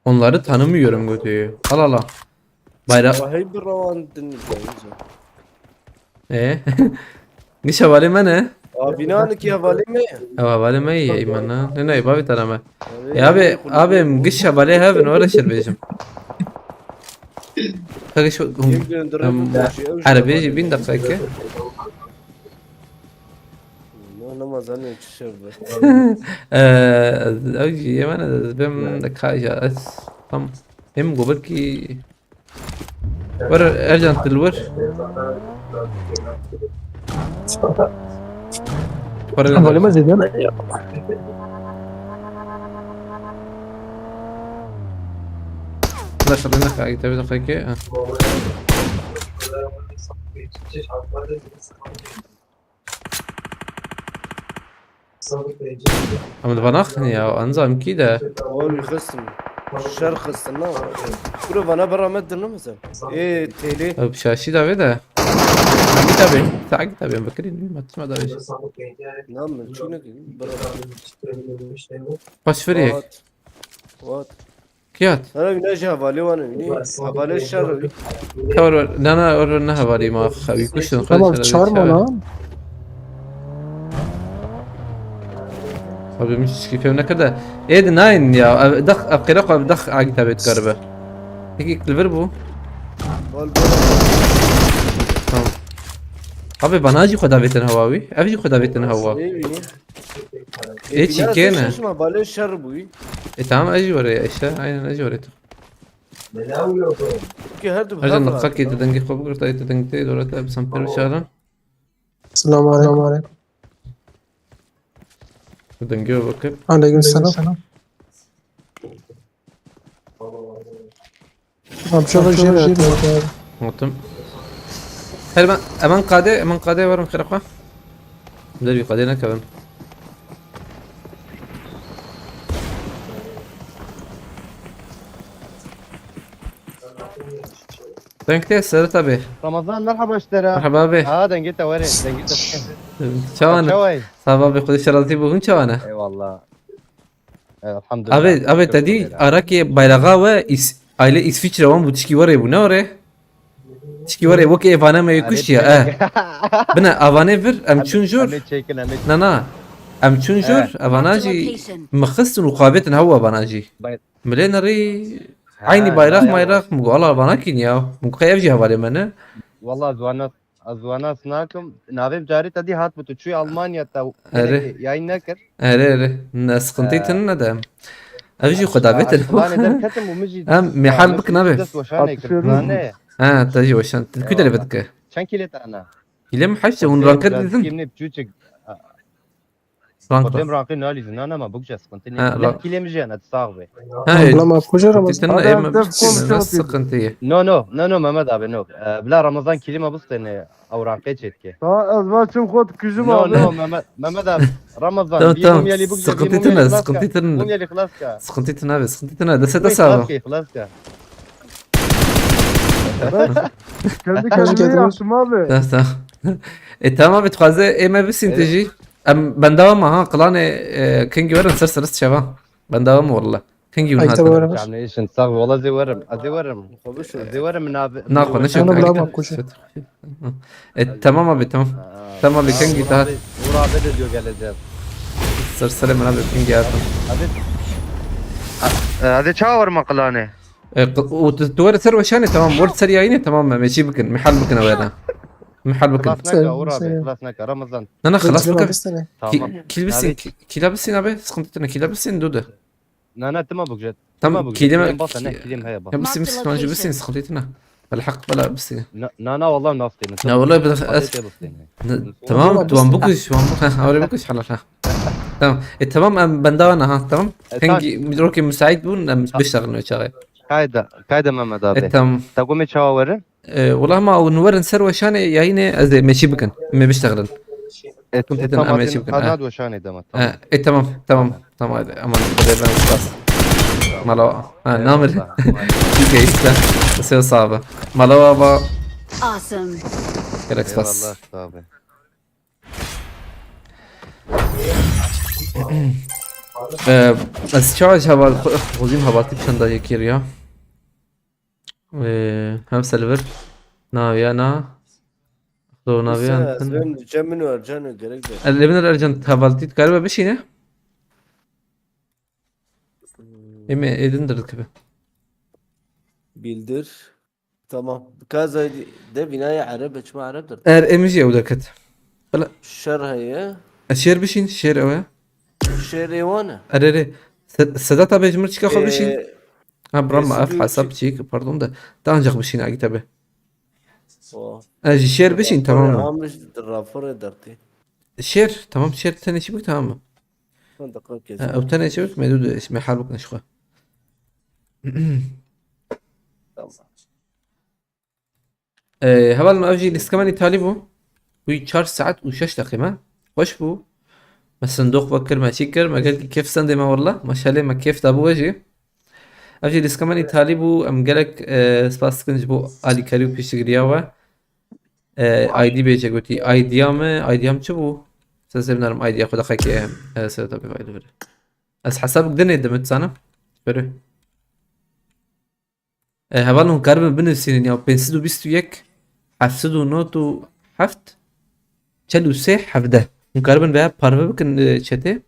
Onları tanımıyorum götüyü. Al al al. Bayrak. Vahiy bir ravan dinleyeceğiz. Niş havale mene? Abi ne ki havale me? Havale me ya imana. Ne ne babi tanama. Ya abi gış havale havin orada şerbeyim. Kanka şu Arabiye bin dakika. Namaz anne çişirdi. اوجي يا انا بم لك حاجه طم ام قبلكي ور ارجع تلور ور Böyle mi zedin? لا خلينا في عقد تبي دقيقة محمد بناخني يا أنظم كده Oğlum خصم شر خصنا برو bana برا مدنا مثلا ايه تيلي بشاشي دافيدا عقد تبي عقد تبي بكرين ما تسمع دافيش نعم شو نقول برا باش فريق وات وات كيات انا بناجي هفالي وانا بني هفالي الشر كور انا اورنها بالي ما خبي كوش Tamam çağırma lan. خبي مش كيف كده ايه ده ناين يا دخ قراقه بدخ عقد تبي تقربه هيك الفيربو تمام ابي بناجي خدا بيتن هواوي ابي خدا بيتن هوا ايه تشيكينا شو ما بالي الشر بوي تمام اجي وري ايش عين اجي وري كي هردو ارجع بخاطر نتخكي تدنجي خبر تاي تدنجي دولت بسامبر شغله Selamun aleyküm. تدنجي وبكر Aleyküm selam. Abi şöyle bir şey yapıyor. مطم هل امان قاده ورم خرقه دربي قادنا كمان دنجتي السر تبي رمضان مرحبا اشترى. مرحبا بي دنجيت وري دنجيت. شوانا شوي. صابا بيقول شرطي بهون شوانا اي والله. الحمد لله. ابي تدي اراكي بايرغا و aile İsviçre olan bu tişki var ya bu ne oraya? Tişki var ya bu ki evana mı yukuş ya bana avane ver am çunjur na am çunjur avanaji مخصن وقابتن هو بناجي ملينري عيني بايراق مايراق مقو الله بناكين يا مقو يفجي هوالي منه والله ازوانا سناكم نابم جاري تدي هات بتشوي المانيا تا أري. ياين نكر اري سقنتي ندم افجي خدابتن انا در كتم ومجي محل بك نبي وشانك تجي وشان كده اللي بدك شان كيلت انا يلم حاجه ونرانكد ديزن كيمني بتشوچك رانك قدام راقي نالي زنانا ما بقجس كنت لا. لا كيلي مجي انا تصاغبي Lama koca Ramazan. تتنا ايه ما بتشتي سقنتي نو محمد ابي نو بلا رمضان كلمه بسطني او راقي تشتكي Azmaçım kod küzüm نو abi. نو محمد ابي رمضان تمام بيهم تمام يلي بقجس سقنتيتنا هم سقنتيتنا يلي خلاصكا سقنتيتنا دسا خلاصكا Kendi Hoş kendime geldiniz. yaptım abi. تمام تمام بتخازي ايه ما بس تجي ام بنداوم ها قلاني كينجي ورن سرسرس شباب بنداوم والله كينجي Ay tabi ونهاتنا öğrenmiş. يعني ايش نصاغ والله زي ورم خبشو زي ورم من ناخذ نشوف أنا بلعب كوشة. تمام ابي تمام تمام ابي كينجي تهات ورابط ديو قال جاب سرسرة من ابي كينجي هاتم هذا شاور مقلاني وتوري سر وشاني تمام ورد سريعيني تمام ماشي بكن محل بكن وينا محل بكن خلاص نكا ورابط خلاص نكا رمضان انا خلاص Kılıçlı بكن mabistene. تمام كيلبسين كيلبسين ابي سقمتنا كيلبسين دوده انا تما بقجت تمام كلمة بطل انا كلمة هي بطل بس مسك ما جبسين سقمتنا بالحق بلا بسين انا والله ناصتين لا والله تمام توان بوكش اوري بوكش حلال تمام تمام بنداونا ها تمام كنجي روكي مساعد بون بيشتغل شغال كايدا محمد ابي تمام تقوم تشاور والله ما نورن سر وشاني يايني زي ماشي بكن ما بيشتغلن ماشي بكن قناد وشاني دمت تمام تمام تمام امان تقريبا خلاص مالو نامر كيستا بس هي صعبة مالو ابا Awesome. كركس بس والله صعبة بس شارج هوا خذين هباتي بشندا يكيريا هم سيلفر نافيانا خذوا نافيان زين جمنو ارجانو gerek de. اللي من الارجنت هبالتي تقريبا بشينه ايمي ايدن كبه Bildir. Tamam. Kaza de binaya Arap açma Arap'tır. ار ام جي او دركت Şer heye. الشير بشين الشير اوه Şerevana. اري سداتا بيجمر تشكا خو بشين برام اف حسب تشيك باردون ده تانجق بشين اجي تبه O. اجي شير بشين تمام Amriş rafor ederdi. الشير تمام شير تاني شبك تمام Son dakika kes. او تاني شبك ما يدود اسمه حالك نشخه الله. هبالنا أجي لسكماني طالبه وي 4 ساعات وشش دقيقة وش بو الصندوق بكر ما شكر ما قال كيف سندي ما والله ما شاء الله ما كيف تابو وجه أجي لسكماني طالبه أم قالك سباس كنج بو علي كاريو بيش غرياوا اي دي بيجي قلتي اي ديام شبو سازم نرم اي دي اخذ اخاك سيرتا بفايل غير بس حسابك دنيا دمت سنة فري هبالهم كاربن بنفسين يا بنسدو بيستو يك حفسدو نوتو حفت چلو سه حفده مكاربن بها پارفه بکن چته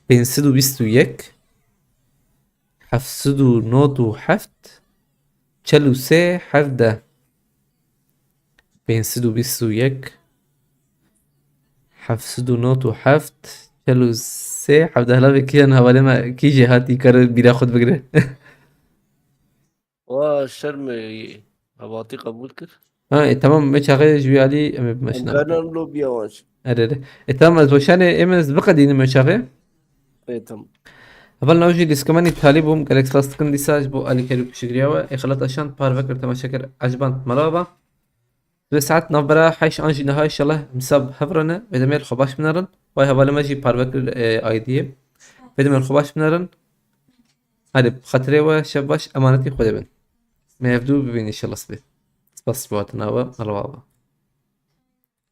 بنسدو بيستو يك حفسدو نوتو حفت چلو سه حفده بنسدو بيستو يك حفسدو نوتو حفت چلو سه حفده هلا بكي انا حواله ما کی جهاتی کر بیرا خود بگره والشرم هباطي قبول كر. ها تمام مش هغير جوي علي ام مشنا كان نملو بيا وانش. ارره تمام از وشان امز بقدين مش هغير اي تم. قبل نوجي ديسكماني طالبهم جالكس فاستكن ديساج بو علي كيلو بشجرياوا اخلط عشان بارفكر تماشكر عجبان ملابا بساعات نبرا حيش انجي نهاي ان شاء الله مساب هفرنا بدمير خباش بنرن واي هبالا ماجي بارفكر ايدي بدمير خباش بنرن هذا خطري وشباش امانتي خدبن ما يبدو ببين ان شاء الله سبيت بس بواتنا ملابا